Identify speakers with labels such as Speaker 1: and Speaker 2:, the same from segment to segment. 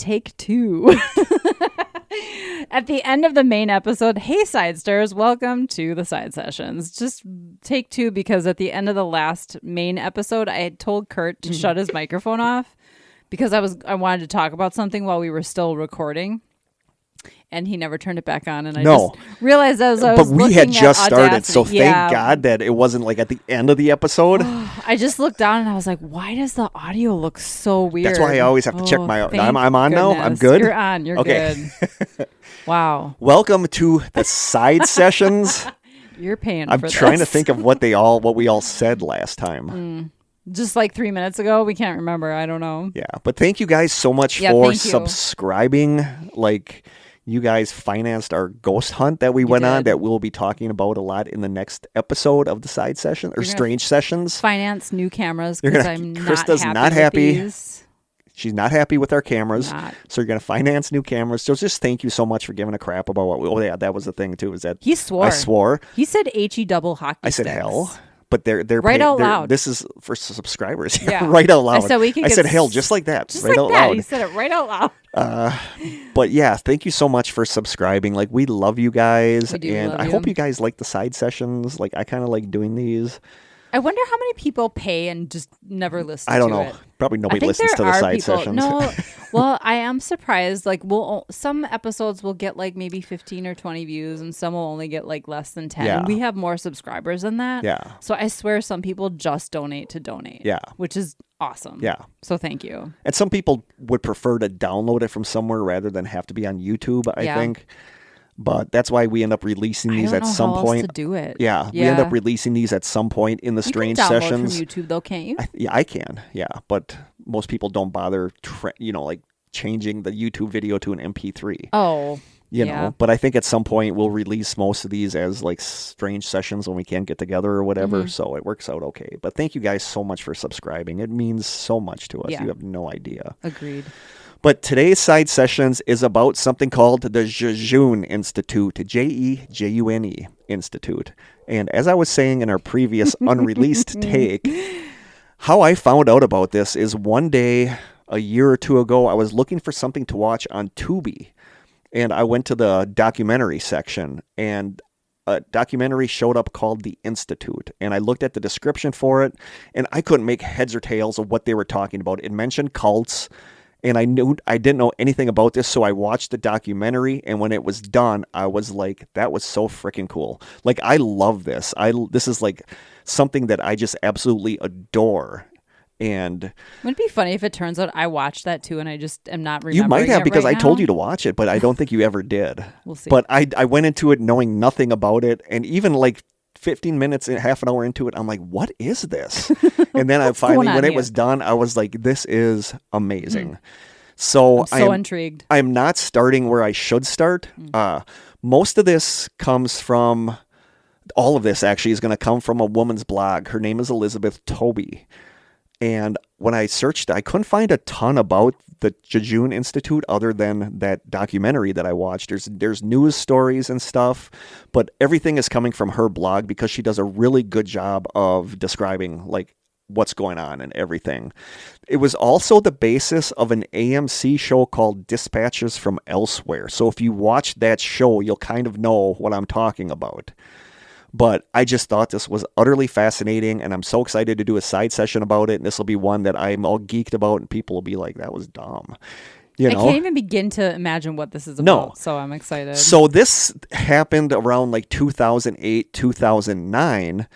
Speaker 1: take two. At the end of the main episode, hey, Sidesters, welcome to the Side Sessions. Just take two because at the end of the last main episode, I had told Kurt to shut his microphone off because I wanted to talk about something while we were still recording. And he never turned it back on. And I just realized as I was
Speaker 2: But we had just started, so
Speaker 1: Audacity,
Speaker 2: thank God that it wasn't like at the end of the episode.
Speaker 1: I just looked down and I was like, why does the audio look so weird?
Speaker 2: That's why I always have to check my... I'm on
Speaker 1: goodness.
Speaker 2: now? I'm good?
Speaker 1: You're on. You're
Speaker 2: okay.
Speaker 1: good. Wow.
Speaker 2: Welcome to the Side Sessions.
Speaker 1: You're paying for this.
Speaker 2: I'm trying to think of what we all said last time.
Speaker 1: Just like 3 minutes ago? We can't remember. I don't know.
Speaker 2: Yeah, but thank you guys so much for subscribing. Like... You guys financed our ghost hunt that we went on that we'll be talking about a lot in the next episode of the Side Session or Strange Sessions.
Speaker 1: Finance new cameras because I'm
Speaker 2: Krista's
Speaker 1: not happy with these.
Speaker 2: She's not happy with our cameras. So you're going to finance new cameras. So just thank you so much for giving a crap about what we... Oh, yeah, that was the thing, too. Is that
Speaker 1: he swore.
Speaker 2: I swore.
Speaker 1: He said HE double hockey
Speaker 2: I said
Speaker 1: sticks.
Speaker 2: hell. But they're
Speaker 1: right out loud.
Speaker 2: This is for subscribers.
Speaker 1: Yeah.
Speaker 2: Right out loud.
Speaker 1: I said
Speaker 2: hell just like that.
Speaker 1: Just
Speaker 2: right
Speaker 1: like
Speaker 2: out
Speaker 1: that.
Speaker 2: loud.
Speaker 1: He said it right out loud.
Speaker 2: But yeah, thank you so much for subscribing. Like we love you guys. And I hope you guys like the Side Sessions. Like I kind of like doing these.
Speaker 1: I wonder how many people pay and just never listen to it.
Speaker 2: I don't know. Probably nobody listens to the Side Sessions.
Speaker 1: No, well, I am surprised. Like, some episodes will get like maybe 15 or 20 views, and some will only get like less than 10.
Speaker 2: Yeah.
Speaker 1: And we have more subscribers than that.
Speaker 2: Yeah.
Speaker 1: So I swear some people just donate to donate.
Speaker 2: Yeah.
Speaker 1: Which is awesome.
Speaker 2: Yeah.
Speaker 1: So thank you.
Speaker 2: And some people would prefer to download it from somewhere rather than have to be on YouTube, I think. But that's why we end up releasing these at some point.
Speaker 1: To do it.
Speaker 2: Yeah, we end up releasing these at some point in the Strange Sessions.
Speaker 1: You can download from YouTube though, can't you?
Speaker 2: I can. Yeah, but most people don't bother, like changing the YouTube video to an MP3.
Speaker 1: Oh,
Speaker 2: you know. But I think at some point we'll release most of these as like Strange Sessions when we can't get together or whatever. So it works out okay. But thank you guys so much for subscribing. It means so much to us. You have no idea.
Speaker 1: Agreed.
Speaker 2: But today's Side Sessions is about something called the Jejune Institute, Jejune Institute. And as I was saying in our previous unreleased take, how I found out about this is one day, a year or two ago, I was looking for something to watch on Tubi. And I went to the documentary section, and a documentary showed up called The Institute. And I looked at the description for it, and I couldn't make heads or tails of what they were talking about. It mentioned cults. And I didn't know anything about this, so I watched the documentary, and when it was done, I was like, that was so freaking cool. Like, I love this. This is like something that I just absolutely adore. And
Speaker 1: wouldn't it be funny if it turns out I watched that too, and I just am not remembering?
Speaker 2: You might have, because I told you
Speaker 1: to
Speaker 2: watch it, but I don't think you ever did.
Speaker 1: We'll see.
Speaker 2: But I went into it knowing nothing about it, and even like 15 minutes and half an hour into it, I'm like, what is this? And then I finally, when it was done, I was like, this is amazing. So
Speaker 1: I'm intrigued.
Speaker 2: I'm not starting where I should start. Most of this comes from, all of this actually is going to come from a woman's blog. Her name is Elizabeth Toby. And when I searched, I couldn't find a ton about the Jejune Institute other than that documentary that I watched. There's news stories and stuff, but everything is coming from her blog because she does a really good job of describing like what's going on and everything. It was also the basis of an AMC show called Dispatches from Elsewhere. So if you watch that show, you'll kind of know what I'm talking about. But I just thought this was utterly fascinating, and I'm so excited to do a side session about it, and this will be one that I'm all geeked about, and people will be like, that was dumb. I
Speaker 1: can't even begin to imagine what this is about, so I'm excited.
Speaker 2: So this happened around like 2008, 2009,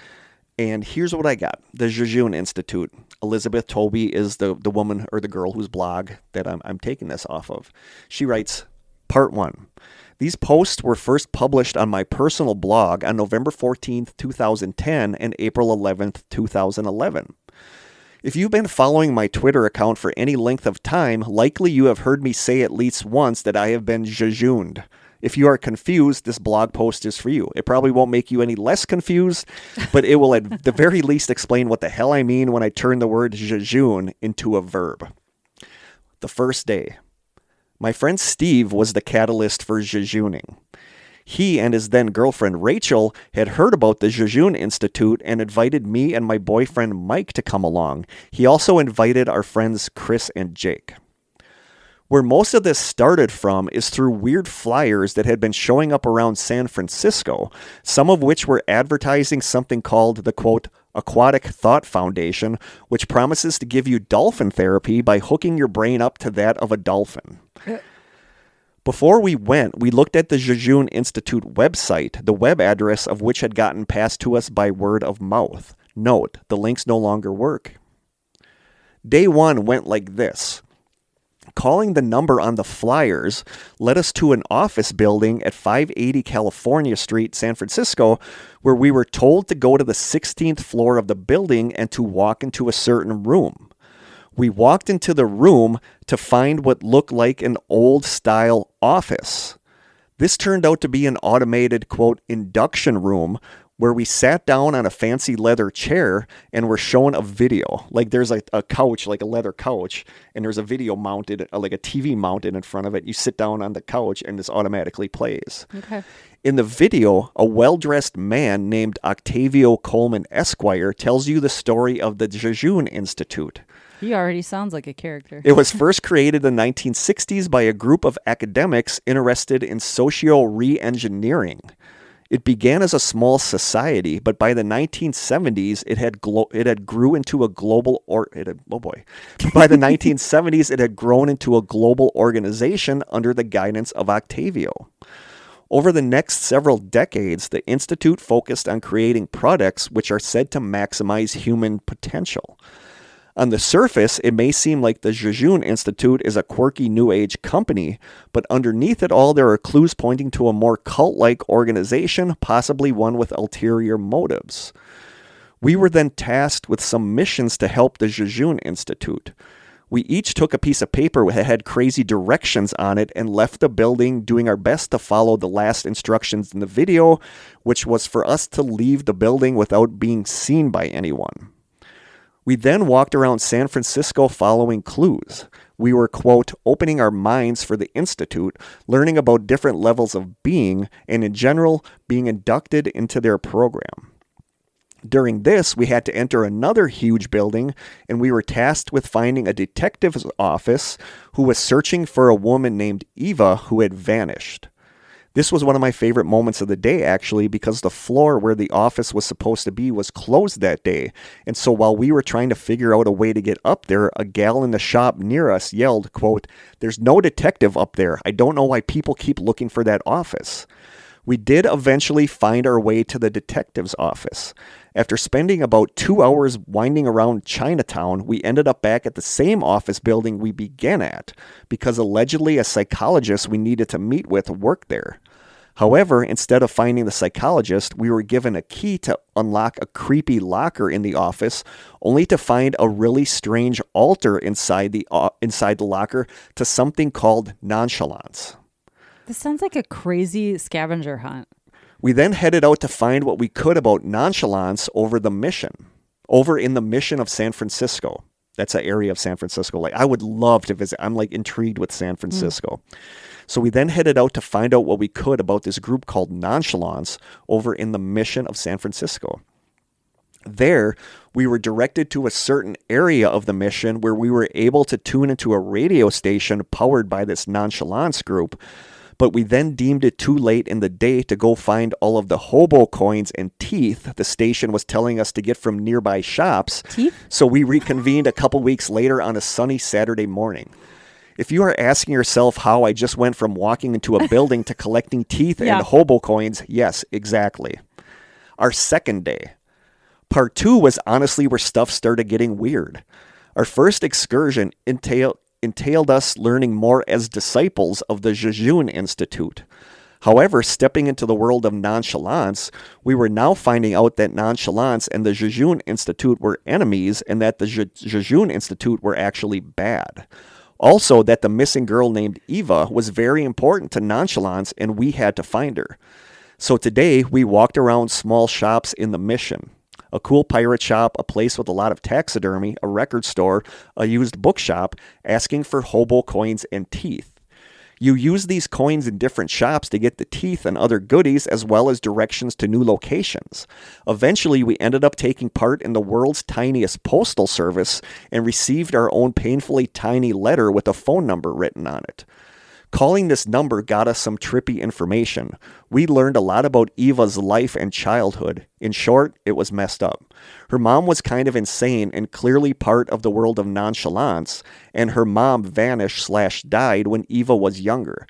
Speaker 2: and here's what I got. The Jejune Institute. Elizabeth Toby is the woman or the girl whose blog that I'm taking this off of. She writes, Part 1. These posts were first published on my personal blog on November 14th, 2010 and April 11th, 2011. If you've been following my Twitter account for any length of time, likely you have heard me say at least once that I have been jejuned. If you are confused, this blog post is for you. It probably won't make you any less confused, but it will at the very least explain what the hell I mean when I turn the word jejune into a verb. The first day. My friend Steve was the catalyst for jejuning. He and his then girlfriend Rachel had heard about the Jejune Institute and invited me and my boyfriend Mike to come along. He also invited our friends Chris and Jake. Where most of this started from is through weird flyers that had been showing up around San Francisco, some of which were advertising something called the, quote, Aquatic Thought Foundation, which promises to give you dolphin therapy by hooking your brain up to that of a dolphin. Before we went, we looked at the Jejune Institute website, the web address of which had gotten passed to us by word of mouth. Note, the links no longer work. Day one went like this. Calling the number on the flyers led us to an office building at 580 California Street, San Francisco, where we were told to go to the 16th floor of the building and to walk into a certain room. We walked into the room to find what looked like an old-style office. This turned out to be an automated, quote, induction room where we sat down on a fancy leather chair and were shown a video. Like there's a couch, like a leather couch, and there's a video mounted, like a TV mounted in front of it. You sit down on the couch and this automatically plays.
Speaker 1: Okay.
Speaker 2: In the video, a well-dressed man named Octavio Coleman Esquire tells you the story of the Jejune Institute.
Speaker 1: He already sounds like a character.
Speaker 2: It was first created in the 1960s by a group of academics interested in socio-re-engineering. It began as a small society, but by the 1970s, By the 1970s, it had grown into a global organization under the guidance of Octavio. Over the next several decades, the Institute focused on creating products which are said to maximize human potential. On the surface, it may seem like the Jejune Institute is a quirky New Age company, but underneath it all, there are clues pointing to a more cult-like organization, possibly one with ulterior motives. We were then tasked with some missions to help the Jejune Institute. We each took a piece of paper that had crazy directions on it and left the building doing our best to follow the last instructions in the video, which was for us to leave the building without being seen by anyone. We then walked around San Francisco following clues. We were, quote, opening our minds for the Institute, learning about different levels of being, and in general, being inducted into their program. During this, we had to enter another huge building, and we were tasked with finding a detective's office who was searching for a woman named Eva who had vanished. This was one of my favorite moments of the day, actually, because the floor where the office was supposed to be was closed that day. And so while we were trying to figure out a way to get up there, a gal in the shop near us yelled, quote, "There's no detective up there. I don't know why people keep looking for that office." We did eventually find our way to the detective's office. After spending about 2 hours winding around Chinatown, we ended up back at the same office building we began at, because allegedly a psychologist we needed to meet with worked there. However, instead of finding the psychologist, we were given a key to unlock a creepy locker in the office, only to find a really strange altar inside the locker to something called nonchalance.
Speaker 1: This sounds like a crazy scavenger hunt.
Speaker 2: We then headed out to find what we could about nonchalance over in the Mission of San Francisco. That's an area of San Francisco. Like, I would love to visit. I'm like intrigued with San Francisco. So we then headed out to find out what we could about this group called Nonchalance over in the Mission of San Francisco. There, we were directed to a certain area of the mission where we were able to tune into a radio station powered by this Nonchalance group, but we then deemed it too late in the day to go find all of the hobo coins and teeth the station was telling us to get from nearby shops.
Speaker 1: Teeth?
Speaker 2: So we reconvened a couple weeks later on a sunny Saturday morning. If you are asking yourself how I just went from walking into a building to collecting teeth and hobo coins, yes, exactly. Our second day. Part 2 was honestly where stuff started getting weird. Our first excursion entailed us learning more as disciples of the Jejune Institute. However, stepping into the world of nonchalance, we were now finding out that nonchalance and the Jejune Institute were enemies, and that the Jejune Institute were actually bad. Also, that the missing girl named Eva was very important to nonchalance, and we had to find her. So today, we walked around small shops in the Mission. A cool pirate shop, a place with a lot of taxidermy, a record store, a used bookshop, asking for hobo coins and teeth. You use these coins in different shops to get the teeth and other goodies, as well as directions to new locations. Eventually, we ended up taking part in the world's tiniest postal service and received our own painfully tiny letter with a phone number written on it. Calling this number got us some trippy information. We learned a lot about Eva's life and childhood. In short, it was messed up. Her mom was kind of insane and clearly part of the world of nonchalance, and her mom vanished/died when Eva was younger.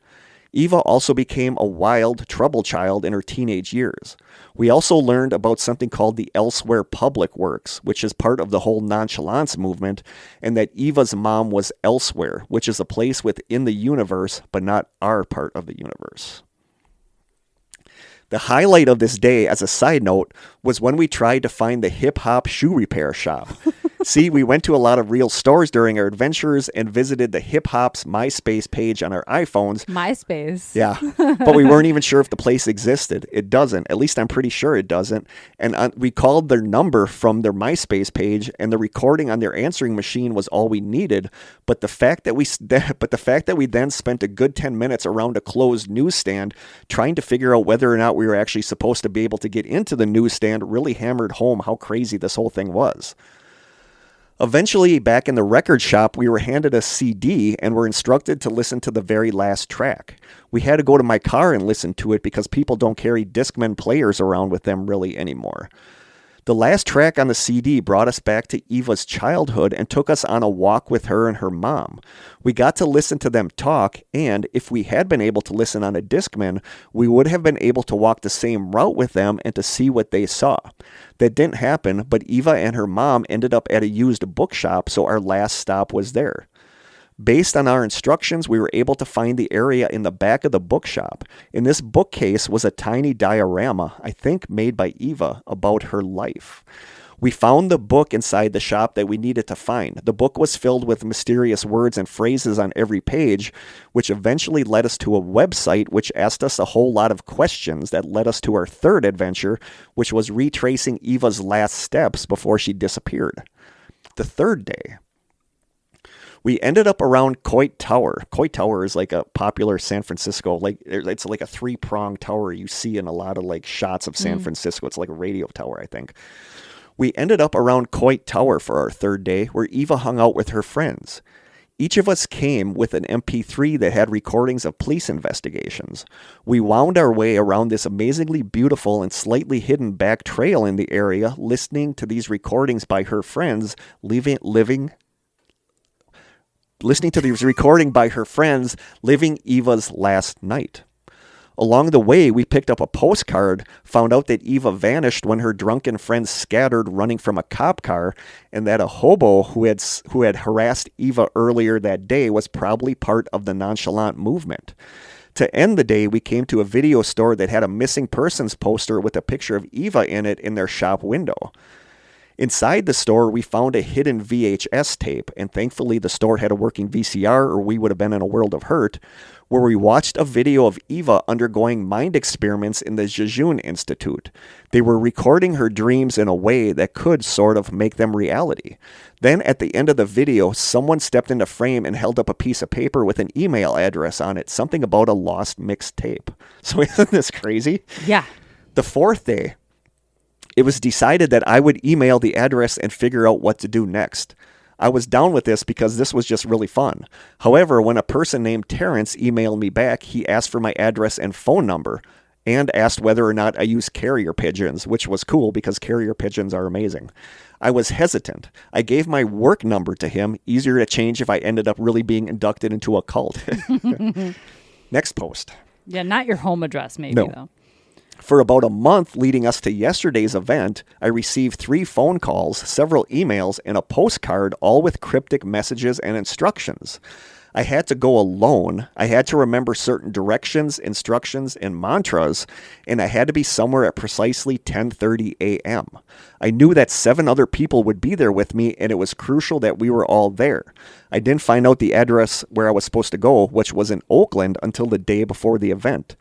Speaker 2: Eva also became a wild, troubled child in her teenage years. We also learned about something called the Elsewhere Public Works, which is part of the whole nonchalance movement, and that Eva's mom was elsewhere, which is a place within the universe, but not our part of the universe. The highlight of this day, as a side note, was when we tried to find the hip-hop shoe repair shop. See, we went to a lot of real stores during our adventures and visited the Hip Hop's MySpace page on our iPhones.
Speaker 1: MySpace?
Speaker 2: Yeah, but we weren't even sure if the place existed. It doesn't. At least I'm pretty sure it doesn't. And we called their number from their MySpace page, and the recording on their answering machine was all we needed. But the fact that we then spent a good 10 minutes around a closed newsstand trying to figure out whether or not we were actually supposed to be able to get into the newsstand really hammered home how crazy this whole thing was. Eventually, back in the record shop, we were handed a CD and were instructed to listen to the very last track. We had to go to my car and listen to it because people don't carry Discman players around with them really anymore. The last track on the CD brought us back to Eva's childhood and took us on a walk with her and her mom. We got to listen to them talk, and if we had been able to listen on a Discman, we would have been able to walk the same route with them and to see what they saw. That didn't happen, but Eva and her mom ended up at a used bookshop, so our last stop was there. Based on our instructions, we were able to find the area in the back of the bookshop. In this bookcase was a tiny diorama, I think made by Eva, about her life. We found the book inside the shop that we needed to find. The book was filled with mysterious words and phrases on every page, which eventually led us to a website which asked us a whole lot of questions that led us to our third adventure, which was retracing Eva's last steps before she disappeared. The third day, we ended up around Coit Tower. Coit Tower is like a popular San Francisco, it's like a three-pronged tower you see in a lot of like shots of San Francisco. It's like a radio tower, I think. We ended up around Coit Tower for our third day, where Eva hung out with her friends. Each of us came with an MP3 that had recordings of police investigations. We wound our way around this amazingly beautiful and slightly hidden back trail in the area, listening to these recordings by her friends, living Eva's last night. Along the way, we picked up a postcard, found out that Eva vanished when her drunken friends scattered running from a cop car, and that a hobo who had harassed Eva earlier that day was probably part of the nonchalant movement. To end the day, we came to a video store that had a missing persons poster with a picture of Eva in it in their shop window. Inside the store, we found a hidden VHS tape, and thankfully the store had a working VCR or we would have been in a world of hurt, where we watched a video of Eva undergoing mind experiments in the Jejune Institute. They were recording her dreams in a way that could sort of make them reality. Then at the end of the video, someone stepped into frame and held up a piece of paper with an email address on it, something about a lost mixed tape. So isn't this crazy?
Speaker 1: Yeah.
Speaker 2: The fourth day, it was decided that I would email the address and figure out what to do next. I was down with this because this was just really fun. However, when a person named Terrence emailed me back, he asked for my address and phone number and asked whether or not I use carrier pigeons, which was cool because carrier pigeons are amazing. I was hesitant. I gave my work number to him, easier to change if I ended up really being inducted into a cult. Next post.
Speaker 1: Yeah, not your home address maybe, though.
Speaker 2: For about a month leading us to yesterday's event, I received 3 phone calls, several emails, and a postcard, all with cryptic messages and instructions. I had to go alone. I had to remember certain directions, instructions, and mantras, and I had to be somewhere at precisely 10:30 a.m. I knew that 7 other people would be there with me, and it was crucial that we were all there. I didn't find out the address where I was supposed to go, which was in Oakland, until the day before the event.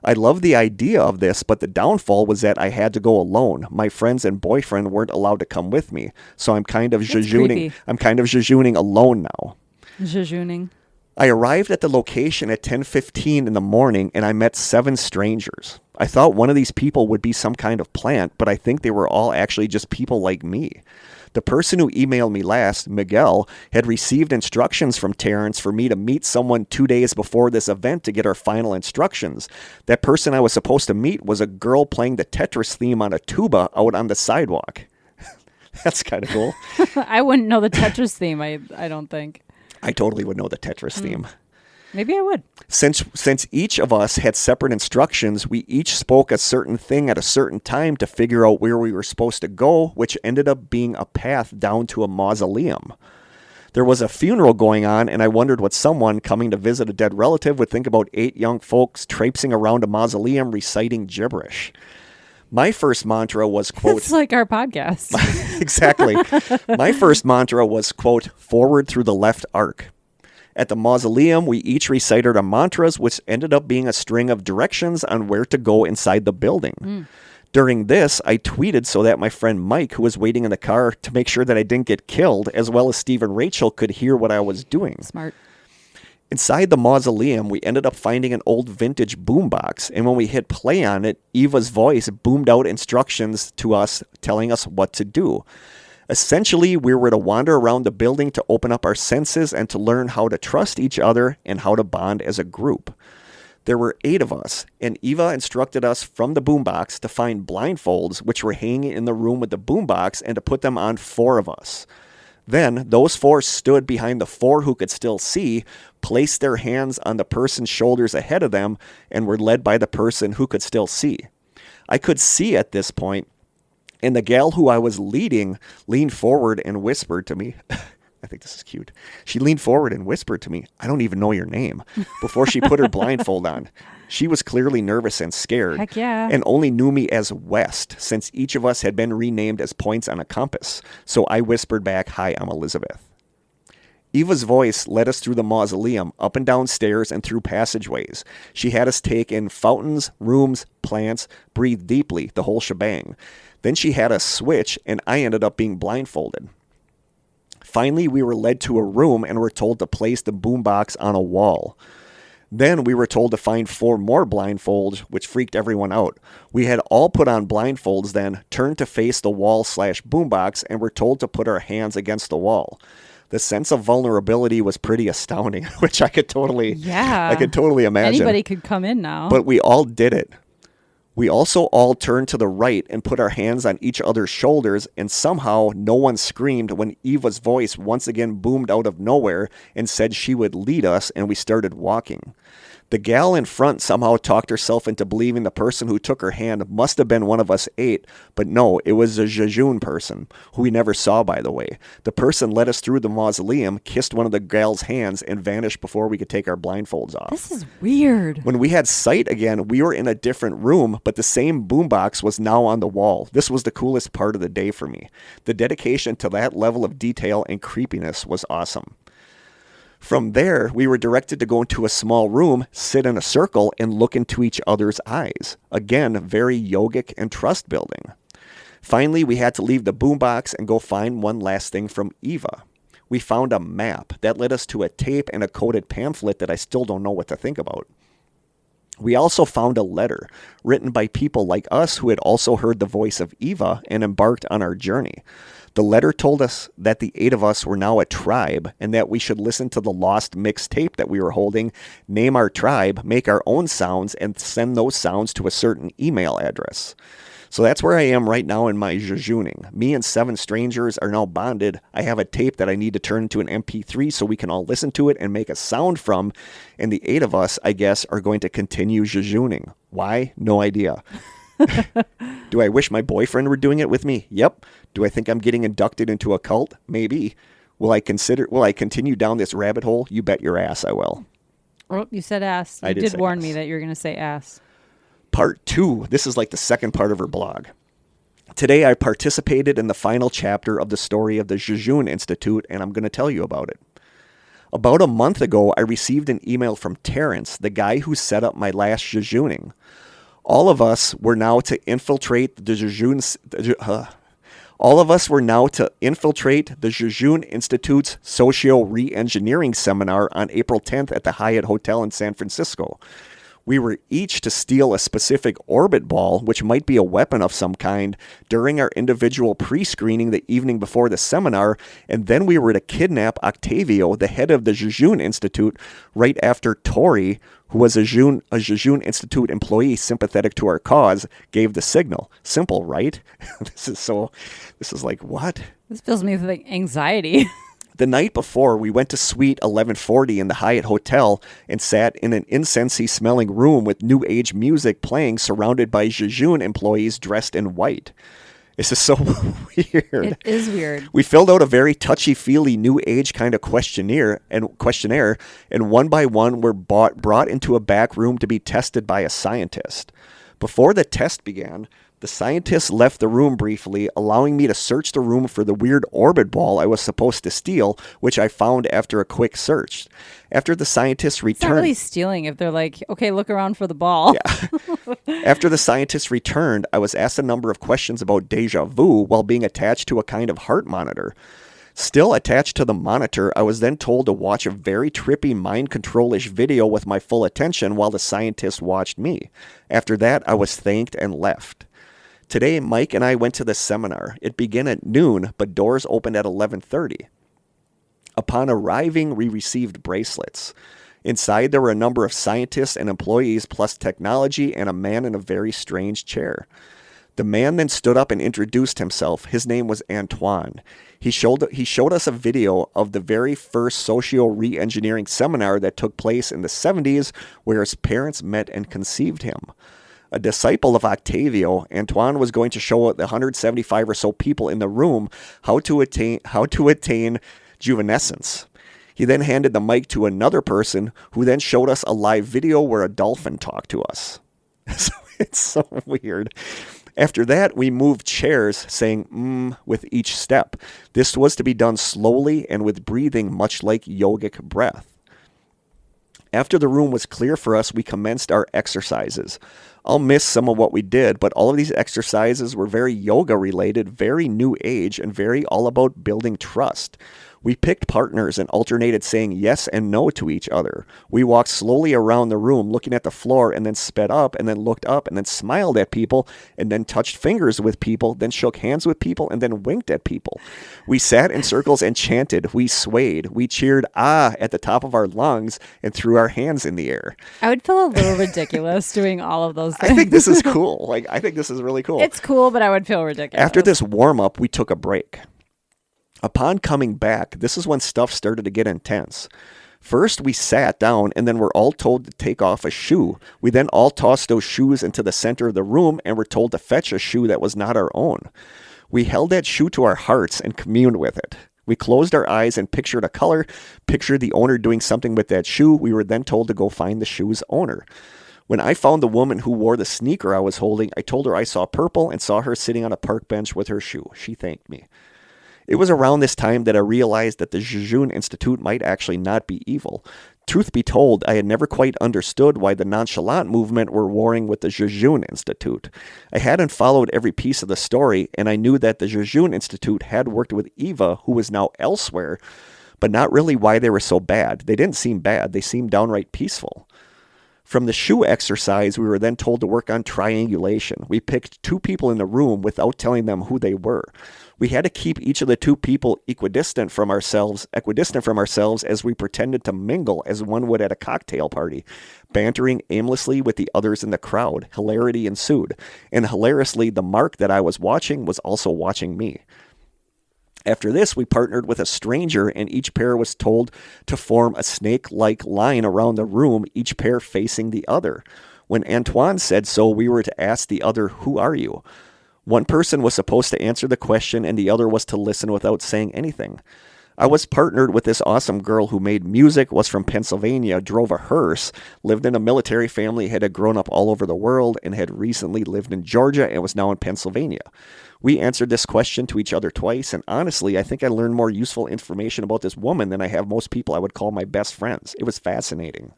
Speaker 2: I loved the idea of this, but the downfall was that I had to go alone. My friends and boyfriend weren't allowed to come with me, so I'm kind of jejooning. I'm kind of jejooning alone now.
Speaker 1: Jejooning.
Speaker 2: I arrived at the location at 10:15 in the morning, and I met 7 strangers. I thought one of these people would be some kind of plant, but I think they were all actually just people like me. The person who emailed me last, Miguel, had received instructions from Terrence for me to meet someone 2 days before this event to get our final instructions. That person I was supposed to meet was a girl playing the Tetris theme on a tuba out on the sidewalk. That's kind of cool.
Speaker 1: I wouldn't know the Tetris theme, I don't think.
Speaker 2: I totally would know the Tetris theme.
Speaker 1: Maybe I would.
Speaker 2: Since each of us had separate instructions, we each spoke a certain thing at a certain time to figure out where we were supposed to go, which ended up being a path down to a mausoleum. There was a funeral going on, and I wondered what someone coming to visit a dead relative would think about 8 young folks traipsing around a mausoleum reciting gibberish. My first mantra was, quote...
Speaker 1: It's like our podcast.
Speaker 2: Exactly. My first mantra was, quote, forward through the left arc. At the mausoleum, we each recited our mantras, which ended up being a string of directions on where to go inside the building. During this, I tweeted so that my friend Mike, who was waiting in the car to make sure that I didn't get killed, as well as Steve and Rachel, could hear what I was doing.
Speaker 1: Smart.
Speaker 2: Inside the mausoleum, we ended up finding an old vintage boombox, and when we hit play on it, Eva's voice boomed out instructions to us, telling us what to do. Essentially, we were to wander around the building to open up our senses and to learn how to trust each other and how to bond as a group. There were 8 of us, and Eva instructed us from the boombox to find blindfolds, which were hanging in the room with the boombox, and to put them on 4 of us. Then, those 4 stood behind the 4 who could still see, placed their hands on the person's shoulders ahead of them, and were led by the person who could still see. I could see at this point, and the gal who I was leading leaned forward and whispered to me, I think this is cute. She leaned forward and whispered to me, I don't even know your name, before she put her blindfold on. She was clearly nervous and scared.
Speaker 1: Heck yeah.
Speaker 2: And only knew me as West, since each of us had been renamed as points on a compass. So I whispered back, hi, I'm Elizabeth. Eva's voice led us through the mausoleum, up and down stairs and through passageways. She had us take in fountains, rooms, plants, breathe deeply, the whole shebang. Then she had us switch, and I ended up being blindfolded. Finally, we were led to a room and were told to place the boombox on a wall. Then we were told to find 4 more blindfolds, which freaked everyone out. We had all put on blindfolds then, turned to face the wall/boombox, and were told to put our hands against the wall. The sense of vulnerability was pretty astounding, which I could totally imagine.
Speaker 1: Anybody could come in now.
Speaker 2: But we all did it. We also all turned to the right and put our hands on each other's shoulders, and somehow no one screamed when Eva's voice once again boomed out of nowhere and said she would lead us, and we started walking. The gal in front somehow talked herself into believing the person who took her hand must have been one of us 8, but no, it was a Jejune person, who we never saw, by the way. The person led us through the mausoleum, kissed one of the gal's hands, and vanished before we could take our blindfolds off.
Speaker 1: This is weird.
Speaker 2: When we had sight again, we were in a different room, but the same boombox was now on the wall. This was the coolest part of the day for me. The dedication to that level of detail and creepiness was awesome. From there, we were directed to go into a small room, sit in a circle, and look into each other's eyes. Again, very yogic and trust building. Finally, we had to leave the boombox and go find one last thing from Eva. We found a map that led us to a tape and a coded pamphlet that I still don't know what to think about. We also found a letter written by people like us who had also heard the voice of Eva and embarked on our journey. The letter told us that the 8 of us were now a tribe and that we should listen to the lost mixtape that we were holding, name our tribe, make our own sounds, and send those sounds to a certain email address. So that's where I am right now in my Jejuning. Me and 7 strangers are now bonded. I have a tape that I need to turn into an MP3 so we can all listen to it and make a sound from. And the 8 of us, I guess, are going to continue Jejuning. Why? No idea. Do I wish my boyfriend were doing it with me? Yep. Do I think I'm getting inducted into a cult? Maybe. Will I continue down this rabbit hole? You bet your ass I will.
Speaker 1: Oh, you said ass. You did warn me that you were going to say ass.
Speaker 2: Part 2. This is like the second part of her blog. Today I participated in the final chapter of the story of the Jejune Institute, and I'm going to tell you about it. About a month ago, I received an email from Terrence, the guy who set up my last Jejuning. All of us were now to infiltrate the Jejune... All of us were now to infiltrate the Jejune Institute's Socio Re-Engineering Seminar on April 10th at the Hyatt Hotel in San Francisco. We were each to steal a specific orbit ball, which might be a weapon of some kind, during our individual pre-screening the evening before the seminar, and then we were to kidnap Octavio, the head of the Jejune Institute, right after Tori, who was a Jejune Institute employee sympathetic to our cause, gave the signal. Simple, right? This is like, what?
Speaker 1: This fills me with like anxiety.
Speaker 2: The night before, we went to Suite 1140 in the Hyatt Hotel and sat in an incensey smelling room with New Age music playing, surrounded by Jejune employees dressed in white. This is so weird.
Speaker 1: It is weird.
Speaker 2: We filled out a very touchy-feely New Age kind of questionnaire, and one by one were brought into a back room to be tested by a scientist. Before the test began, the scientist left the room briefly, allowing me to search the room for the weird orbit ball I was supposed to steal, which I found after a quick search. After the scientist returned...
Speaker 1: It's not really stealing if they're like, okay, look around for the ball.
Speaker 2: Yeah. After the scientist returned, I was asked a number of questions about deja vu while being attached to a kind of heart monitor. Still attached to the monitor, I was then told to watch a very trippy mind control-ish video with my full attention while the scientist watched me. After that, I was thanked and left. Today, Mike and I went to the seminar. It began at noon, but doors opened at 11:30. Upon arriving, we received bracelets. Inside, there were a number of scientists and employees, plus technology, and a man in a very strange chair. The man then stood up and introduced himself. His name was Antoine. He showed us a video of the very first socio re-engineering seminar that took place in the 70s, where his parents met and conceived him. A disciple of Octavio, Antoine was going to show the 175 or so people in the room how to attain juvenescence. He then handed the mic to another person who then showed us a live video where a dolphin talked to us. So it's so weird. After that, we moved chairs, saying with each step. This was to be done slowly and with breathing much like yogic breath. After the room was clear for us, we commenced our exercises. I'll miss some of what we did, but all of these exercises were very yoga related, very new age, and very all about building trust. We picked partners and alternated saying yes and no to each other. We walked slowly around the room, looking at the floor, and then sped up, and then looked up, and then smiled at people, and then touched fingers with people, then shook hands with people, and then winked at people. We sat in circles and chanted. We swayed. We cheered at the top of our lungs and threw our hands in the air.
Speaker 1: I would feel a little ridiculous doing all of those things.
Speaker 2: I think this is cool. I think this is really cool.
Speaker 1: It's cool, but I would feel ridiculous.
Speaker 2: After this warm-up, we took a break. Upon coming back, this is when stuff started to get intense. First, we sat down, and then were all told to take off a shoe. We then all tossed those shoes into the center of the room and were told to fetch a shoe that was not our own. We held that shoe to our hearts and communed with it. We closed our eyes and pictured a color, pictured the owner doing something with that shoe. We were then told to go find the shoe's owner. When I found the woman who wore the sneaker I was holding, I told her I saw purple and saw her sitting on a park bench with her shoe. She thanked me. It was around this time that I realized that the Jejune Institute might actually not be evil. Truth be told, I had never quite understood why the nonchalant movement were warring with the Jejune Institute. I hadn't followed every piece of the story, and I knew that the Jejune Institute had worked with Eva, who was now elsewhere, but not really why they were so bad. They didn't seem bad. They seemed downright peaceful. From the shoe exercise, we were then told to work on triangulation. We picked two people in the room without telling them who they were. We had to keep each of the two people equidistant from ourselves as we pretended to mingle as one would at a cocktail party. Bantering aimlessly with the others in the crowd, hilarity ensued. And hilariously, the mark that I was watching was also watching me. After this, we partnered with a stranger, and each pair was told to form a snake-like line around the room, each pair facing the other. When Antoine said so, we were to ask the other, "Who are you?" One person was supposed to answer the question, and the other was to listen without saying anything. I was partnered with this awesome girl who made music, was from Pennsylvania, drove a hearse, lived in a military family, had grown up all over the world, and had recently lived in Georgia and was now in Pennsylvania. We answered this question to each other twice, and honestly, I think I learned more useful information about this woman than I have most people I would call my best friends. It was fascinating.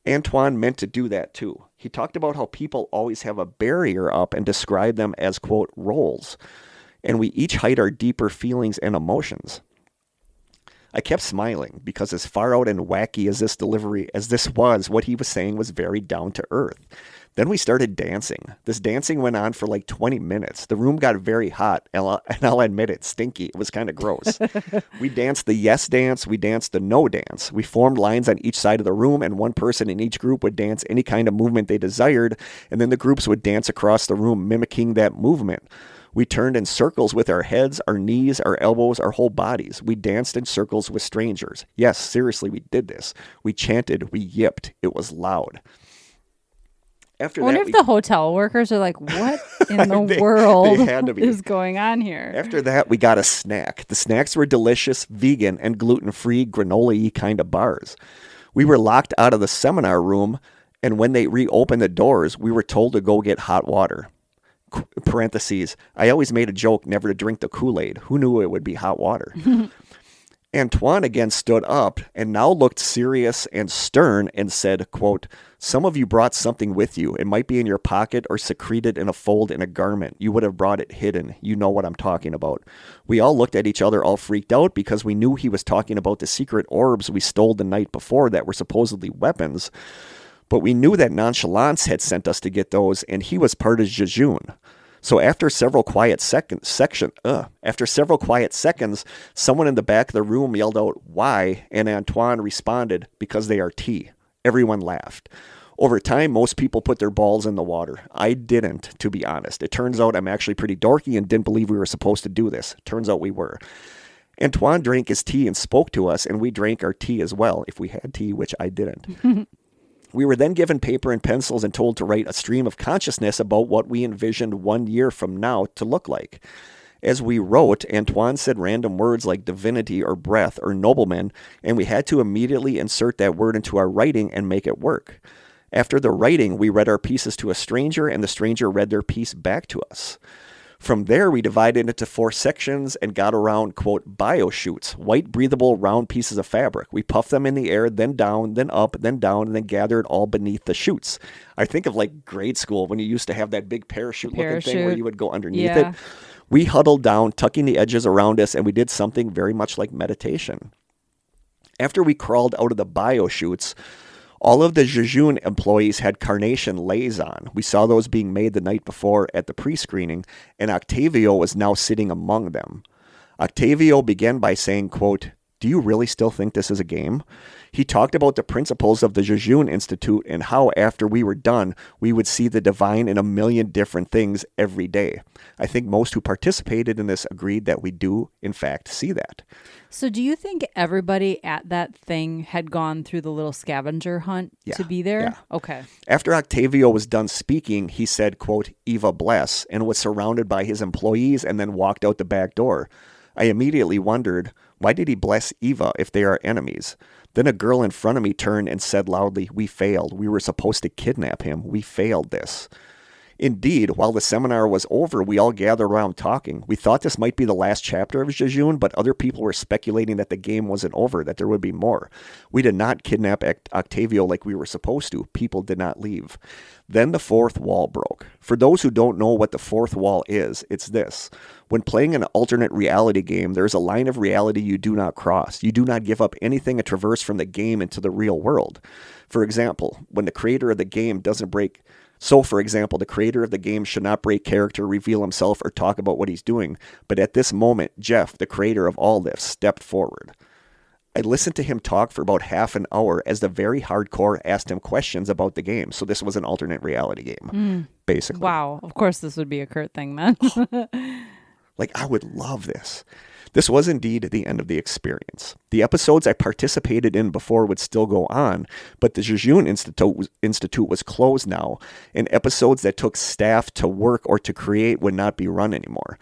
Speaker 2: Antoine meant to do that too. He talked about how people always have a barrier up and describe them as, quote, roles. and we each hide our deeper feelings and emotions. I kept smiling because as far out and wacky as this was, what he was saying was very down to earth. Then we started dancing. This dancing went on for like 20 minutes. The room got very hot, and I'll admit it, stinky. It was kind of gross. We danced the yes dance. We danced the no dance. We formed lines on each side of the room, and one person in each group would dance any kind of movement they desired, and then the groups would dance across the room, mimicking that movement. We turned in circles with our heads, our knees, our elbows, our whole bodies. We danced in circles with strangers. Yes, seriously, we did this. We chanted, we yipped. It was loud.
Speaker 1: I wonder if the hotel workers are like, what in the world is going on here?
Speaker 2: After that, we got a snack. The snacks were delicious, vegan, and gluten-free granola-y kind of bars. We were locked out of the seminar room, and when they reopened the doors, we were told to go get hot water. Parentheses, I always made a joke never to drink the Kool-Aid. Who knew it would be hot water? Antoine again stood up and now looked serious and stern and said, quote, some of you brought something with you. It might be in your pocket or secreted in a fold in a garment. You would have brought it hidden. You know what I'm talking about. We all looked at each other all freaked out because we knew he was talking about the secret orbs we stole the night before that were supposedly weapons. But we knew that Nonchalance had sent us to get those, and he was part of Jejune. So after several quiet seconds, someone in the back of the room yelled out, why? And Antoine responded, because they are tea. Everyone laughed. Over time, most people put their balls in the water. I didn't, to be honest. It turns out I'm actually pretty dorky and didn't believe we were supposed to do this. Turns out we were. Antoine drank his tea and spoke to us, and we drank our tea as well, if we had tea, which I didn't. We were then given paper and pencils and told to write a stream of consciousness about what we envisioned 1 year from now to look like. As we wrote, Antoine said random words like divinity or breath or nobleman, and we had to immediately insert that word into our writing and make it work. After the writing, we read our pieces to a stranger, and the stranger read their piece back to us. From there, we divided into 4 sections and got around, quote, bio-shoots, white, breathable, round pieces of fabric. We puffed them in the air, then down, then up, then down, and then gathered all beneath the chutes. I think of like grade school when you used to have that big parachute-looking thing where you would go underneath it. We huddled down, tucking the edges around us, and we did something very much like meditation. After we crawled out of the bio-shoots, all of the Jejune employees had carnation leis on. We saw those being made the night before at the pre-screening, and Octavio was now sitting among them. Octavio began by saying, quote, do you really still think this is a game? He talked about the principles of the Jejune Institute and how after we were done, we would see the divine in a million different things every day. I think most who participated in this agreed that we do, in fact, see that.
Speaker 1: So do you think everybody at that thing had gone through the little scavenger hunt to be there?
Speaker 2: Yeah.
Speaker 1: Okay.
Speaker 2: After Octavio was done speaking, he said, quote, Eva bless, and was surrounded by his employees and then walked out the back door. I immediately wondered, why did he bless Eva if they are enemies? Then a girl in front of me turned and said loudly, we failed. We were supposed to kidnap him. We failed this. Indeed, while the seminar was over, we all gathered around talking. We thought this might be the last chapter of Jejune, but other people were speculating that the game wasn't over, that there would be more. We did not kidnap Octavio like we were supposed to. People did not leave. Then the fourth wall broke. For those who don't know what the fourth wall is, it's this. When playing an alternate reality game, there is a line of reality you do not cross. You do not give up anything and traverse from the game into the real world. For example, the creator of the game should not break character, reveal himself, or talk about what he's doing. But at this moment, Jeff, the creator of all this, stepped forward. I listened to him talk for about half an hour as the very hardcore asked him questions about the game. So this was an alternate reality game, basically.
Speaker 1: Wow. Of course this would be a Kurt thing then.
Speaker 2: Like, I would love this. This was indeed the end of the experience. The episodes I participated in before would still go on, but the Jejune Institute was closed now, and episodes that took staff to work or to create would not be run anymore.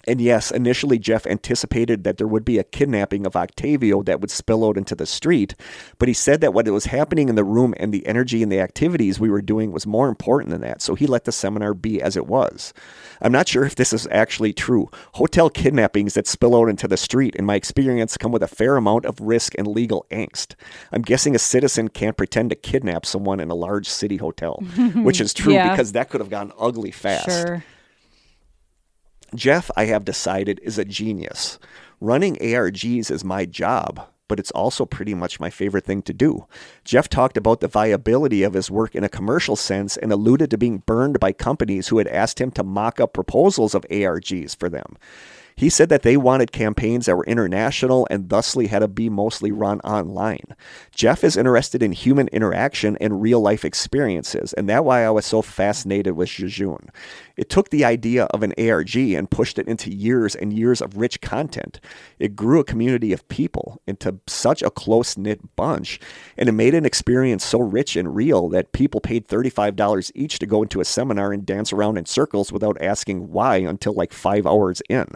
Speaker 2: And yes, initially Jeff anticipated that there would be a kidnapping of Octavio that would spill out into the street, but he said that what was happening in the room and the energy and the activities we were doing was more important than that, so he let the seminar be as it was. I'm not sure if this is actually true. Hotel kidnappings that spill out into the street, in my experience, come with a fair amount of risk and legal angst. I'm guessing a citizen can't pretend to kidnap someone in a large city hotel, which is true because that could have gotten ugly fast.
Speaker 1: Sure.
Speaker 2: Jeff, I have decided, is a genius. Running ARGs is my job, but it's also pretty much my favorite thing to do. Jeff talked about the viability of his work in a commercial sense and alluded to being burned by companies who had asked him to mock up proposals of ARGs for them. He said that they wanted campaigns that were international and thusly had to be mostly run online. Jeff is interested in human interaction and real-life experiences, and that's why I was so fascinated with Jejune. It took the idea of an ARG and pushed it into years and years of rich content. It grew a community of people into such a close-knit bunch, and it made an experience so rich and real that people paid $35 each to go into a seminar and dance around in circles without asking why until like 5 hours in.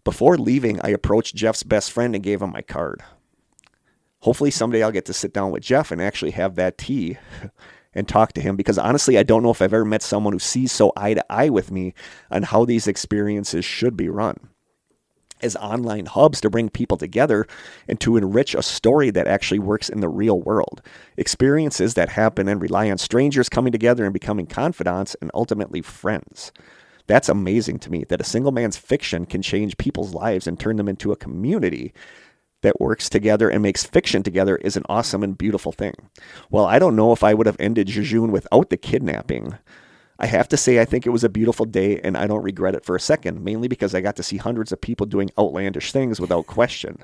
Speaker 2: Before leaving, I approached Jeff's best friend and gave him my card. Hopefully someday I'll get to sit down with Jeff and actually have that tea and talk to him, because honestly, I don't know if I've ever met someone who sees so eye to eye with me on how these experiences should be run as online hubs to bring people together and to enrich a story that actually works in the real world. Experiences that happen and rely on strangers coming together and becoming confidants and ultimately friends. That's amazing to me, that a single man's fiction can change people's lives and turn them into a community that works together and makes fiction together is an awesome and beautiful thing. Well, I don't know if I would have ended Jejune without the kidnapping. I have to say I think it was a beautiful day, and I don't regret it for a second, mainly because I got to see hundreds of people doing outlandish things without question.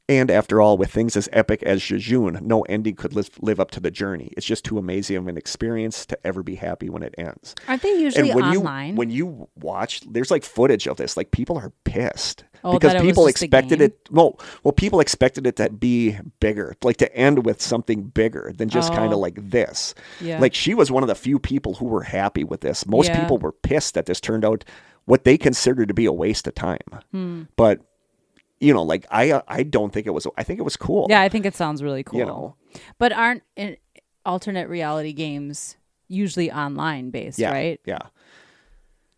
Speaker 2: And after all, with things as epic as Jejune, no ending could live up to the journey. It's just too amazing of an experience to ever be happy when it ends.
Speaker 1: Aren't they usually online?
Speaker 2: When you watch, there's like footage of this. Like, people are pissed.
Speaker 1: Oh,
Speaker 2: because people expected it. Well, people expected it to be bigger, like to end with something bigger than just kind of like this.
Speaker 1: Yeah.
Speaker 2: Like, she was one of the few people who were happy with this. Most people were pissed that this turned out what they considered to be a waste of time. But you know, like I don't think it was. I think it was cool.
Speaker 1: Yeah, I think it sounds really cool.
Speaker 2: You know,
Speaker 1: but aren't alternate reality games usually online based? Right?
Speaker 2: Yeah.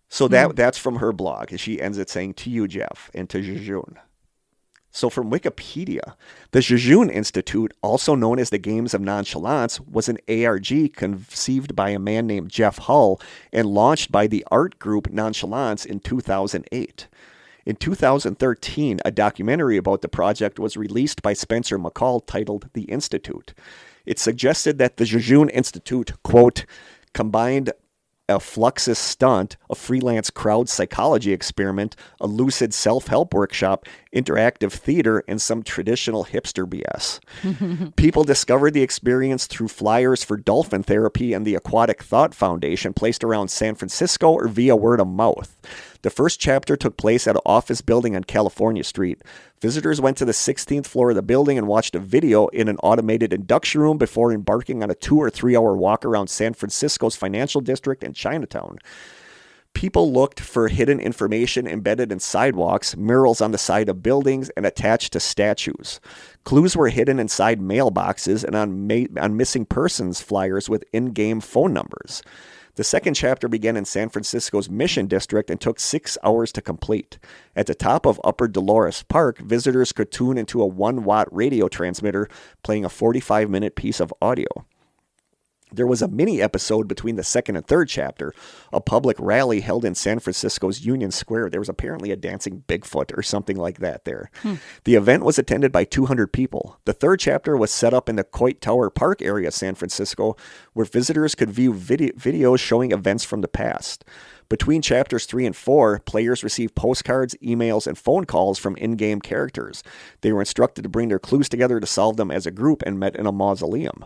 Speaker 2: So that's from her blog, and she ends it saying, "To you, Jeff, and to Jejune." So from Wikipedia, the Jejune Institute, also known as the Games of Nonchalance, was an ARG conceived by a man named Jeff Hull and launched by the art group Nonchalance in 2008. In 2013, a documentary about the project was released by Spencer McCall titled The Institute. It suggested that the Jejune Institute, quote, combined a Fluxus stunt, a freelance crowd psychology experiment, a lucid self-help workshop, interactive theater, and some traditional hipster BS. People discovered the experience through flyers for dolphin therapy and the Aquatic Thought Foundation placed around San Francisco or via word of mouth. The first chapter took place at an office building on California Street. Visitors went to the 16th floor of the building and watched a video in an automated induction room before embarking on a 2 or 3 hour walk around San Francisco's financial district and Chinatown. People looked for hidden information embedded in sidewalks, murals on the side of buildings, and attached to statues. Clues were hidden inside mailboxes and on missing persons flyers with in-game phone numbers. The second chapter began in San Francisco's Mission District and took 6 hours to complete. At the top of Upper Dolores Park, visitors could tune into a 1-watt radio transmitter playing a 45-minute piece of audio. There was a mini episode between the second and third chapter, a public rally held in San Francisco's Union Square. There was apparently a dancing Bigfoot or something like that there. The event was attended by 200 people. The third chapter was set up in the Coit Tower Park area of San Francisco, where visitors could view videos showing events from the past. Between chapters 3 and 4, players received postcards, emails, and phone calls from in-game characters. They were instructed to bring their clues together to solve them as a group and met in a mausoleum.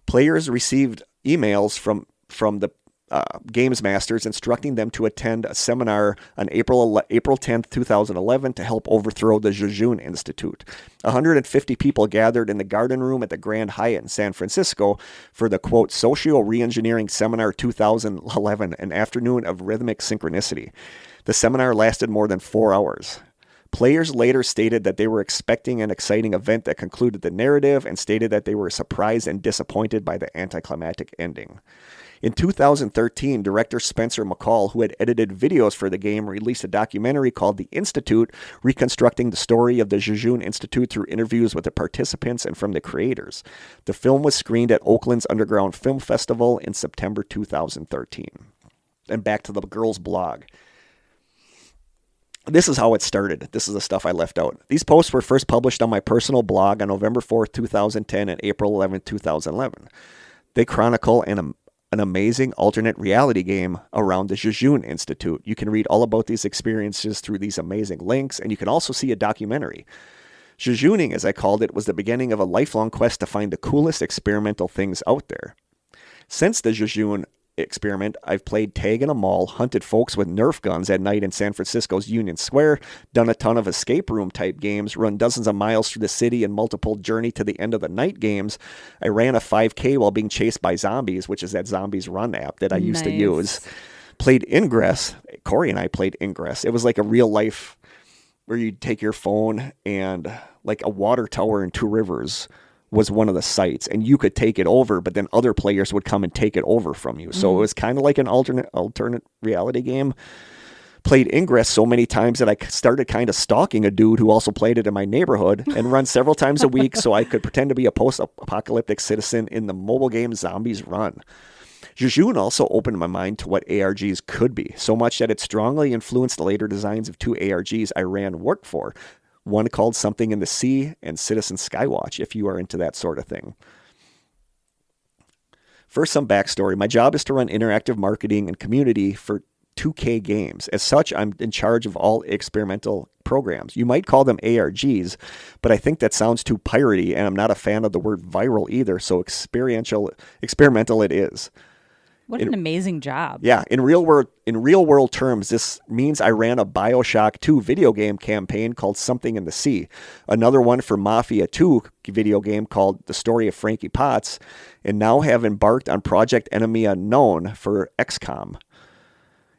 Speaker 2: Players received emails from the Games Masters instructing them to attend a seminar on April 10th, 2011 to help overthrow the Jejune Institute. 150 people gathered in the Garden Room at the Grand Hyatt in San Francisco for the, quote, Socio-Reengineering Seminar 2011, an afternoon of rhythmic synchronicity. The seminar lasted more than 4 hours. Players later stated that they were expecting an exciting event that concluded the narrative and stated that they were surprised and disappointed by the anticlimactic ending. In 2013, director Spencer McCall, who had edited videos for the game, released a documentary called The Institute, reconstructing the story of the Jejune Institute through interviews with the participants and from the creators. The film was screened at Oakland's Underground Film Festival in September 2013. and back to the girl's blog. This is how it started. This is the stuff I left out. These posts were first published on my personal blog on November 4th, 2010 and April 11th, 2011. They chronicle an amazing alternate reality game around the Jejune Institute. You can read all about these experiences through these amazing links, and you can also see a documentary. Jejooning, as I called it, was the beginning of a lifelong quest to find the coolest experimental things out there. Since the Jejune experiment, I've played tag in a mall, hunted folks with Nerf guns at night in San Francisco's Union Square, done a ton of escape room type games, run dozens of miles through the city and multiple Journey to the End of the Night games. I ran a 5K while being chased by zombies, which is that Zombies Run app that I used to use. Played Ingress. Corey and I played Ingress. It was like a real life where you take your phone and like a water tower in Two Rivers was one of the sites, and you could take it over, but then other players would come and take it over from you. So it was kind of like an alternate reality game. Played Ingress so many times that I started kind of stalking a dude who also played it in my neighborhood and run several times a week so I could pretend to be a post-apocalyptic citizen in the mobile game Zombies Run. Jejune also opened my mind to what ARGs could be, so much that it strongly influenced the later designs of two ARGs I ran work for. One called Something in the Sea and Citizen Skywatch, if you are into that sort of thing. First, some backstory. My job is to run interactive marketing and community for 2K games. As such, I'm in charge of all experimental programs. You might call them ARGs, but I think that sounds too piratey, and I'm not a fan of the word viral either, so experimental it is.
Speaker 1: What an amazing job.
Speaker 2: Yeah, in real world terms, this means I ran a BioShock 2 video game campaign called Something in the Sea, another one for Mafia 2 video game called The Story of Frankie Potts, and now have embarked on Project Enemy Unknown for XCOM.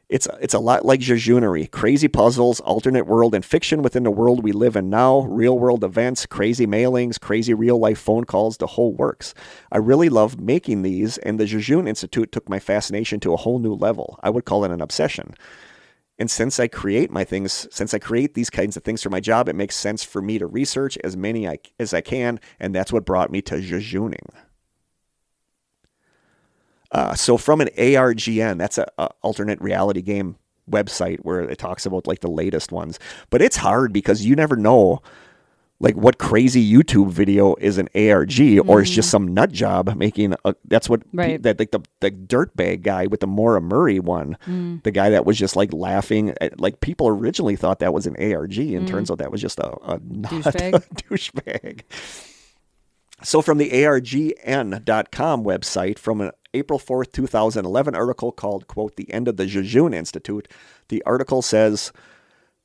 Speaker 2: It's a lot like jejoonery, crazy puzzles, alternate world and fiction within the world we live in now, real world events, crazy mailings, crazy real life phone calls, the whole works. I really love making these, and the Jejune Institute took my fascination to a whole new level. I would call it an obsession. And since I create these kinds of things for my job, it makes sense for me to research as many as I can, and that's what brought me to jejooning. So from an ARGN, that's a alternate reality game website where it talks about like the latest ones. But it's hard because you never know like what crazy YouTube video is an ARG or it's just some nut job making that's what that like the dirtbag guy with the Maura Murray one, the guy that was just like laughing at, like people originally thought that was an ARG and turns out that was just a douchebag. So from the ARGN.com website, from an April 4th, 2011 article called, quote, The End of the Jejune Institute, the article says,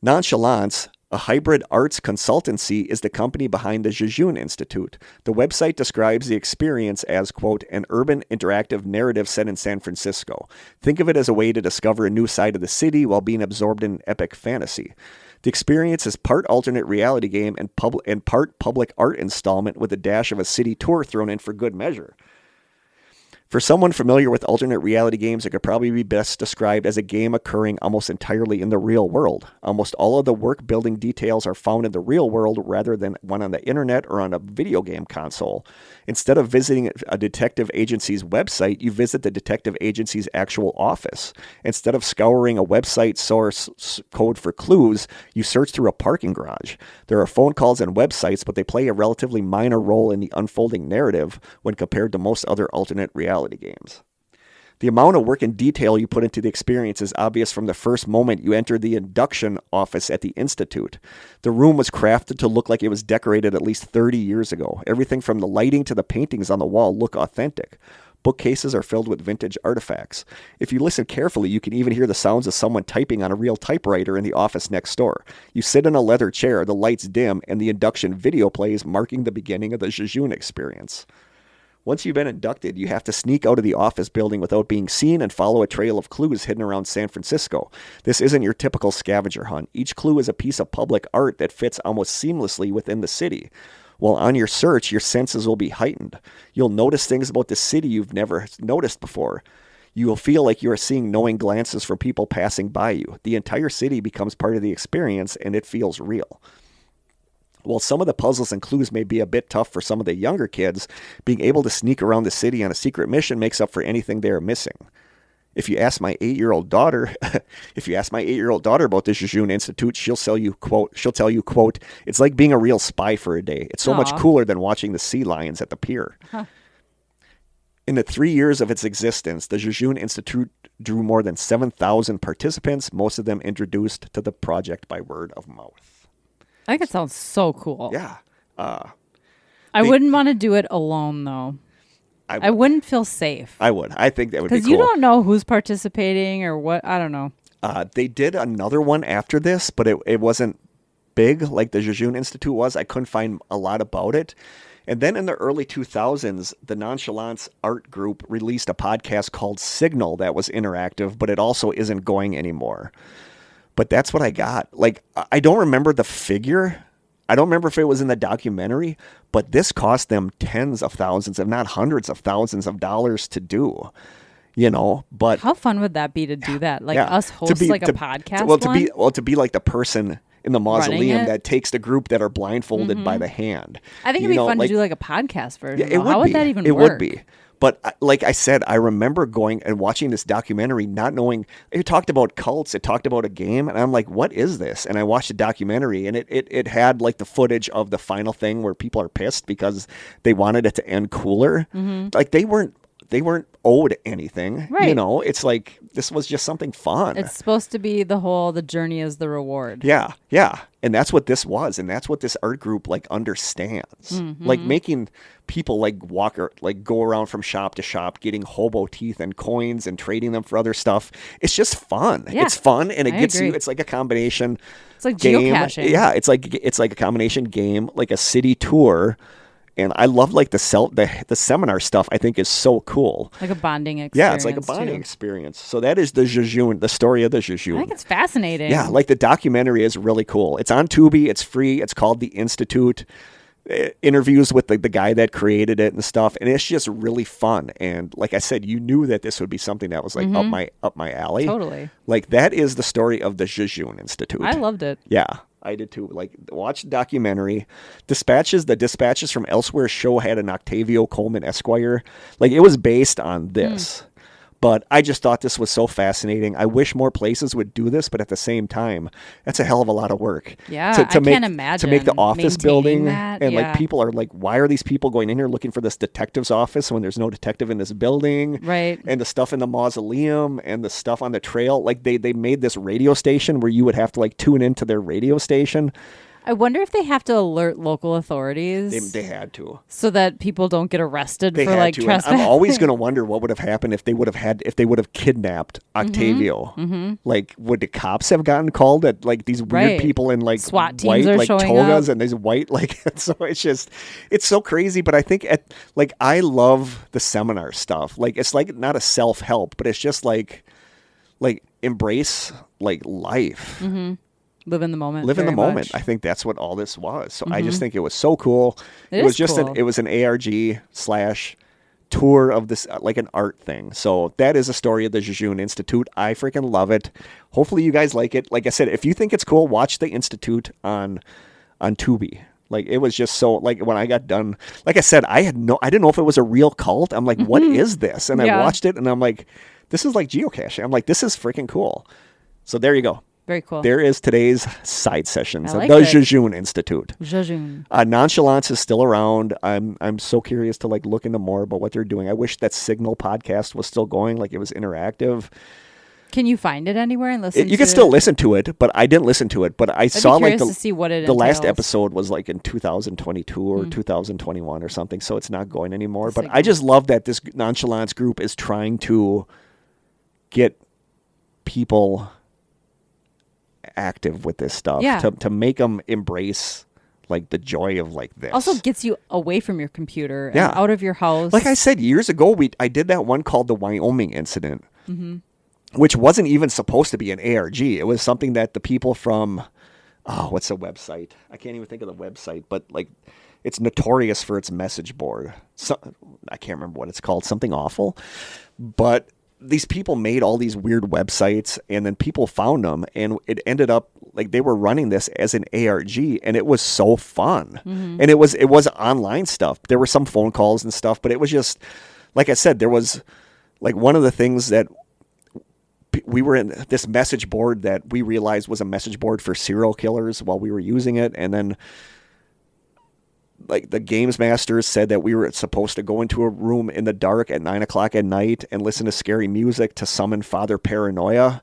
Speaker 2: Nonchalance, a hybrid arts consultancy, is the company behind the Jejune Institute. The website describes the experience as, quote, an urban interactive narrative set in San Francisco. Think of it as a way to discover a new side of the city while being absorbed in epic fantasy. The experience is part alternate reality game and part public art installment with a dash of a city tour thrown in for good measure. For someone familiar with alternate reality games, it could probably be best described as a game occurring almost entirely in the real world. Almost all of the work-building details are found in the real world rather than one on the internet or on a video game console. Instead of visiting a detective agency's website, you visit the detective agency's actual office. Instead of scouring a website source code for clues, you search through a parking garage. There are phone calls and websites, but they play a relatively minor role in the unfolding narrative when compared to most other alternate reality games. The amount of work and detail you put into the experience is obvious from the first moment you enter the induction office at the Institute. The room was crafted to look like it was decorated at least 30 years ago. Everything from the lighting to the paintings on the wall look authentic. Bookcases are filled with vintage artifacts. If you listen carefully, you can even hear the sounds of someone typing on a real typewriter in the office next door. You sit in a leather chair, the lights dim, and the induction video plays, marking the beginning of the Jejune experience. Once you've been inducted, you have to sneak out of the office building without being seen and follow a trail of clues hidden around San Francisco. This isn't your typical scavenger hunt. Each clue is a piece of public art that fits almost seamlessly within the city. While on your search, your senses will be heightened. You'll notice things about the city you've never noticed before. You will feel like you are seeing knowing glances from people passing by you. The entire city becomes part of the experience, and it feels real. While some of the puzzles and clues may be a bit tough for some of the younger kids, being able to sneak around the city on a secret mission makes up for anything they are missing. If you ask my 8-year-old daughter, about the Jejune Institute, she'll tell you, quote, it's like being a real spy for a day. It's so much cooler than watching the sea lions at the pier. Huh. In the 3 years of its existence, the Jejune Institute drew more than 7,000 participants, most of them introduced to the project by word of mouth.
Speaker 1: I think it sounds so cool.
Speaker 2: Yeah.
Speaker 1: I wouldn't want to do it alone, though. I wouldn't feel safe.
Speaker 2: I would. I think that would be cool.
Speaker 1: Because you don't know who's participating or what. I don't know.
Speaker 2: They did another one after this, but it wasn't big like the Jejune Institute was. I couldn't find a lot about it. And then in the early 2000s, the Nonchalance Art Group released a podcast called Signal that was interactive, but it also isn't going anymore. But that's what I got. Like, I don't remember the figure. I don't remember if it was in the documentary, but this cost them tens of thousands, if not hundreds of thousands of dollars to do, but
Speaker 1: how fun would that be to do that? Like us host a podcast?
Speaker 2: To be like the person in the mausoleum that takes the group that are blindfolded by the hand.
Speaker 1: I think it'd be fun to do like a podcast version.
Speaker 2: Yeah,
Speaker 1: How would that even work?
Speaker 2: It would be. But like I said, I remember going and watching this documentary, not knowing. It talked about cults. It talked about a game. And I'm like, what is this? And I watched the documentary, and it had like the footage of the final thing where people are pissed because they wanted it to end cooler. Mm-hmm. Like they weren't owed anything. Right. It's like this was just something fun.
Speaker 1: It's supposed to be the journey is the reward.
Speaker 2: Yeah. Yeah. And that's what this was. And that's what this art group like understands. Mm-hmm. Like making people like go around from shop to shop, getting hobo teeth and coins and trading them for other stuff. It's just fun. Yeah. It's fun. And it gets you, it's like a combination.
Speaker 1: It's like
Speaker 2: game.
Speaker 1: Geocaching.
Speaker 2: Yeah. It's like a combination game, like a city tour. And I love like the seminar stuff. I think is so cool.
Speaker 1: Like a bonding experience.
Speaker 2: Yeah, it's like a bonding experience. So that is the Jejune, the story of the Jejune.
Speaker 1: I think it's fascinating.
Speaker 2: Yeah, like the documentary is really cool. It's on Tubi. It's free. It's called The Institute. Interviews with the guy that created it and stuff, and it's just really fun. And like I said, you knew that this would be something that was like up my alley.
Speaker 1: Totally.
Speaker 2: Like that is the story of the Jejune Institute.
Speaker 1: I loved it.
Speaker 2: Yeah. I did too. Like, watch the documentary. The dispatches from elsewhere show had an Octavio Coleman Esquire. Like, it was based on this. But I just thought this was so fascinating. I wish more places would do this, but at the same time, that's a hell of a lot of work.
Speaker 1: Yeah, I can't imagine.
Speaker 2: To make the office building.
Speaker 1: That,
Speaker 2: and, like, people are like, why are these people going in here looking for this detective's office when there's no detective in this building?
Speaker 1: Right.
Speaker 2: And the stuff in the mausoleum and the stuff on the trail. Like, they made this radio station where you would have to, like, tune into their radio station.
Speaker 1: I wonder if they have to alert local authorities.
Speaker 2: They had to,
Speaker 1: so that people don't get arrested for like trespassing.
Speaker 2: I'm always going to wonder what would have happened if they would have kidnapped Octavio. Mm-hmm. Like, would the cops have gotten called at like these weird people in like
Speaker 1: SWAT teams
Speaker 2: white
Speaker 1: are
Speaker 2: like
Speaker 1: showing
Speaker 2: togas
Speaker 1: up.
Speaker 2: And these white like so it's so crazy. But I think I love the seminar stuff. Like, it's like not a self-help, but it's just like embrace like life.
Speaker 1: Mm-hmm. Live in the moment.
Speaker 2: Live in the moment. I think that's what all this was. So I just think it was so cool. It was just
Speaker 1: cool.
Speaker 2: It was an ARG / tour of this, like an art thing. So that is a story of the Jejune Institute. I freaking love it. Hopefully you guys like it. Like I said, if you think it's cool, watch the Institute on Tubi. Like, it was just so, like, when I got done, like I said, I didn't know if it was a real cult. I'm like, what is this? And I watched it and I'm like, this is like geocaching. I'm like, this is freaking cool. So there you go.
Speaker 1: Very cool.
Speaker 2: There is today's side sessions of the Jejune Institute.
Speaker 1: Jejune.
Speaker 2: Nonchalance is still around. I'm so curious to like look into more about what they're doing. I wish that Signal podcast was still going, like it was interactive.
Speaker 1: Can you find it anywhere and listen?
Speaker 2: You can still listen to it, but I didn't listen to it. But I saw like
Speaker 1: to see what it
Speaker 2: the last episode was like in 2022 or 2021 or something, so it's not going anymore. But I just love that this Nonchalance group is trying to get people active with this stuff, to make them embrace like the joy of like this.
Speaker 1: Also gets you away from your computer and out of your house.
Speaker 2: Like I said years ago, I did that one called the Wyoming Incident, which wasn't even supposed to be an ARG. It was something that the people from what's the website? I can't even think of the website, but like it's notorious for its message board. So, I can't remember what it's called, something awful, but these people made all these weird websites and then people found them and it ended up like they were running this as an ARG and it was so fun. And it was online stuff. There were some phone calls and stuff, but it was just, like I said, there was like one of the things that we were in this message board that we realized was a message board for serial killers while we were using it. And then like the games masters said that we were supposed to go into a room in the dark at 9:00 at night and listen to scary music to summon Father Paranoia.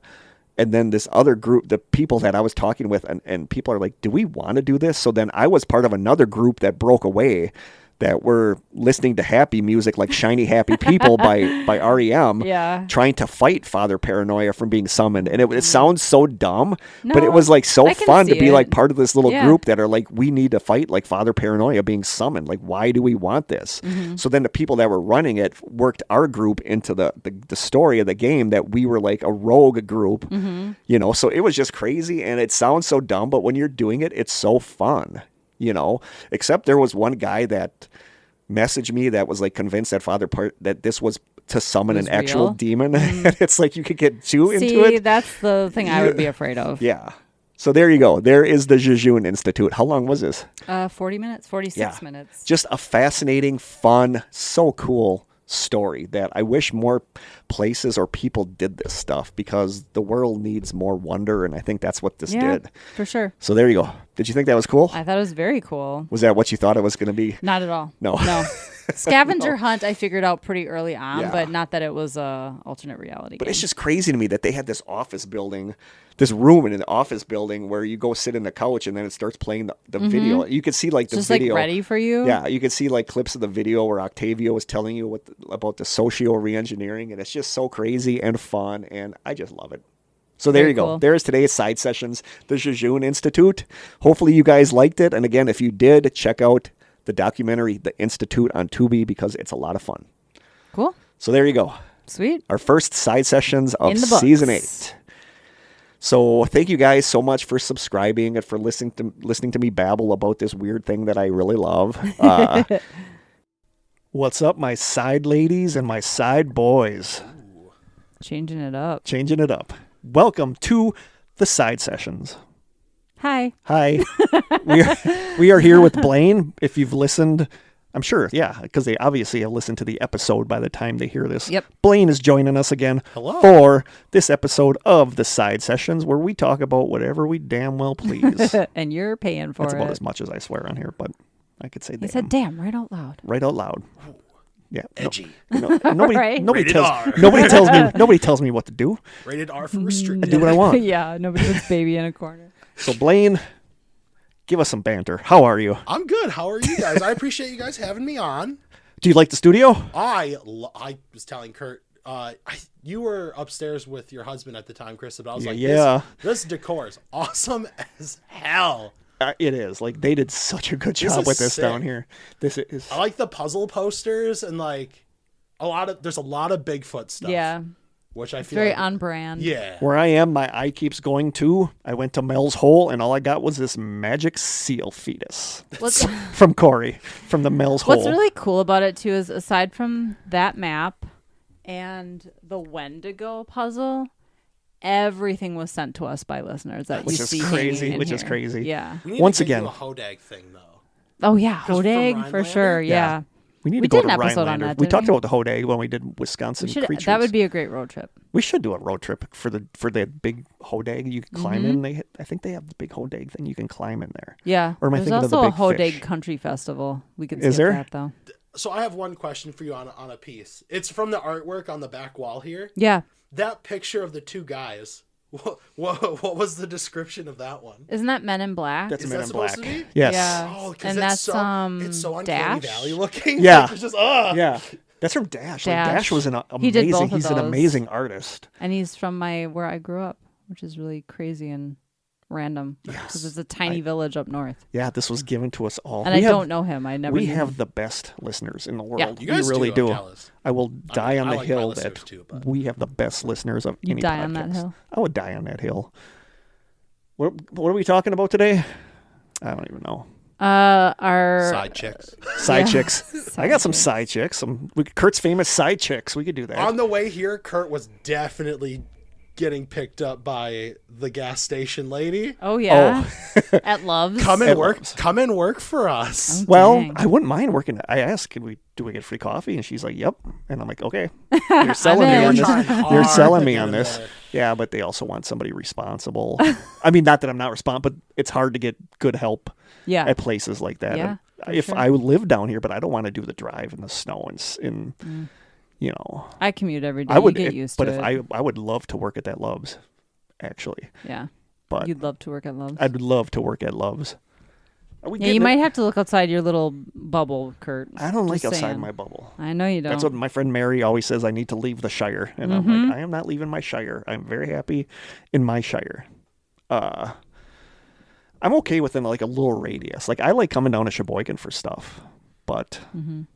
Speaker 2: And then this other group, the people that I was talking with, and people are like, do we want to do this? So then I was part of another group that broke away, that were listening to happy music like Shiny Happy People by REM, trying to fight Father Paranoia from being summoned. And it sounds so dumb, but it was like so fun to be like part of this little group that are like, we need to fight like Father Paranoia being summoned. Like, why do we want this? So then the people that were running it worked our group into the story of the game, that we were like a rogue group, you know? So it was just crazy, and it sounds so dumb, but when you're doing it, it's so fun. You know, except there was one guy that messaged me that was like convinced that that this was to summon an actual demon. And it's like you could get too into it.
Speaker 1: That's the thing I would be afraid of.
Speaker 2: Yeah. So there you go. There is the Jejune Institute. How long was this?
Speaker 1: 40 minutes, 46 minutes.
Speaker 2: Just a fascinating, fun, so cool story that I wish more places or people did this stuff, because the world needs more wonder, and I think that's what this did.
Speaker 1: For sure.
Speaker 2: So there you go. Did you think that was cool?
Speaker 1: I thought it was very cool.
Speaker 2: Was that what you thought it was going to be?
Speaker 1: Not at all.
Speaker 2: No.
Speaker 1: Scavenger hunt I figured out pretty early on, but not that it was a alternate reality game.
Speaker 2: It's just crazy to me that they had this office building, this room in an office building where you go sit in the couch and then it starts playing the video. You could see like the
Speaker 1: just
Speaker 2: video.
Speaker 1: Like ready for you.
Speaker 2: Yeah, you could see like clips of the video where Octavio was telling you about the socio re-engineering, and it's just so crazy and fun, and I just love it. So there you go. There's today's Side Sessions, the Jejune Institute. Hopefully you guys liked it. And again, if you did, check out the documentary, The Institute, on Tubi, because it's a lot of fun.
Speaker 1: Cool.
Speaker 2: So there you go.
Speaker 1: Sweet.
Speaker 2: Our first Side Sessions of Season 8. So thank you guys so much for subscribing and for listening to me babble about this weird thing that I really love. What's up, my side ladies and my side boys?
Speaker 1: Changing it up.
Speaker 2: Changing it up. Welcome to the Side Sessions.
Speaker 1: Hi.
Speaker 2: We are here with Blaine. If you've listened, I'm sure, because they obviously have listened to the episode by the time they hear this.
Speaker 1: Yep.
Speaker 2: Blaine is joining us again for this episode of the Side Sessions, where we talk about whatever we damn well please.
Speaker 1: And you're paying for
Speaker 2: That's
Speaker 1: it.
Speaker 2: about as much as I swear on here, but I could say damn.
Speaker 1: He said damn right out loud.
Speaker 2: Right out loud. Yeah,
Speaker 3: edgy.
Speaker 2: Nobody tells me what to do.
Speaker 3: Rated R for restricted.
Speaker 2: I do what I want.
Speaker 1: Nobody puts baby in a corner.
Speaker 2: So Blaine, give us some banter. How are you?
Speaker 3: I'm good. How are you guys? I appreciate you guys having me on.
Speaker 2: Do you like the studio?
Speaker 3: I was telling Kurt, you were upstairs with your husband at the time, Krista, but I was this decor is awesome as hell.
Speaker 2: It is. Like, they did such a good job with this down here. This is.
Speaker 3: I like the puzzle posters and like there's a lot of Bigfoot stuff.
Speaker 1: Yeah.
Speaker 3: Which I feel
Speaker 1: very
Speaker 3: like,
Speaker 1: on brand.
Speaker 3: Yeah.
Speaker 2: Where I am, my eye keeps going to. I went to Mel's Hole, and all I got was this magic seal fetus from Corey, from the Mel's Hole.
Speaker 1: What's really cool about it too is, aside from that map and the Wendigo puzzle, everything was sent to us by listeners that
Speaker 2: which
Speaker 1: you
Speaker 2: is
Speaker 1: see
Speaker 2: crazy.
Speaker 1: hanging in here.
Speaker 2: Crazy.
Speaker 1: Yeah.
Speaker 3: We need
Speaker 2: Once
Speaker 3: to get
Speaker 2: again,
Speaker 3: you a Hodag thing though.
Speaker 1: Oh yeah, Hodag for sure. Yeah.
Speaker 2: We need to go to Rhinelander. We talked about the Hodag when we did Wisconsin creatures.
Speaker 1: That would be a great road trip.
Speaker 2: We should do a road trip for that big Hodag you can climb in. I think they have the big Hodag thing you can climb in there.
Speaker 1: Yeah.
Speaker 2: Or am I
Speaker 1: There's
Speaker 2: thinking
Speaker 1: also
Speaker 2: of the big
Speaker 1: a Hodag
Speaker 2: fish?
Speaker 1: Country Festival. We could
Speaker 2: skip
Speaker 1: that though.
Speaker 3: So I have one question for you on a piece. It's from the artwork on the back wall here.
Speaker 1: Yeah.
Speaker 3: That picture of the two guys. What was the description of that one?
Speaker 1: Isn't that Men in Black?
Speaker 2: That's
Speaker 3: Is
Speaker 2: Men
Speaker 3: that
Speaker 2: in Black.
Speaker 3: supposed to be?
Speaker 2: Yes.
Speaker 1: Yeah.
Speaker 3: Oh,
Speaker 1: and that's
Speaker 3: it's so Uncanny
Speaker 1: Dash?
Speaker 3: Valley looking.
Speaker 2: Yeah.
Speaker 3: Like, it's just
Speaker 2: Yeah. That's from Dash. Like, Dash was an
Speaker 1: He did both
Speaker 2: amazing.
Speaker 1: of
Speaker 2: He's an
Speaker 1: those.
Speaker 2: amazing artist.
Speaker 1: And he's from where I grew up, which is really crazy and random because it's a tiny village up north.
Speaker 2: Yeah, this was given to us all.
Speaker 1: And I don't know him. I never.
Speaker 2: We
Speaker 1: knew
Speaker 2: have
Speaker 1: him.
Speaker 2: the best listeners in the world.
Speaker 1: Yeah.
Speaker 3: You guys
Speaker 2: we really
Speaker 3: do.
Speaker 2: do.
Speaker 3: I'm jealous.
Speaker 2: I will die on the
Speaker 3: I like my
Speaker 2: hill
Speaker 3: listeners
Speaker 2: that
Speaker 3: too, but-
Speaker 2: we have the best listeners of any
Speaker 1: die
Speaker 2: podcast.
Speaker 1: on that hill?
Speaker 2: I would die on that hill. What are we talking about today? I don't even know.
Speaker 1: Our
Speaker 3: Side chicks.
Speaker 2: Side chicks. I got some side chicks. Kurt's famous side chicks. We could do that.
Speaker 3: On the way here, Kurt was definitely getting picked up by the gas station lady.
Speaker 1: Oh yeah, at Love's.
Speaker 3: Come and work for us.
Speaker 1: Oh,
Speaker 2: well,
Speaker 1: dang.
Speaker 2: I wouldn't mind working. I asked, do we get free coffee? And she's like, yep. And I'm like, okay, you're selling me on this. You're selling me on this. Yeah, but they also want somebody responsible. I mean, not that I'm not responsible, but it's hard to get good help at places like that.
Speaker 1: Yeah,
Speaker 2: if I live down here, but I don't want to do the drive in the snow and you know.
Speaker 1: I commute every day.
Speaker 2: I would
Speaker 1: get used to it.
Speaker 2: But if I would love to work at that Love's, actually.
Speaker 1: Yeah.
Speaker 2: But
Speaker 1: you'd love to work at Love's.
Speaker 2: I'd love to work at Love's.
Speaker 1: Yeah, you might have to look outside your little bubble, Kurt.
Speaker 2: I don't like outside my bubble.
Speaker 1: I know you don't.
Speaker 2: That's what my friend Mary always says. I need to leave the Shire. And I'm like, I am not leaving my Shire. I'm very happy in my Shire. I'm okay within like a little radius. Like I like coming down to Sheboygan for stuff. But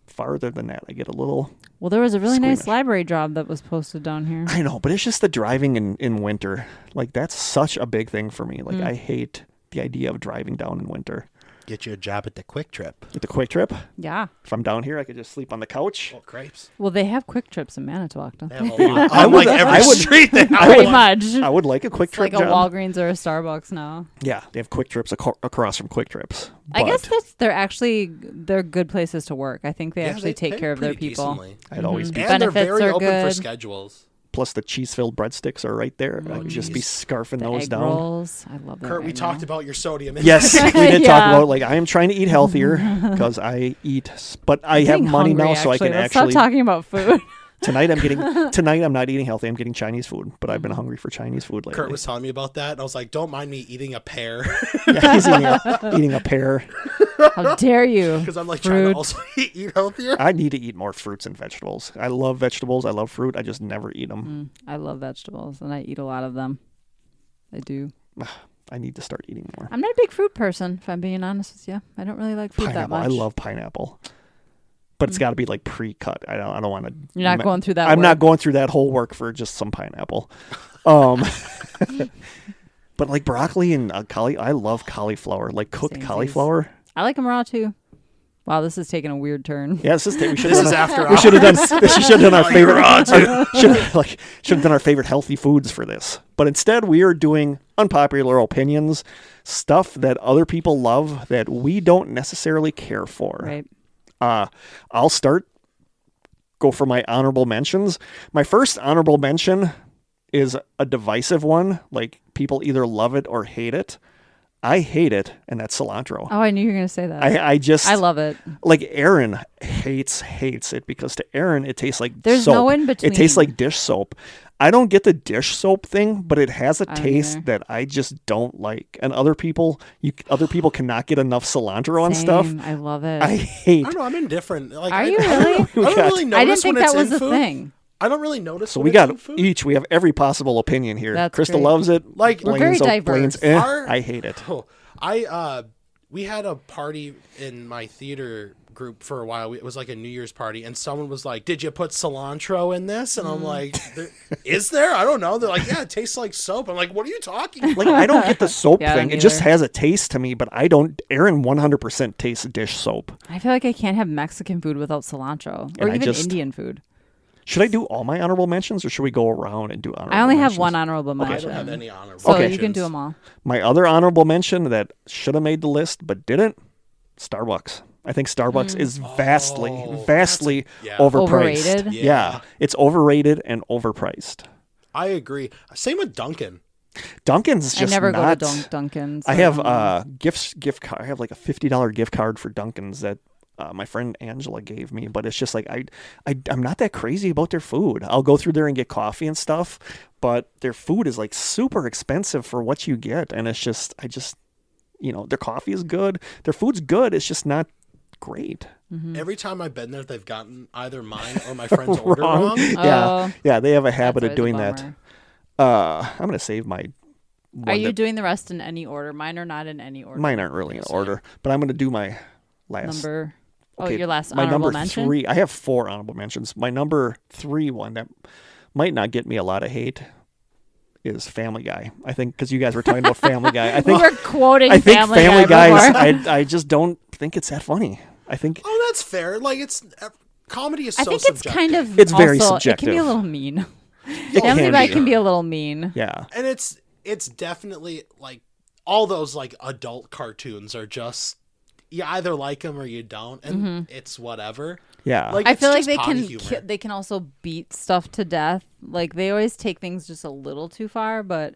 Speaker 2: farther than that, I get a little
Speaker 1: Well, there was a really
Speaker 2: squeamish.
Speaker 1: nice library job that was posted down here.
Speaker 2: I know, but it's just the driving in winter. Like that's such a big thing for me. Like I hate the idea of driving down in winter.
Speaker 3: Get you a job at the Quick Trip.
Speaker 2: At the Quick Trip?
Speaker 1: Yeah.
Speaker 2: If I'm down here, I could just sleep on the couch.
Speaker 3: Oh, grapes.
Speaker 1: Well, they have Quick Trips in Manitowoc, don't
Speaker 3: They
Speaker 1: they?
Speaker 3: have a lot. I would, every street they have
Speaker 1: Pretty
Speaker 3: one.
Speaker 1: much.
Speaker 2: I would like a Quick
Speaker 1: It's
Speaker 2: Trip
Speaker 1: like a
Speaker 2: job.
Speaker 1: Walgreens or a Starbucks now.
Speaker 2: Yeah, they have Quick Trips across from Quick Trips.
Speaker 1: I guess they're good places to work. I think they actually take
Speaker 3: pay
Speaker 1: care of their
Speaker 3: pretty
Speaker 1: people.
Speaker 3: decently.
Speaker 2: I'd always be.
Speaker 3: And they're
Speaker 1: Benefits
Speaker 3: very
Speaker 1: are
Speaker 3: open for
Speaker 1: good.
Speaker 3: schedules.
Speaker 2: Plus the cheese-filled breadsticks are right there. I could just be scarfing
Speaker 1: The
Speaker 2: those
Speaker 1: egg
Speaker 2: down.
Speaker 1: rolls. I love that.
Speaker 3: Kurt, we
Speaker 1: right
Speaker 3: talked
Speaker 1: now.
Speaker 3: about your sodium.
Speaker 2: Yes, we did
Speaker 1: Yeah.
Speaker 2: talk about like I am trying to eat healthier because I eat, but I have
Speaker 1: Getting
Speaker 2: money
Speaker 1: hungry,
Speaker 2: now, so I can
Speaker 1: Let's
Speaker 2: actually.
Speaker 1: stop talking about food.
Speaker 2: Tonight I'm not eating healthy. I'm getting Chinese food, but I've been hungry for Chinese food lately.
Speaker 3: Kurt was telling me about that, and I was like, "Don't mind me eating a pear,"
Speaker 2: Yeah, he's eating a pear.
Speaker 1: How dare you?
Speaker 3: because I'm like trying to also eat healthier.
Speaker 2: I need to eat more fruits and vegetables. I love vegetables. I love fruit. I just never eat them.
Speaker 1: I love vegetables, and I eat a lot of them. I do.
Speaker 2: I need to start eating more.
Speaker 1: I'm not a big fruit person, if I'm being honest with you. I don't really like fruit that
Speaker 2: Pineapple.
Speaker 1: much.
Speaker 2: I love pineapple. But it's got to be like pre-cut. I don't want to.
Speaker 1: You're not going through that
Speaker 2: I'm
Speaker 1: work.
Speaker 2: not going through that whole work for just some pineapple. But like broccoli and I love cauliflower. Like cooked
Speaker 1: Samesies.
Speaker 2: cauliflower.
Speaker 1: I like them raw too. Wow, this is taking a weird turn.
Speaker 2: Yeah, we should
Speaker 3: This is after
Speaker 2: we should have done. We should have done our favorite.
Speaker 3: raw, too.
Speaker 2: Should have done our favorite healthy foods for this. But instead, we are doing unpopular opinions, stuff that other people love that we don't necessarily care for.
Speaker 1: Right.
Speaker 2: I'll go for my honorable mentions. My first honorable mention is a divisive one. Like people either love it or hate it. I hate it, and that's cilantro.
Speaker 1: Oh, I knew you were going to say that.
Speaker 2: I
Speaker 1: love it.
Speaker 2: like Aaron hates it because to Aaron it tastes like
Speaker 1: There's
Speaker 2: soap.
Speaker 1: no in between.
Speaker 2: It tastes like dish soap. I don't get the dish soap thing, but it has a
Speaker 1: I don't
Speaker 2: taste
Speaker 1: either.
Speaker 2: that I just don't like. And other people cannot get enough cilantro on stuff.
Speaker 1: Same. I love it.
Speaker 2: I hate.
Speaker 3: I don't know. I'm indifferent. Like,
Speaker 1: Are you
Speaker 3: I
Speaker 1: really?
Speaker 3: don't really notice
Speaker 1: I didn't think
Speaker 3: when it's
Speaker 1: that was
Speaker 3: in
Speaker 1: a
Speaker 3: food.
Speaker 1: thing.
Speaker 3: I don't really notice.
Speaker 2: So
Speaker 3: when
Speaker 2: we
Speaker 3: it's
Speaker 2: got
Speaker 3: in food.
Speaker 2: each. We have every possible opinion here.
Speaker 1: That's
Speaker 2: Krista
Speaker 1: great.
Speaker 2: loves it.
Speaker 3: Like,
Speaker 1: We're very diverse.
Speaker 2: I hate it.
Speaker 3: Oh, we had a party in my theater group for a while. It was like a New Year's party, and someone was like, "Did you put cilantro in this?" And I'm like, "Is there? I don't know." They're like, "Yeah, it tastes like soap." I'm like, "What are you talking about?"
Speaker 2: Like I don't get the soap
Speaker 1: Yeah, I
Speaker 2: thing.
Speaker 1: don't
Speaker 2: It just
Speaker 1: either.
Speaker 2: has a taste to me, but I don't. Aaron 100% tastes dish soap.
Speaker 1: I feel like I can't have Mexican food without cilantro, or
Speaker 2: And I
Speaker 1: even
Speaker 2: just-
Speaker 1: Indian food.
Speaker 2: Should I do all my honorable mentions, or should we go around and do honorable?
Speaker 1: I only have
Speaker 2: mentions?
Speaker 1: one honorable
Speaker 3: I
Speaker 1: mention.
Speaker 3: don't have any honorable
Speaker 1: So
Speaker 2: Okay.
Speaker 1: you can do them all.
Speaker 2: My other honorable mention that should have made the list but didn't. Starbucks. I think Starbucks is vastly
Speaker 3: yeah.
Speaker 2: overpriced.
Speaker 1: Overrated?
Speaker 2: Yeah, it's overrated and overpriced.
Speaker 3: I agree. Same with Dunkin'.
Speaker 2: Dunkin's
Speaker 1: I
Speaker 2: just
Speaker 1: never
Speaker 2: not.
Speaker 1: go to Dunkin's.
Speaker 2: I
Speaker 1: so
Speaker 2: have
Speaker 1: don't know.
Speaker 2: gift card. I have like a $50 gift card for Dunkin's that my friend Angela gave me, but it's just like I'm not that crazy about their food. I'll go through there and get coffee and stuff, but their food is like super expensive for what you get, and it's just their coffee is good, their food's good. It's just not great.
Speaker 3: Every time I've been there, they've gotten either mine or my friend's order wrong.
Speaker 2: Yeah, they have a habit
Speaker 1: That's
Speaker 2: of doing
Speaker 1: always a
Speaker 2: that.
Speaker 1: bummer.
Speaker 2: I'm gonna save my.
Speaker 1: Are you doing the rest in any order? Mine are not in any order.
Speaker 2: Mine aren't really in order, but I'm gonna do my last.
Speaker 1: Number.
Speaker 2: Okay,
Speaker 1: your last
Speaker 2: my
Speaker 1: honorable
Speaker 2: number
Speaker 1: mention?
Speaker 2: 3. I have 4 honorable mentions. My number 3 one that might not get me a lot of hate is Family Guy. I think because you guys were talking about Family Guy. I think
Speaker 1: We were quoting
Speaker 2: I think
Speaker 1: Family
Speaker 2: Family
Speaker 1: Guy
Speaker 2: Guy.
Speaker 1: before.
Speaker 2: I just don't think it's that funny. I think
Speaker 3: Oh, that's fair. Like comedy is
Speaker 1: I
Speaker 3: so
Speaker 1: think
Speaker 3: subjective.
Speaker 1: it's kind of
Speaker 2: It's very
Speaker 1: also, It can be
Speaker 2: subjective.
Speaker 1: a little mean. Family
Speaker 2: can
Speaker 1: Guy
Speaker 2: be.
Speaker 1: can be a little mean.
Speaker 2: Yeah.
Speaker 3: And it's definitely like all those like adult cartoons are just you either like them or you don't, and it's whatever.
Speaker 2: Yeah.
Speaker 3: Like
Speaker 1: I
Speaker 3: it's
Speaker 1: feel like
Speaker 3: just
Speaker 1: they
Speaker 3: potty
Speaker 1: can
Speaker 3: humor.
Speaker 1: they can also beat stuff to death. Like they always take things just a little too far, but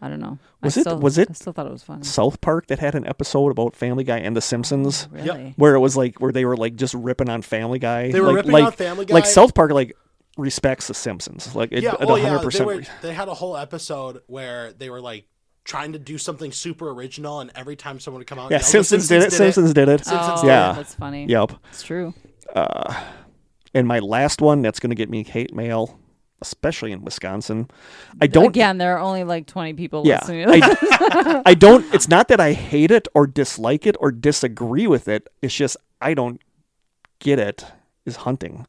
Speaker 1: I don't know.
Speaker 2: Was
Speaker 1: I
Speaker 2: it-
Speaker 1: still,
Speaker 2: was it-
Speaker 1: I still thought it was funny.
Speaker 2: South Park that had an episode about Family Guy and The Simpsons.
Speaker 1: Really?
Speaker 2: Where it was like where they were like just ripping on Family Guy.
Speaker 3: They were
Speaker 2: like,
Speaker 3: ripping
Speaker 2: like,
Speaker 3: on Family Guy.
Speaker 2: Like South Park like respects The Simpsons. Like it,
Speaker 3: Yeah,
Speaker 2: 100%.
Speaker 3: they had a whole episode where they were like trying to do something super original, and every time someone would come out,
Speaker 2: Yeah,
Speaker 3: and yell,
Speaker 2: Simpsons did it. Simpsons did it.
Speaker 3: Simpsons
Speaker 1: Oh,
Speaker 2: yeah.
Speaker 1: that's funny.
Speaker 2: Yep.
Speaker 1: It's true.
Speaker 2: And my last one that's going to get me hate mail, especially in Wisconsin. I don't.
Speaker 1: Again, there are only like 20 people
Speaker 2: Yeah,
Speaker 1: listening to this.
Speaker 2: I don't. It's not that I hate it or dislike it or disagree with it. It's just I don't get it. Is hunting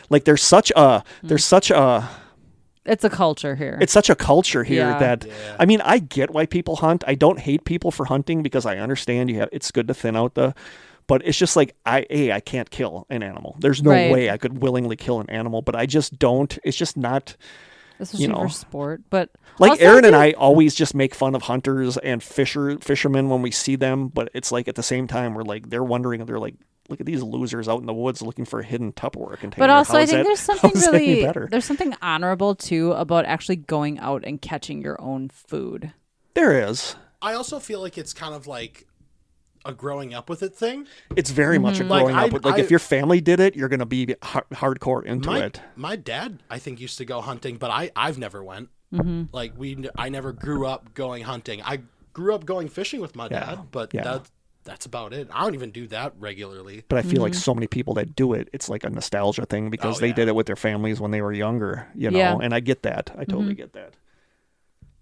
Speaker 2: like there's such a
Speaker 1: It's a culture here.
Speaker 2: it's such a culture here
Speaker 1: Yeah.
Speaker 2: that
Speaker 3: Yeah.
Speaker 2: I mean I get why people hunt. I don't hate people for hunting because I understand it's good to thin out but it's just like I can't kill an animal. There's no
Speaker 1: Right.
Speaker 2: way I could willingly kill an animal, but I just don't. It's just not
Speaker 1: Especially for sport. But
Speaker 2: like
Speaker 1: also,
Speaker 2: Aaron and
Speaker 1: do-
Speaker 2: I always just make fun of hunters and fishermen when we see them, but it's like at the same time we're like they're wondering, they're like, look at these losers out in the woods looking for a hidden Tupperware container.
Speaker 1: But also,
Speaker 2: How
Speaker 1: I
Speaker 2: is
Speaker 1: think
Speaker 2: that-
Speaker 1: there's something
Speaker 2: how is that any
Speaker 1: really
Speaker 2: better?
Speaker 1: there's something honorable too about actually going out and catching your own food.
Speaker 2: There is.
Speaker 3: I also feel like it's kind of like a growing up with it thing.
Speaker 2: It's very much a
Speaker 1: Mm-hmm.
Speaker 3: Like,
Speaker 2: growing up. Like if your family did it, you're going to be hardcore into it.
Speaker 3: My dad, I think, used to go hunting, but I've never went.
Speaker 1: Mm-hmm.
Speaker 3: Like I never grew up going hunting. I grew up going fishing with my dad, but
Speaker 2: yeah.
Speaker 3: that's about it. I don't even do that regularly.
Speaker 2: But I feel
Speaker 1: Mm-hmm.
Speaker 2: like so many people that do it, it's like a nostalgia thing because
Speaker 3: Oh,
Speaker 2: they
Speaker 3: yeah.
Speaker 2: did it with their families when they were younger, you know,
Speaker 1: Yeah. Mm-hmm.
Speaker 2: and I get that. I totally get that.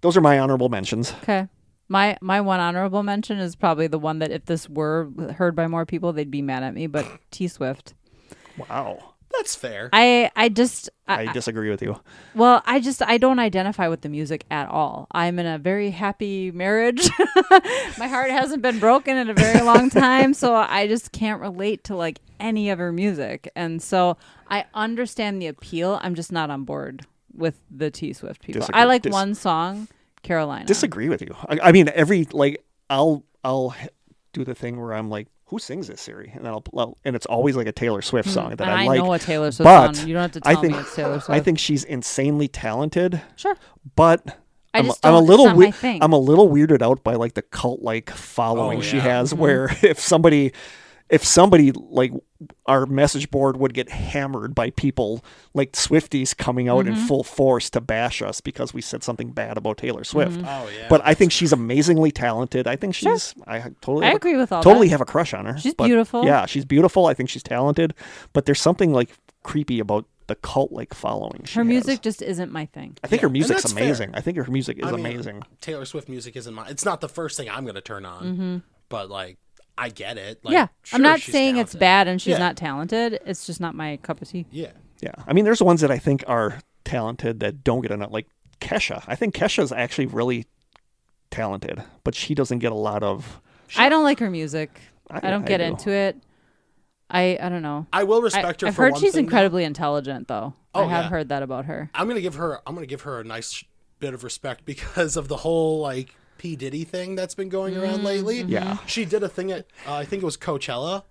Speaker 2: Those are my honorable mentions.
Speaker 1: Okay. My one honorable mention is probably the one that if this were heard by more people, they'd be mad at me. But T Swift.
Speaker 2: Wow.
Speaker 3: That's fair.
Speaker 1: I
Speaker 2: disagree with you.
Speaker 1: Well, I don't identify with the music at all. I'm in a very happy marriage. My heart hasn't been broken in a very long time, so I just can't relate to like any of her music. And so I understand the appeal. I'm just not on board with the T Swift people.
Speaker 2: Disagree-
Speaker 1: I like one song, Carolina.
Speaker 2: Disagree with you. I mean, I'll do the thing where I'm like, who sings this, Siri? And it's always like a Taylor Swift song that
Speaker 1: and
Speaker 2: I
Speaker 1: I
Speaker 2: like.
Speaker 1: know a Taylor Swift
Speaker 2: but
Speaker 1: song. You don't have to
Speaker 2: I
Speaker 1: tell
Speaker 2: think
Speaker 1: me it's Taylor Swift.
Speaker 2: I think she's insanely talented.
Speaker 1: Sure.
Speaker 2: But
Speaker 1: I
Speaker 2: I'm,
Speaker 1: just
Speaker 2: I'm a
Speaker 1: don't-
Speaker 2: little
Speaker 1: it's not my thing.
Speaker 2: I'm a little weirded out by like the cult like following
Speaker 3: Oh,
Speaker 2: she
Speaker 3: yeah.
Speaker 2: has,
Speaker 1: Mm-hmm.
Speaker 2: where if somebody like our message board would get hammered by people like Swifties coming out in
Speaker 1: Mm-hmm.
Speaker 2: full force to bash us because we said something bad about Taylor Swift.
Speaker 1: Mm-hmm.
Speaker 3: Oh yeah.
Speaker 2: But I think she's amazingly talented. I think I totally
Speaker 1: I
Speaker 2: have
Speaker 1: agree with all
Speaker 2: totally
Speaker 1: that.
Speaker 2: have a crush on her.
Speaker 1: She's
Speaker 2: But,
Speaker 1: beautiful.
Speaker 2: Yeah, she's beautiful. I think she's talented. But there's something like creepy about the cult like following she
Speaker 1: Her
Speaker 2: has.
Speaker 1: music just isn't my thing.
Speaker 2: I think
Speaker 3: Yeah,
Speaker 2: her
Speaker 3: and
Speaker 2: music's
Speaker 3: that's fair.
Speaker 2: amazing. I think her music is
Speaker 3: I mean,
Speaker 2: amazing.
Speaker 3: Taylor Swift music isn't my. It's not the first thing I'm gonna turn on. But like, I get it. Like,
Speaker 1: Yeah.
Speaker 3: sure,
Speaker 1: I'm not
Speaker 3: she's
Speaker 1: saying it's
Speaker 3: talented.
Speaker 1: bad and she's
Speaker 3: Yeah.
Speaker 1: not talented. It's just not my cup of tea.
Speaker 3: Yeah.
Speaker 2: Yeah. I mean, there's ones that I think are talented that don't get enough. Like Kesha. I think Kesha's actually really talented, but she doesn't get a lot of.
Speaker 1: I don't like her music. I don't
Speaker 2: I
Speaker 1: get
Speaker 2: do.
Speaker 1: into it. I don't know.
Speaker 3: I will respect her.
Speaker 1: I've
Speaker 3: for
Speaker 1: heard
Speaker 3: one
Speaker 1: she's
Speaker 3: thing,
Speaker 1: incredibly intelligent, though. I
Speaker 3: Oh,
Speaker 1: have
Speaker 3: yeah.
Speaker 1: heard that about her.
Speaker 3: I'm gonna give her a nice bit of respect because of the whole like P Diddy thing that's been going around lately.
Speaker 2: Yeah.
Speaker 3: She did a thing at I think it was Coachella,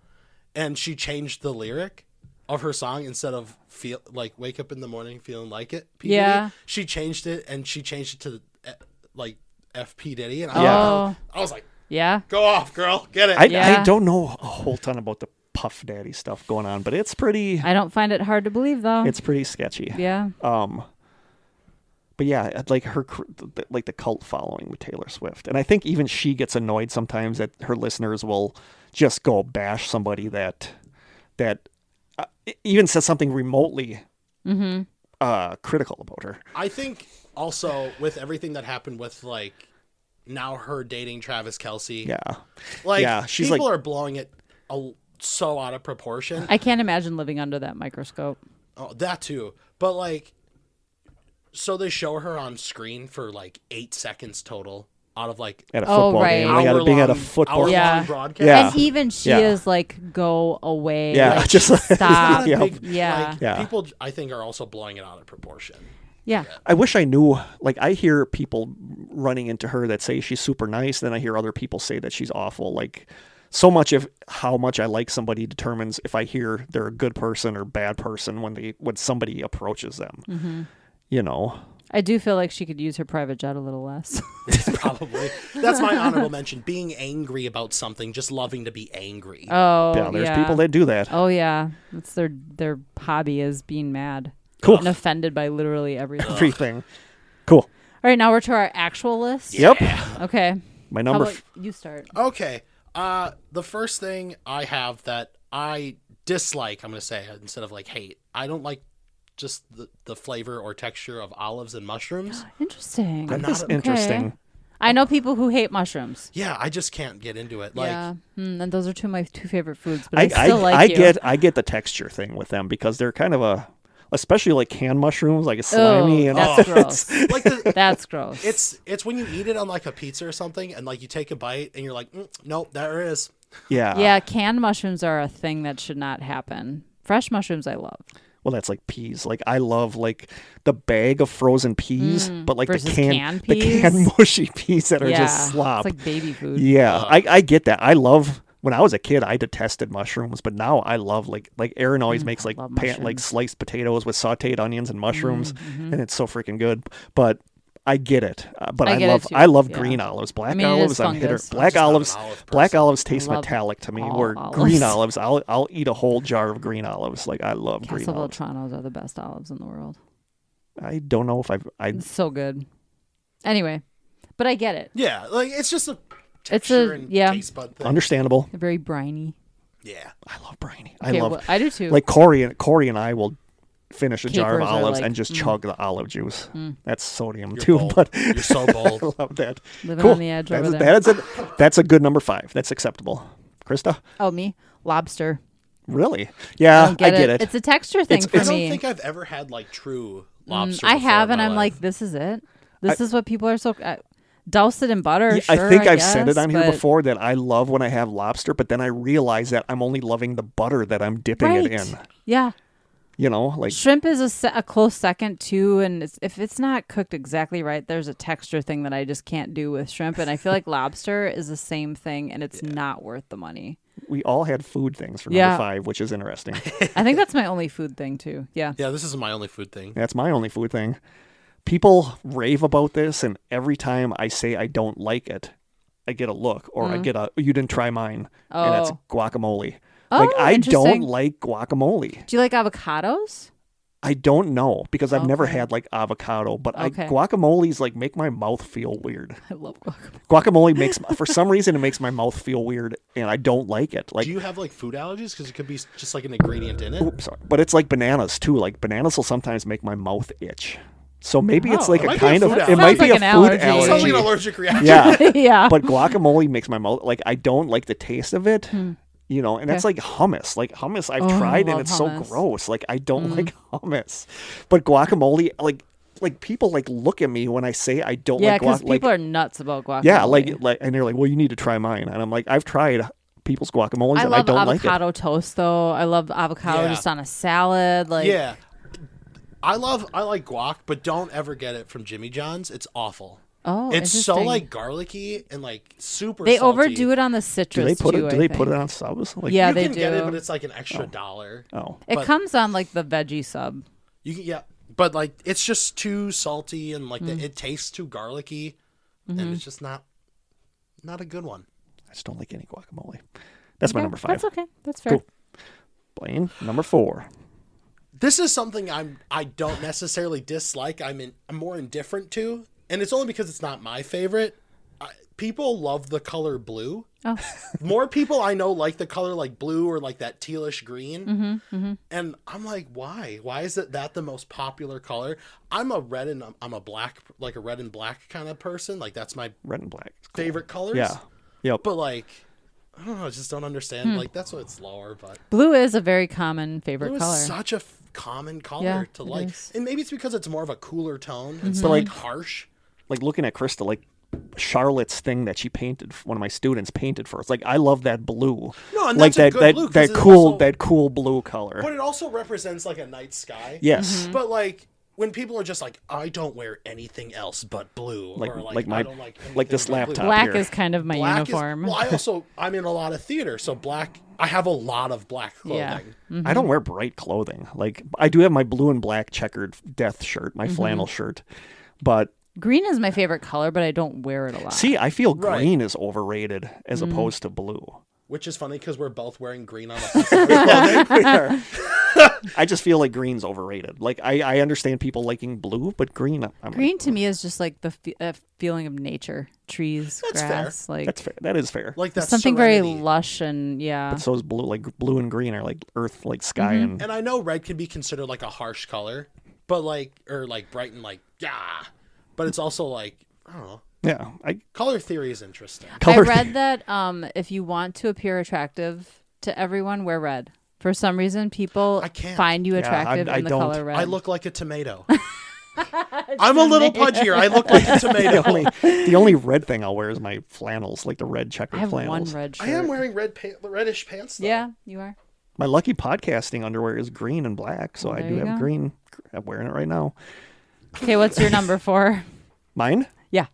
Speaker 3: and she changed the lyric of her song instead of feel like wake up in the morning feeling like it. P.
Speaker 1: Yeah.
Speaker 3: Diddy. She changed it and she changed it to like F P Diddy, and
Speaker 1: Oh.
Speaker 3: I was like,
Speaker 1: Yeah.
Speaker 3: go off, girl, get it.
Speaker 1: Yeah.
Speaker 2: I don't know a whole ton about the Puff Daddy stuff going on, but it's pretty.
Speaker 1: I don't find it hard to believe, though.
Speaker 2: It's pretty sketchy.
Speaker 1: Yeah.
Speaker 2: But yeah, like like the cult following with Taylor Swift, and I think even she gets annoyed sometimes that her listeners will just go bash somebody that even says something remotely critical about her.
Speaker 3: I think also with everything that happened with like now her dating Travis Kelce.
Speaker 2: Yeah,
Speaker 3: Like,
Speaker 2: yeah, she's
Speaker 3: people
Speaker 2: like-
Speaker 3: are blowing it so out of proportion.
Speaker 1: I can't imagine living under that microscope.
Speaker 3: Oh, that too. But like, so they show her on screen for like 8 seconds total out of like
Speaker 2: at a
Speaker 1: Oh,
Speaker 2: football
Speaker 1: right.
Speaker 2: game, like being at a
Speaker 3: hour-long-
Speaker 2: football.
Speaker 3: hour-long
Speaker 1: Yeah.
Speaker 3: broadcast.
Speaker 2: Yeah.
Speaker 1: And even she
Speaker 2: Yeah.
Speaker 1: is like, go away.
Speaker 2: Yeah,
Speaker 1: like,
Speaker 2: just like-
Speaker 1: stop.
Speaker 2: Yeah.
Speaker 3: Big,
Speaker 1: Yeah.
Speaker 3: like,
Speaker 2: Yeah.
Speaker 3: People, I think, are also blowing it out of proportion.
Speaker 1: Yeah.
Speaker 2: I wish I knew, like, I hear people running into her that say she's super nice, then I hear other people say that she's awful. Like, so much of how much I like somebody determines if I hear they're a good person or bad person when somebody approaches them. You know?
Speaker 1: I do feel like she could use her private jet a little less.
Speaker 3: Probably. That's my honorable mention. Being angry about something, just loving to be angry.
Speaker 1: Oh,
Speaker 2: Yeah, there's people that do that.
Speaker 1: Oh, yeah. That's their hobby is being mad.
Speaker 2: Cool.
Speaker 1: And offended by literally everything.
Speaker 2: Everything. Cool.
Speaker 1: All right, now we're to our actual list.
Speaker 2: Yep.
Speaker 1: Okay.
Speaker 2: My
Speaker 1: How
Speaker 2: number.
Speaker 1: about you start?
Speaker 3: Okay. The first thing I have that I dislike, I'm going to say instead of like hate, I don't like just the flavor or texture of olives and mushrooms.
Speaker 1: Interesting.
Speaker 2: That is interesting.
Speaker 1: I know people who hate mushrooms.
Speaker 3: Yeah, I just can't get into it. Like,
Speaker 1: Yeah. And those are my two favorite foods, but I still like
Speaker 2: I get the texture thing with them because they're kind of especially like canned mushrooms, like it's slimy and
Speaker 1: that's gross.
Speaker 3: like
Speaker 1: That's gross.
Speaker 3: It's when you eat it on like a pizza or something, and like you take a bite and you're like, nope, there it is.
Speaker 2: yeah.
Speaker 1: Yeah, canned mushrooms are a thing that should not happen. Fresh mushrooms I love.
Speaker 2: Well, that's like peas. Like I love like the bag of frozen peas, but like the
Speaker 1: versus
Speaker 2: canned
Speaker 1: peas?
Speaker 2: mushy peas that are just slop.
Speaker 1: It's like baby food.
Speaker 2: Yeah, I get that. I love when I was a kid. I detested mushrooms, but now I love like Aaron always makes like
Speaker 1: love
Speaker 2: like
Speaker 1: mushrooms.
Speaker 2: sliced potatoes with sautéed onions and mushrooms, and it's so freaking good. But I get it. But
Speaker 1: I get it too,
Speaker 2: I love
Speaker 1: yeah.
Speaker 2: green olives. Black
Speaker 1: I mean, it is
Speaker 2: olives, I'm hitter.
Speaker 1: fungus.
Speaker 2: Black
Speaker 3: just not an
Speaker 2: olives,
Speaker 3: olive
Speaker 2: black
Speaker 3: person.
Speaker 2: olives taste
Speaker 1: love
Speaker 2: metallic to me.
Speaker 1: all
Speaker 2: Where
Speaker 1: olives.
Speaker 2: green olives, I'll eat a whole jar of green olives. Like I love green
Speaker 1: Castleville
Speaker 2: olives.
Speaker 1: Torontos are the best olives in the world.
Speaker 2: I don't know if I
Speaker 1: It's so good. Anyway, but I get it.
Speaker 3: Yeah, like it's just a
Speaker 1: It's
Speaker 3: texture
Speaker 1: a
Speaker 3: and
Speaker 1: yeah,
Speaker 3: taste bud thing.
Speaker 2: understandable.
Speaker 1: they're very briny.
Speaker 3: Yeah.
Speaker 2: I love briny.
Speaker 1: Okay,
Speaker 2: I love
Speaker 1: well, I do too.
Speaker 2: like Corey and I will finish a jar of
Speaker 1: Capers are
Speaker 2: olives
Speaker 1: like,
Speaker 2: and just chug the olive juice. That's sodium
Speaker 3: You're
Speaker 2: too,
Speaker 3: bold.
Speaker 2: but
Speaker 3: You're so bold.
Speaker 2: I love that.
Speaker 1: Living
Speaker 2: Cool.
Speaker 1: on the edge over there.
Speaker 2: That's a good number 5. That's acceptable. Krista?
Speaker 1: Oh, me? Lobster.
Speaker 2: Really? Yeah,
Speaker 1: don't get
Speaker 2: I get it.
Speaker 1: It's a texture thing for
Speaker 3: I don't
Speaker 1: me.
Speaker 3: think I've ever had like true lobster.
Speaker 1: I
Speaker 3: before
Speaker 1: have,
Speaker 3: in
Speaker 1: and
Speaker 3: my
Speaker 1: I'm
Speaker 3: life.
Speaker 1: like, this is it. This is what people are so... douse it in butter,
Speaker 2: Yeah,
Speaker 1: sure,
Speaker 2: I think I've
Speaker 1: guess,
Speaker 2: said it on here
Speaker 1: but-
Speaker 2: before that I love when I have lobster, but then I realize that I'm only loving the butter that I'm dipping it in.
Speaker 1: Yeah.
Speaker 2: You know, like
Speaker 1: Shrimp is a close second too, and if it's not cooked exactly right, there's a texture thing that I just can't do with shrimp, and I feel like lobster is the same thing, and it's not worth the money.
Speaker 2: we all had food things for
Speaker 1: Yeah.
Speaker 2: number 5, which is interesting.
Speaker 1: I think that's my only food thing too. Yeah.
Speaker 3: Yeah, this is my only food thing.
Speaker 2: That's my only food thing. People rave about this, and every time I say I don't like it, I get a look, or I get a "you didn't try mine," and that's
Speaker 1: Oh.
Speaker 2: guacamole.
Speaker 1: Oh,
Speaker 2: Like I don't
Speaker 1: interesting.
Speaker 2: like guacamole.
Speaker 1: Do you like avocados?
Speaker 2: I don't know because I've never
Speaker 1: Okay.
Speaker 2: had like avocado, but
Speaker 1: Okay.
Speaker 2: guacamoles like make my mouth feel weird.
Speaker 1: I love guacamole.
Speaker 2: Guacamole makes for some reason it makes my mouth feel weird, and I don't like it. Like
Speaker 3: Do you have like food allergies? Because it could be just like an ingredient in it.
Speaker 2: oops, sorry. But it's like bananas too. Like bananas will sometimes make my mouth itch. So maybe it's
Speaker 1: Oh.
Speaker 2: like
Speaker 3: It
Speaker 2: a
Speaker 3: might be a
Speaker 2: kind of
Speaker 3: food
Speaker 2: it
Speaker 3: allergy.
Speaker 2: might be
Speaker 1: Sounds
Speaker 2: a
Speaker 1: like
Speaker 2: food
Speaker 1: an allergy.
Speaker 3: It sounds
Speaker 2: allergy.
Speaker 3: like an allergic reaction.
Speaker 2: Yeah.
Speaker 1: Yeah.
Speaker 2: But guacamole makes my mouth like I don't like the taste of it. You know, and that's like hummus. Like hummus I've
Speaker 1: Oh,
Speaker 2: tried and
Speaker 1: love
Speaker 2: it's
Speaker 1: hummus.
Speaker 2: so gross. Like I don't like hummus. But guacamole like people like look at me when I say I don't
Speaker 1: Yeah,
Speaker 2: like
Speaker 1: because
Speaker 2: guacamole.
Speaker 1: people are nuts about guacamole.
Speaker 2: Yeah, like and they're like, "Well, you need to try mine." And I'm like, "I've tried people's guacamoles
Speaker 1: I
Speaker 2: and I
Speaker 1: love
Speaker 2: don't like it."
Speaker 1: avocado toast though. I love avocado
Speaker 3: Yeah.
Speaker 1: just on a salad. Like
Speaker 3: Yeah. I like guac, but don't ever get it from Jimmy John's. It's awful.
Speaker 1: Oh,
Speaker 3: It's so
Speaker 1: interesting.
Speaker 3: like garlicky and like super
Speaker 1: They
Speaker 3: salty.
Speaker 1: overdo it on the
Speaker 2: Do
Speaker 1: citrus
Speaker 2: they put
Speaker 1: too,
Speaker 2: it? Do
Speaker 1: I
Speaker 2: they
Speaker 1: think.
Speaker 2: put it on subs? Like,
Speaker 1: Yeah,
Speaker 3: You
Speaker 1: they
Speaker 3: can get it,
Speaker 1: do.
Speaker 3: but it's like an extra $1.
Speaker 2: Oh,
Speaker 1: It
Speaker 3: but-
Speaker 1: comes on like the veggie sub.
Speaker 3: You can, yeah, but like it's just too salty and like
Speaker 1: Mm.
Speaker 3: it tastes too garlicky,
Speaker 1: Mm-hmm.
Speaker 3: and it's just not a good one.
Speaker 2: I just don't like any guacamole. That's my
Speaker 1: Yeah,
Speaker 2: number 5.
Speaker 1: That's okay. That's fair.
Speaker 2: Cool. Blaine, number 4.
Speaker 3: This is something I don't necessarily dislike. I'm more indifferent to, and it's only because it's not my favorite. People love the color blue.
Speaker 1: Oh.
Speaker 3: More people I know like the color like blue or like that tealish green.
Speaker 1: Mm-hmm.
Speaker 3: And I'm like, why? Why is that the most popular color? I'm a red and I'm a black, like a red and black kind of person. Like that's my
Speaker 2: Red and black.
Speaker 3: favorite colors.
Speaker 2: Yeah. Yep.
Speaker 3: But like, I don't know. I just don't understand. Like that's why it's lower, but
Speaker 1: Blue is a very common favorite
Speaker 3: blue
Speaker 1: color.
Speaker 3: is such a common color
Speaker 1: Yeah,
Speaker 3: to
Speaker 1: it
Speaker 3: like.
Speaker 1: is.
Speaker 3: And maybe it's because it's more of a cooler tone.
Speaker 1: Mm-hmm.
Speaker 3: It's
Speaker 2: But,
Speaker 3: not like
Speaker 2: like-
Speaker 3: harsh.
Speaker 2: Like looking at Krista, like Charlotte's thing that she painted, one of my students painted for us. Like I love that blue.
Speaker 3: No, and
Speaker 2: like
Speaker 3: that's a good blue, 'cause it also-
Speaker 2: that cool blue color.
Speaker 3: But it also represents like a night sky.
Speaker 2: Yes.
Speaker 3: But like when people are just like, I don't wear anything else but blue, or like I don't like anything
Speaker 2: this
Speaker 3: but blue.
Speaker 2: laptop.
Speaker 1: Black
Speaker 2: here.
Speaker 1: is kind of my uniform.
Speaker 3: I'm in a lot of theater, so black. I have a lot of black clothing.
Speaker 1: Yeah. Mm-hmm.
Speaker 2: I don't wear bright clothing. Like I do have my blue and black checkered death shirt, my flannel shirt, but
Speaker 1: Green is my favorite color, but I don't wear it a lot.
Speaker 2: see, I feel green is overrated as opposed to blue.
Speaker 3: Which is funny because we're both wearing green on a piece of our clothing.
Speaker 2: I just feel like green's overrated. Like I understand people liking blue, but green.
Speaker 1: Green to me is just like the feeling of nature, trees,
Speaker 3: That's
Speaker 1: grass.
Speaker 3: fair.
Speaker 1: Like
Speaker 2: That's fair. That is fair.
Speaker 3: Like that's
Speaker 1: something
Speaker 3: serenity.
Speaker 1: very lush and
Speaker 2: But so is blue. Like blue and green are like earth, like sky, and
Speaker 3: And I know red can be considered like a harsh color, but like bright and like but it's also like I don't know.
Speaker 2: yeah.
Speaker 3: Color theory is interesting.
Speaker 1: I read that if you want to appear attractive to everyone, wear red. For some reason, people
Speaker 3: I can't.
Speaker 1: find you attractive
Speaker 2: I
Speaker 1: in the
Speaker 2: don't.
Speaker 1: color red.
Speaker 3: I look like a tomato. I'm a little pudgier. I look like a tomato.
Speaker 2: The only red thing I'll wear is my flannels, like the red checkered
Speaker 1: I have
Speaker 2: flannels.
Speaker 1: one red shirt.
Speaker 3: I am wearing reddish pants though.
Speaker 1: Yeah, you are.
Speaker 2: My lucky podcasting underwear is green and black, so
Speaker 1: Well,
Speaker 2: I
Speaker 1: there
Speaker 2: do
Speaker 1: you
Speaker 2: have
Speaker 1: go.
Speaker 2: green. I'm wearing it right now.
Speaker 1: Okay, what's your number 4?
Speaker 2: Mine?
Speaker 1: Yeah.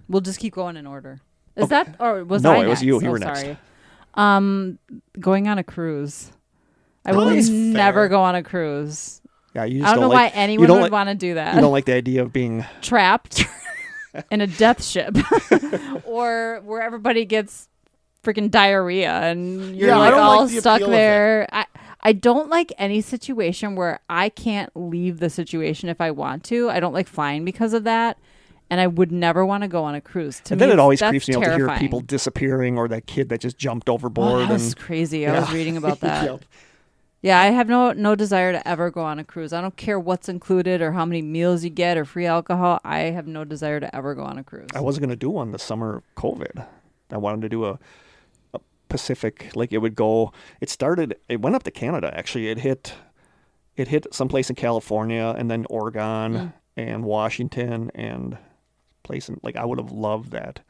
Speaker 1: We'll just keep going in order. Is that or was
Speaker 2: No,
Speaker 1: I
Speaker 2: it was
Speaker 1: next?
Speaker 2: you. You
Speaker 1: Oh,
Speaker 2: were next.
Speaker 1: sorry. Going on a cruise. I will
Speaker 3: That's
Speaker 1: never
Speaker 3: fair.
Speaker 1: go on a cruise.
Speaker 2: Yeah, you just
Speaker 1: I don't know
Speaker 2: like,
Speaker 1: why anyone
Speaker 2: don't
Speaker 1: would
Speaker 2: like-
Speaker 1: want to do that.
Speaker 2: You don't like the idea of being
Speaker 1: Trapped in a death ship or where everybody gets freaking diarrhea and you're
Speaker 3: Yeah, I
Speaker 1: like
Speaker 3: don't
Speaker 1: all
Speaker 3: like the
Speaker 1: stuck
Speaker 3: appeal of
Speaker 1: there. I don't like any situation where I can't leave the situation if I want to. I don't like flying because of that. And I would never want to go on a cruise. To
Speaker 2: and then
Speaker 1: me,
Speaker 2: it always
Speaker 1: that's
Speaker 2: creeps me out to hear
Speaker 1: terrifying.
Speaker 2: people disappearing or that kid that just jumped
Speaker 1: Oh,
Speaker 2: overboard.
Speaker 1: that was
Speaker 2: and
Speaker 1: crazy. I was reading about that.
Speaker 2: Yep.
Speaker 1: Yeah, I have no desire to ever go on a cruise. I don't care what's included or how many meals you get or free alcohol. I have no desire to ever go on a cruise.
Speaker 2: I wasn't going to do one the summer of COVID. I wanted to do a Pacific, like it went up to Canada actually. It hit someplace in California and then Oregon and Washington and place in, like I would have loved that.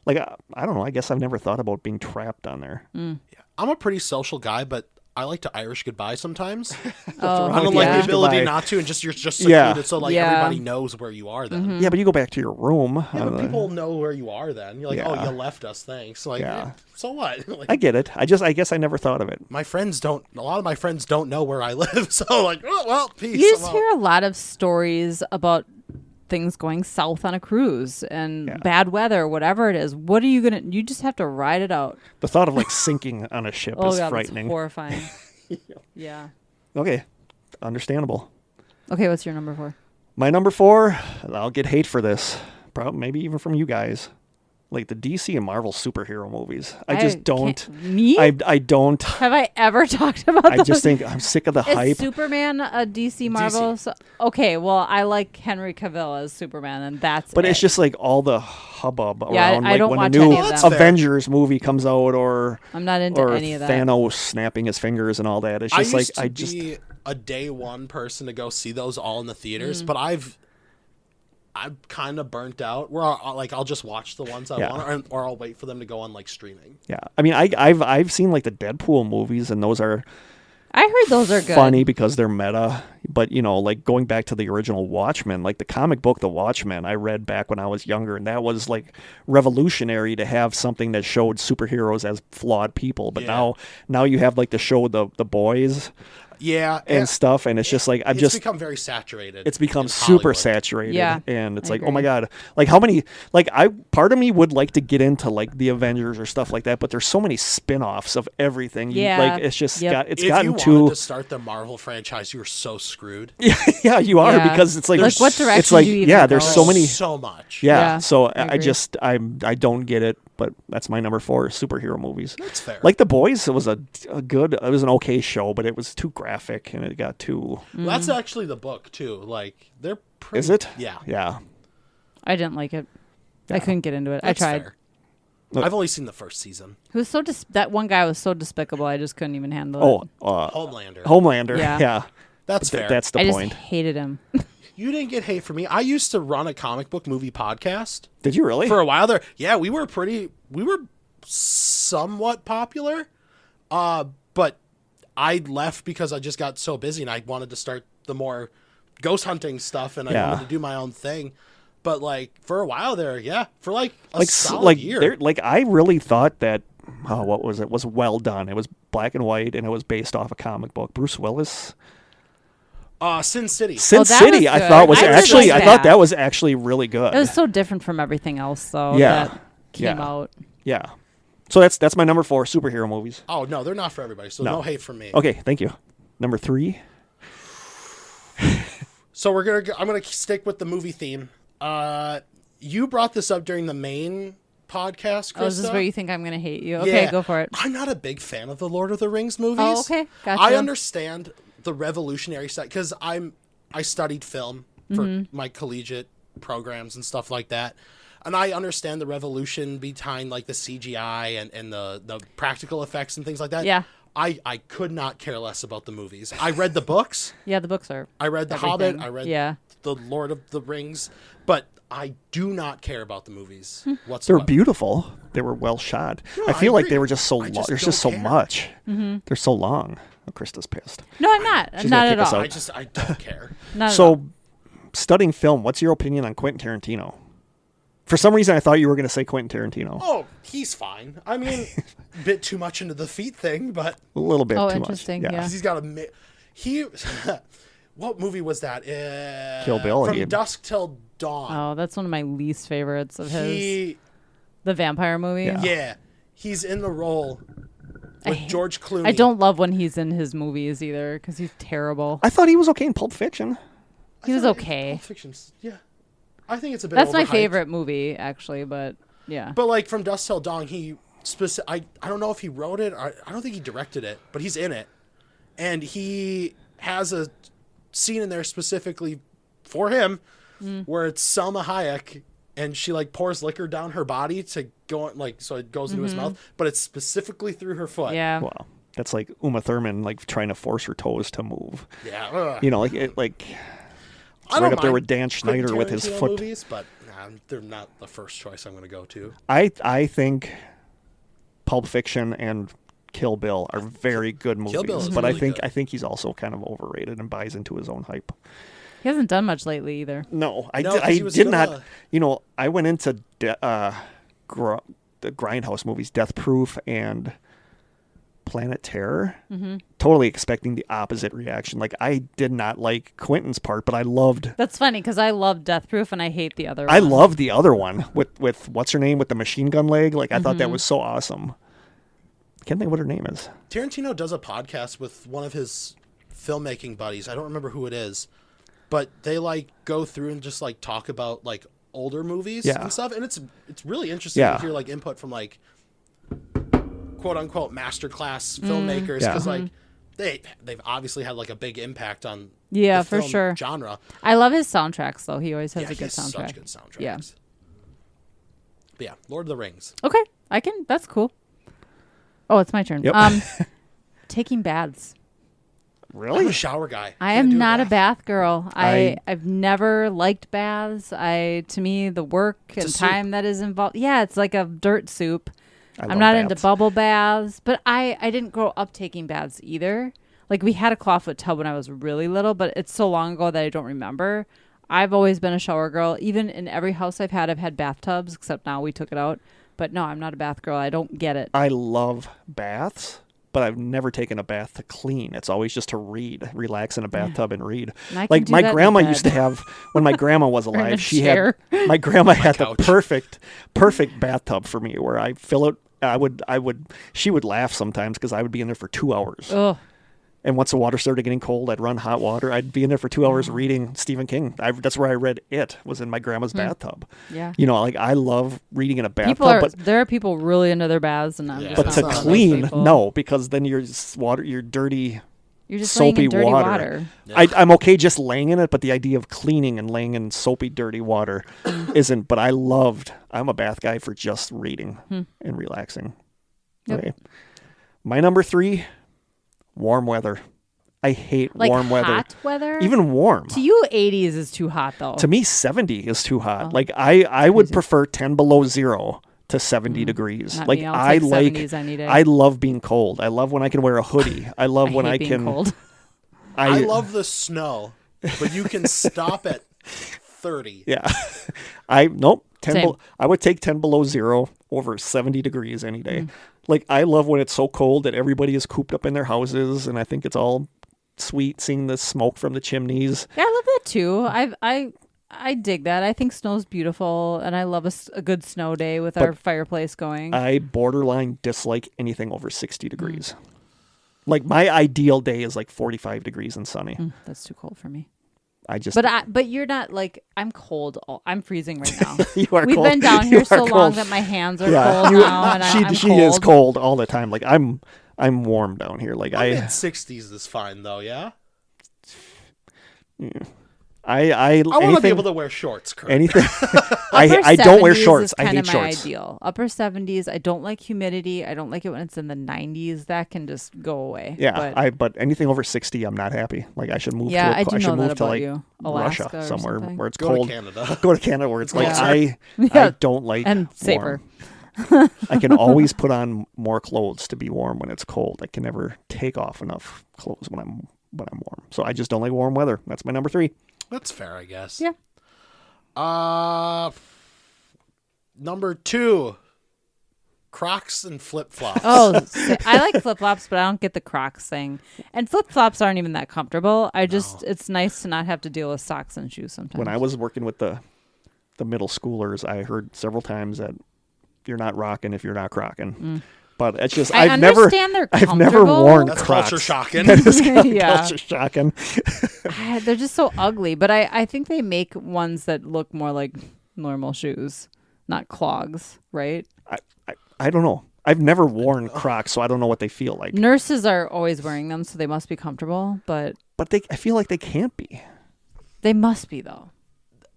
Speaker 2: Like I don't know, I guess I've never thought about being trapped on there.
Speaker 3: Yeah. I'm a pretty social guy, but I like to Irish goodbye sometimes.
Speaker 1: Oh,
Speaker 3: I don't like the
Speaker 2: Irish
Speaker 3: ability
Speaker 2: goodbye.
Speaker 3: not to, and you're just
Speaker 2: Yeah.
Speaker 3: secluded, so like
Speaker 1: Yeah.
Speaker 3: everybody knows where you are then.
Speaker 2: Yeah, but you go back to your room.
Speaker 3: Yeah, but people know where you are then. You're like,
Speaker 2: Yeah.
Speaker 3: oh, you left us, thanks. Like,
Speaker 2: Yeah.
Speaker 3: so what? Like,
Speaker 2: I get it. I guess I never thought of it.
Speaker 3: a lot of my friends don't know where I live, so like, oh, well, peace.
Speaker 1: You just
Speaker 3: I'm out.
Speaker 1: hear a lot of stories about things going south on a cruise and bad weather, whatever it is. What are you gonna? You just have to ride it out.
Speaker 2: The thought of like sinking on a ship
Speaker 1: Oh
Speaker 2: is
Speaker 1: god,
Speaker 2: frightening.
Speaker 1: that's horrifying. Yeah.
Speaker 2: Okay, understandable.
Speaker 1: Okay, what's your number 4?
Speaker 2: My number 4, I'll get hate for this, probably maybe even from you guys. Like the DC and Marvel superhero movies. I just don't.
Speaker 1: can't- Me?
Speaker 2: I don't.
Speaker 1: Have I ever talked about
Speaker 2: I
Speaker 1: those?
Speaker 2: just think I'm sick of the
Speaker 1: Is
Speaker 2: hype.
Speaker 1: Superman a DC Marvel? So, okay, well, I like Henry Cavill as Superman, and that's
Speaker 2: But
Speaker 1: it.
Speaker 2: it's just like all the hubbub
Speaker 1: Yeah,
Speaker 2: around
Speaker 1: I
Speaker 2: like
Speaker 1: don't
Speaker 2: when
Speaker 1: watch
Speaker 2: a new
Speaker 1: any of them.
Speaker 2: Avengers movie comes out or
Speaker 1: I'm not into any of that.
Speaker 2: Thanos snapping his fingers and all that. It's
Speaker 3: I
Speaker 2: just
Speaker 3: used
Speaker 2: like
Speaker 3: to be a day one person to go see those all in the theaters, but I'm kind of burnt out. Where I'll just watch the ones I
Speaker 2: Yeah.
Speaker 3: want, or I'll wait for them to go on like streaming.
Speaker 2: yeah. I mean, I've seen like the Deadpool movies and those are
Speaker 1: I heard those are good.
Speaker 2: funny because they're meta. But you know, like going back to the original Watchmen, like the comic book The Watchmen, I read back when I was younger, and that was like revolutionary to have something that showed superheroes as flawed people. But
Speaker 3: Yeah.
Speaker 2: now you have like the show the Boys
Speaker 3: Yeah,
Speaker 2: and stuff, and it's just like
Speaker 3: it's become very saturated.
Speaker 2: it's become
Speaker 3: in
Speaker 2: super
Speaker 3: Hollywood.
Speaker 2: saturated.
Speaker 1: Yeah,
Speaker 2: and it's
Speaker 1: I
Speaker 2: like, oh my
Speaker 1: agree.
Speaker 2: god, like how many, like part of me would like to get into like the Avengers or stuff like that, but there's so many spin-offs of everything.
Speaker 1: Yeah.
Speaker 2: Like it's just
Speaker 1: Yep.
Speaker 2: it's
Speaker 3: If
Speaker 2: gotten
Speaker 3: you wanted
Speaker 2: too
Speaker 3: to start the Marvel franchise, you are so screwed.
Speaker 2: yeah, you are,
Speaker 1: Yeah.
Speaker 2: because it's like,
Speaker 1: Like, what direction
Speaker 2: it's like
Speaker 1: do you even
Speaker 2: yeah, there's
Speaker 1: go?
Speaker 2: so many
Speaker 3: so much.
Speaker 2: yeah,
Speaker 1: Yeah,
Speaker 2: so
Speaker 1: I
Speaker 2: I
Speaker 1: agree.
Speaker 2: just I don't get it, but that's my number 4, superhero movies.
Speaker 3: That's fair.
Speaker 2: Like The Boys, it was a good, it was an okay show, but it was too graphic and it got too.
Speaker 3: Well, that's actually the book too. Like they're pretty.
Speaker 2: Is it?
Speaker 3: Yeah.
Speaker 2: Yeah.
Speaker 1: I didn't like it. I couldn't get into it.
Speaker 3: That's
Speaker 1: I tried.
Speaker 3: fair.
Speaker 2: Look-
Speaker 3: I've only seen the first season.
Speaker 1: He was so that one guy was so despicable. I just couldn't even handle
Speaker 2: Oh,
Speaker 1: it.
Speaker 3: Homelander.
Speaker 2: Homelander.
Speaker 1: Yeah.
Speaker 2: Yeah.
Speaker 3: That's fair.
Speaker 2: That's the
Speaker 1: I just
Speaker 2: point.
Speaker 1: hated him.
Speaker 3: You didn't get hate from me. I used to run a comic book movie podcast
Speaker 2: Did you really?
Speaker 3: for a while there. Yeah, we were somewhat popular. But I left because I just got so busy and I wanted to start the more ghost hunting stuff, and I
Speaker 2: Yeah.
Speaker 3: wanted to do my own thing. But like for a while there, for like a
Speaker 2: Like
Speaker 3: solid year.
Speaker 2: like I really thought that what was it? Was well done. It was black and white, and it was based off a comic book. Bruce Willis.
Speaker 3: Sin City.
Speaker 2: Sin
Speaker 1: that
Speaker 2: City,
Speaker 1: was
Speaker 2: I
Speaker 1: good.
Speaker 2: thought was
Speaker 1: I did
Speaker 2: actually.
Speaker 1: like
Speaker 2: I thought
Speaker 1: that.
Speaker 2: that was actually really good.
Speaker 1: It was so different from everything else, though.
Speaker 2: Yeah.
Speaker 1: That came
Speaker 2: Yeah.
Speaker 1: out.
Speaker 2: Yeah. So that's my number 4, superhero movies.
Speaker 3: Oh no, they're not for everybody. So no hate from me.
Speaker 2: Okay, thank you. Number 3.
Speaker 3: So I'm gonna stick with the movie theme. You brought this up during the main podcast, Krista.
Speaker 1: Oh, is this where you think I'm going to hate you? Okay,
Speaker 3: Yeah.
Speaker 1: go for it.
Speaker 3: I'm not a big fan of the Lord of the Rings movies.
Speaker 1: Oh, okay. Gotcha.
Speaker 3: I understand the revolutionary side because I studied film for
Speaker 1: Mm-hmm.
Speaker 3: my collegiate programs and stuff like that. And I understand the revolution behind like the CGI and the practical effects and things like that.
Speaker 1: Yeah.
Speaker 3: I could not care less about the movies. I read the books.
Speaker 1: Yeah, the books are.
Speaker 3: I read The
Speaker 1: everything.
Speaker 3: Hobbit. I read
Speaker 1: Yeah.
Speaker 3: The Lord of the Rings. But I do not care about the movies
Speaker 1: Hmm.
Speaker 2: They
Speaker 3: whatsoever.
Speaker 2: were beautiful. They were well shot.
Speaker 3: No,
Speaker 2: I feel
Speaker 3: I
Speaker 2: like
Speaker 3: agree.
Speaker 2: they were just so
Speaker 3: I
Speaker 2: long.
Speaker 3: just
Speaker 2: There's just so
Speaker 3: don't care.
Speaker 2: much.
Speaker 1: Mm-hmm.
Speaker 2: They're so long. Oh, Krista's pissed.
Speaker 1: No, I'm not.
Speaker 2: She's
Speaker 1: Not
Speaker 2: gonna
Speaker 1: at
Speaker 2: kick us
Speaker 1: all.
Speaker 2: out.
Speaker 3: I don't care.
Speaker 1: Not at all.
Speaker 2: So, studying film, what's your opinion on Quentin Tarantino? For some reason, I thought you were going to say Quentin Tarantino.
Speaker 3: Oh, he's fine. I mean, a bit too much into the feet thing, but
Speaker 2: A little bit
Speaker 1: Oh,
Speaker 2: too much.
Speaker 1: interesting, yeah.
Speaker 3: he's got a he. What movie was that?
Speaker 2: Kill Bill,
Speaker 3: From
Speaker 2: he-
Speaker 3: Dusk Till Dawn.
Speaker 1: Oh, that's one of my least favorites of his.
Speaker 3: He,
Speaker 1: The vampire movie.
Speaker 2: Yeah.
Speaker 3: he's in the role with
Speaker 1: hate-
Speaker 3: George Clooney.
Speaker 1: I don't love when he's in his movies either because he's terrible.
Speaker 2: I thought he was okay in Pulp Fiction.
Speaker 1: He was
Speaker 3: thought
Speaker 1: okay.
Speaker 3: Pulp Fiction's, yeah, I think it's a bit.
Speaker 1: That's my
Speaker 3: overhyped.
Speaker 1: favorite movie, actually, but yeah.
Speaker 3: But like from Dusk Till Dawn, I don't know if he wrote it. Or I don't think he directed it, but he's in it, and he has a scene in there specifically for him where it's Selma Hayek and she like pours liquor down her body to go on, like so it goes into his mouth, but it's specifically through her foot.
Speaker 1: Yeah.
Speaker 2: Wow. That's like Uma Thurman, like trying to force her toes to move.
Speaker 3: Yeah. Ugh.
Speaker 2: You know, like it, like
Speaker 3: I don't
Speaker 2: right up there
Speaker 3: mind
Speaker 2: with Dan
Speaker 3: Quentin
Speaker 2: Schneider with his
Speaker 3: Tarantino
Speaker 2: foot.
Speaker 3: movies, but they're not the first choice I'm going to go to.
Speaker 2: I think Pulp Fiction and Kill Bill are very good movies,
Speaker 3: Bill is
Speaker 2: but
Speaker 3: really good.
Speaker 2: I think he's also kind of overrated and buys into his own hype.
Speaker 1: He hasn't done much lately either.
Speaker 2: No, I
Speaker 3: No,
Speaker 2: did,
Speaker 3: 'cause
Speaker 2: I
Speaker 3: he was
Speaker 2: did
Speaker 3: in
Speaker 2: not.
Speaker 3: a-
Speaker 2: You know, I went into the Grindhouse movies, Death Proof and Planet Terror, totally expecting the opposite reaction. Like I did not like Quentin's part, but I loved.
Speaker 1: That's funny because I love Death Proof and I hate the other
Speaker 2: I
Speaker 1: one.
Speaker 2: loved the other one with what's her name with the machine gun leg. Like I thought that was so awesome. I can't think of what her name is.
Speaker 3: Tarantino does a podcast with one of his filmmaking buddies. I don't remember who it is, but they like go through and just like talk about like older movies
Speaker 2: Yeah.
Speaker 3: and stuff, and it's really interesting
Speaker 2: Yeah.
Speaker 3: to hear like input from like quote unquote masterclass filmmakers
Speaker 2: Yeah.
Speaker 3: because like they've obviously had like a big impact on
Speaker 1: Yeah,
Speaker 3: the
Speaker 1: for
Speaker 3: film
Speaker 1: sure.
Speaker 3: genre.
Speaker 1: I love his soundtracks though. He always has
Speaker 3: Yeah,
Speaker 1: a
Speaker 3: he
Speaker 1: good
Speaker 3: has
Speaker 1: soundtrack.
Speaker 3: such good soundtracks.
Speaker 1: Yeah.
Speaker 3: But yeah, Lord of the Rings.
Speaker 1: Okay, I can. That's cool. Oh, it's my turn.
Speaker 2: Yep.
Speaker 1: Taking baths.
Speaker 3: I'm
Speaker 2: Really?
Speaker 3: a shower guy.
Speaker 1: I
Speaker 3: Can't
Speaker 1: am
Speaker 3: do
Speaker 1: not a
Speaker 3: bath.
Speaker 1: bath girl. I've never liked baths. To me the work
Speaker 3: a
Speaker 1: and
Speaker 3: soup.
Speaker 1: time that is involved. Yeah, it's like a dirt soup.
Speaker 2: I
Speaker 1: I'm
Speaker 2: love
Speaker 1: not into
Speaker 2: baths.
Speaker 1: bubble baths, but I didn't grow up taking baths either. Like we had a clawfoot tub when I was really little, but it's so long ago that I don't remember. I've always been a shower girl. Even in every house I've had bathtubs, except now we took it out. But no, I'm not a bath girl. I don't get it.
Speaker 2: I love baths, but I've never taken a bath to clean. It's always just to read, relax in a bathtub and read.
Speaker 1: And I can
Speaker 2: Like
Speaker 1: do
Speaker 2: my
Speaker 1: that in
Speaker 2: grandma
Speaker 1: bed.
Speaker 2: used to have when my grandma was
Speaker 1: in a
Speaker 2: alive. She
Speaker 1: chair.
Speaker 2: had my grandma had the
Speaker 3: couch.
Speaker 2: perfect bathtub for me where I fill it. She would laugh sometimes because I would be in there for 2 hours.
Speaker 1: Ugh.
Speaker 2: And once the water started getting cold, I'd run hot water. I'd be in there for 2 hours reading Stephen King. That's where I read it, was in my grandma's bathtub.
Speaker 1: Yeah.
Speaker 2: You know, like I love reading in a bathtub, but
Speaker 1: There are people really into their baths, and I'm
Speaker 3: Yeah.
Speaker 1: just
Speaker 2: but
Speaker 1: not
Speaker 2: to
Speaker 1: one of those
Speaker 2: clean,
Speaker 1: people.
Speaker 2: no, because then you're dirty,
Speaker 1: You're just laying
Speaker 2: soapy
Speaker 1: in dirty
Speaker 2: water.
Speaker 1: water.
Speaker 2: I'm okay just laying in it, but the idea of cleaning and laying in soapy, dirty water isn't. But I'm a bath guy for just reading and relaxing.
Speaker 1: Yep.
Speaker 2: Okay. My number 3, warm weather. I hate
Speaker 1: Like
Speaker 2: warm weather.
Speaker 1: hot weather.
Speaker 2: Even warm.
Speaker 1: to you, 80s is too hot though.
Speaker 2: To me, 70 is too hot.
Speaker 1: Oh,
Speaker 2: Like I would
Speaker 1: crazy.
Speaker 2: prefer 10 below 0 to 70 degrees.
Speaker 1: Not
Speaker 2: Like
Speaker 1: me. I'll
Speaker 2: I
Speaker 1: take
Speaker 2: like
Speaker 1: 70s any day.
Speaker 2: I love being cold. I love when I can wear a hoodie. I love when
Speaker 1: hate
Speaker 2: I
Speaker 1: being
Speaker 2: can
Speaker 1: cold.
Speaker 3: I love the snow. but you can stop at 30.
Speaker 2: Yeah. Nope. 10 I would take 10 below zero over 70 degrees any day. Like, I love when it's so cold that everybody is cooped up in their houses, and I think it's all sweet seeing the smoke from the chimneys.
Speaker 1: Yeah, I love that too. I dig that. I think snow's beautiful, and I love a good snow day with our fireplace going.
Speaker 2: I borderline dislike anything over 60 degrees. Like, my ideal day is like 45 degrees and sunny.
Speaker 1: That's too cold for me.
Speaker 2: But
Speaker 1: you're not like, I'm cold. I'm freezing right now.
Speaker 2: You are
Speaker 1: We've
Speaker 2: cold.
Speaker 1: been down
Speaker 2: You
Speaker 1: here so
Speaker 2: are
Speaker 1: long
Speaker 2: cold.
Speaker 1: that my hands are
Speaker 2: Yeah.
Speaker 1: cold now, and I'm
Speaker 2: She
Speaker 1: cold.
Speaker 2: is cold all the time. Like, I'm warm down here. Like,
Speaker 3: Mid-60s is fine, though, yeah?
Speaker 2: I
Speaker 3: want to be able to wear shorts, Kurt.
Speaker 2: anything.
Speaker 1: Upper
Speaker 2: I don't wear
Speaker 1: 70s
Speaker 2: shorts.
Speaker 1: is
Speaker 2: I
Speaker 1: kind
Speaker 2: hate
Speaker 1: of my
Speaker 2: shorts.
Speaker 1: ideal. Upper 70s. I don't like humidity. I don't like it when it's in the 90s. That can just go away.
Speaker 2: Yeah, but anything over 60, I'm not happy. Like, I should move.
Speaker 1: Yeah,
Speaker 2: to
Speaker 1: I do know that
Speaker 2: to
Speaker 1: about
Speaker 2: like
Speaker 1: you. Alaska
Speaker 2: Russia
Speaker 1: or
Speaker 2: somewhere
Speaker 1: something.
Speaker 2: where it's
Speaker 3: Go
Speaker 2: cold.
Speaker 3: to Canada.
Speaker 2: Go to Canada where it's like
Speaker 3: Yeah.
Speaker 2: I don't like
Speaker 1: and safer.
Speaker 2: warm. I can always put on more clothes to be warm when it's cold. I can never take off enough clothes when I'm warm. So I just don't like warm weather. That's my number 3.
Speaker 3: That's fair, I guess.
Speaker 1: Yeah.
Speaker 3: Number 2, Crocs and flip-flops.
Speaker 1: Oh, I like flip-flops, but I don't get the Crocs thing. And flip-flops aren't even that comfortable. It's nice to not have to deal with socks and shoes sometimes.
Speaker 2: When I was working with the middle schoolers, I heard several times that you're not rocking if you're not crocking. But it's just
Speaker 1: I
Speaker 2: I've never worn
Speaker 3: That's
Speaker 2: Crocs.
Speaker 3: culture shocking.
Speaker 2: That is
Speaker 1: Yeah.
Speaker 2: culture shocking.
Speaker 1: They're just so ugly, but I think they make ones that look more like normal shoes, not clogs, right?
Speaker 2: I don't know. I've never worn Crocs, so I don't know what they feel like.
Speaker 1: Nurses are always wearing them, so they must be comfortable, but
Speaker 2: I feel like they can't be.
Speaker 1: they must be, though.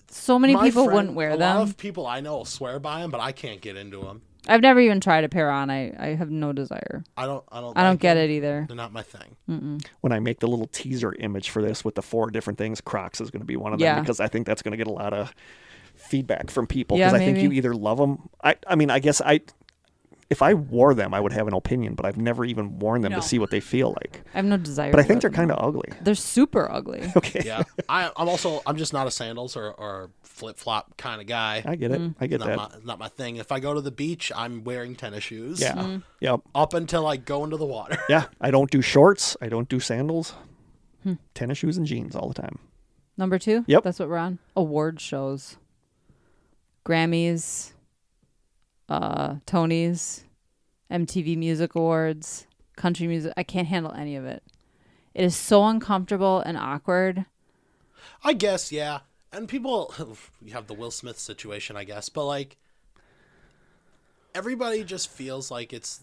Speaker 1: So many
Speaker 3: My
Speaker 1: people
Speaker 3: friend-
Speaker 1: wouldn't wear
Speaker 3: A
Speaker 1: them.
Speaker 3: lot of people I know swear by them, but I can't get into them.
Speaker 1: I've never even tried a pair on. I have no desire.
Speaker 3: I don't
Speaker 1: get
Speaker 3: them.
Speaker 1: it either.
Speaker 3: They're not my thing.
Speaker 2: When I make the little teaser image for this with the 4 different things, Crocs is going to be one of them
Speaker 1: Yeah.
Speaker 2: because I think that's going to get a lot of feedback from people
Speaker 1: Yeah,
Speaker 2: because I think
Speaker 1: maybe.
Speaker 2: you either love them. I mean, I guess if I wore them, I would have an opinion, but I've never even worn them
Speaker 1: No.
Speaker 2: to see what they feel like.
Speaker 1: I have no desire.
Speaker 2: But I
Speaker 1: to
Speaker 2: think
Speaker 1: wear
Speaker 2: they're kind
Speaker 1: them.
Speaker 2: of ugly.
Speaker 1: They're super ugly.
Speaker 2: Okay.
Speaker 3: Yeah. I'm just not a sandals or flip-flop kind of guy.
Speaker 2: I get it. I get that.
Speaker 3: Not my thing. If I go to the beach, I'm wearing tennis shoes.
Speaker 2: Yeah. Yep.
Speaker 3: Up until I go into the water.
Speaker 2: Yeah. I don't do shorts. I don't do sandals. Tennis shoes and jeans all the time.
Speaker 1: Number 2?
Speaker 2: Yep.
Speaker 1: That's what we're on. Award shows. Grammys, Tonys, MTV Music Awards, country music. I can't handle any of it. It is so uncomfortable and awkward.
Speaker 3: I guess, yeah. And people, you have the Will Smith situation, I guess, but like, everybody just feels like it's.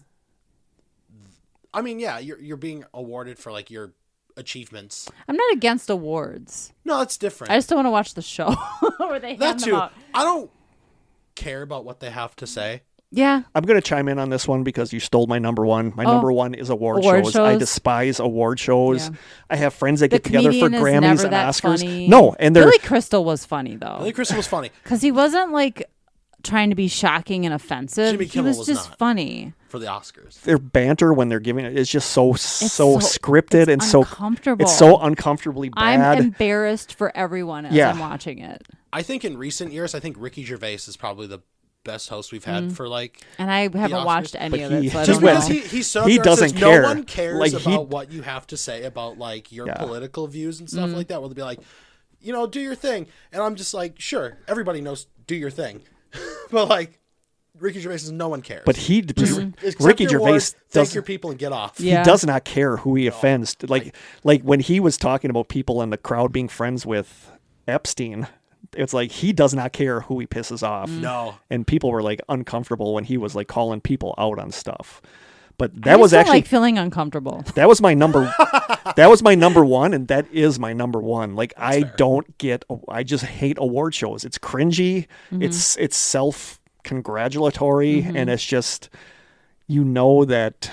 Speaker 3: I mean, yeah, you're being awarded for like your achievements.
Speaker 1: I'm not against awards.
Speaker 3: No, that's different.
Speaker 1: I just don't want to watch the show where they
Speaker 3: that
Speaker 1: hand them
Speaker 3: too.
Speaker 1: out.
Speaker 3: I don't care about what they have to say.
Speaker 1: Yeah.
Speaker 2: I'm going to chime in on this one because you stole my number 1. My number 1 is award
Speaker 1: Award
Speaker 2: shows. I
Speaker 1: shows?
Speaker 2: despise award shows.
Speaker 1: Yeah.
Speaker 2: I have friends that
Speaker 1: The
Speaker 2: get together for
Speaker 1: comedian is
Speaker 2: Grammys
Speaker 1: never
Speaker 2: and
Speaker 1: that
Speaker 2: Oscars.
Speaker 1: funny.
Speaker 2: No, and they're
Speaker 1: Billy Crystal was funny though.
Speaker 3: Billy Crystal was funny
Speaker 1: Because he wasn't like trying to be shocking and offensive.
Speaker 3: Jimmy
Speaker 1: He
Speaker 3: Kimmel
Speaker 1: was
Speaker 3: was
Speaker 1: just
Speaker 3: not.
Speaker 1: funny.
Speaker 3: for the Oscars.
Speaker 2: their banter when they're giving it is just so
Speaker 1: so-
Speaker 2: scripted and so
Speaker 1: uncomfortable.
Speaker 2: it's so uncomfortably
Speaker 1: I'm
Speaker 2: bad.
Speaker 1: embarrassed for everyone as
Speaker 2: Yeah.
Speaker 1: I'm watching it.
Speaker 3: I think in recent years, Ricky Gervais is probably the best host we've had for like.
Speaker 1: And I haven't
Speaker 3: Oscars.
Speaker 1: watched any
Speaker 2: But
Speaker 1: of it,
Speaker 2: he-
Speaker 1: so I
Speaker 2: just
Speaker 1: don't know.
Speaker 3: Because he stood up
Speaker 2: He
Speaker 3: there and says,
Speaker 2: doesn't care.
Speaker 3: No one cares
Speaker 2: Like, he-
Speaker 3: about what you have to say about like your
Speaker 2: Yeah.
Speaker 3: political views and stuff like that. Where they'll be like, do your thing, and I'm just like, sure, everybody knows, do your thing, but like, Ricky Gervais says no one cares.
Speaker 2: But
Speaker 3: Accept
Speaker 2: Ricky
Speaker 3: your
Speaker 2: Gervais
Speaker 3: award, thank
Speaker 2: does
Speaker 3: your people and get off.
Speaker 1: Yeah.
Speaker 2: he does not care who he offends. Like when he was talking about people in the crowd being friends with Epstein, it's like he does not care who he pisses off.
Speaker 3: No.
Speaker 2: And people were like uncomfortable when he was like calling people out on stuff. But
Speaker 1: I
Speaker 2: that
Speaker 1: just
Speaker 2: was
Speaker 1: don't
Speaker 2: actually
Speaker 1: like feeling uncomfortable.
Speaker 2: that was my number that was my number 1, and that is my number 1. Like I just hate award shows. It's cringy. It's self congratulatory, and it's just that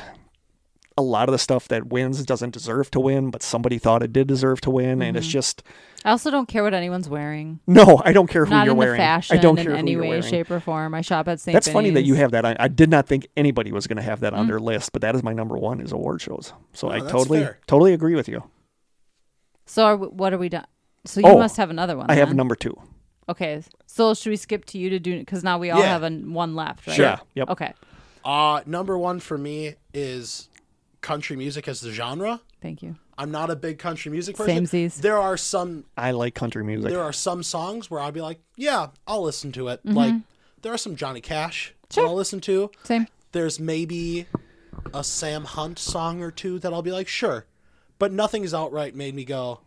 Speaker 2: a lot of the stuff that wins doesn't deserve to win, but somebody thought it did deserve to win, and it's just
Speaker 1: I also don't care what anyone's wearing.
Speaker 2: no, I don't care who
Speaker 1: Not
Speaker 2: you're
Speaker 1: in
Speaker 2: wearing.
Speaker 1: the fashion
Speaker 2: I don't
Speaker 1: in
Speaker 2: care
Speaker 1: any
Speaker 2: who you're
Speaker 1: way,
Speaker 2: wearing.
Speaker 1: shape, or form. I shop at St.
Speaker 2: That's funny that you
Speaker 1: Benny's.
Speaker 2: have that. I did not think anybody was going to have that on their list, but that is my number 1 is award shows. So I
Speaker 3: that's
Speaker 2: totally
Speaker 3: fair.
Speaker 2: totally agree with you.
Speaker 1: So what are we done? So you must have another one.
Speaker 2: I have
Speaker 1: then.
Speaker 2: number 2.
Speaker 1: Okay. So should we skip to you to do, because now we all have one left, right?
Speaker 2: Sure. Yeah. Yep.
Speaker 1: Okay.
Speaker 3: Number 1 for me is country music as the genre.
Speaker 1: Thank you.
Speaker 3: I'm not a big country music person.
Speaker 1: Samesies.
Speaker 3: There are some.
Speaker 2: I like country music.
Speaker 3: There are some songs where I'd be like, yeah, I'll listen to it. Like, there are some Johnny Cash that I'll listen to.
Speaker 1: Same.
Speaker 3: There's maybe a Sam Hunt song or two that I'll be like, sure. But nothing has outright made me go,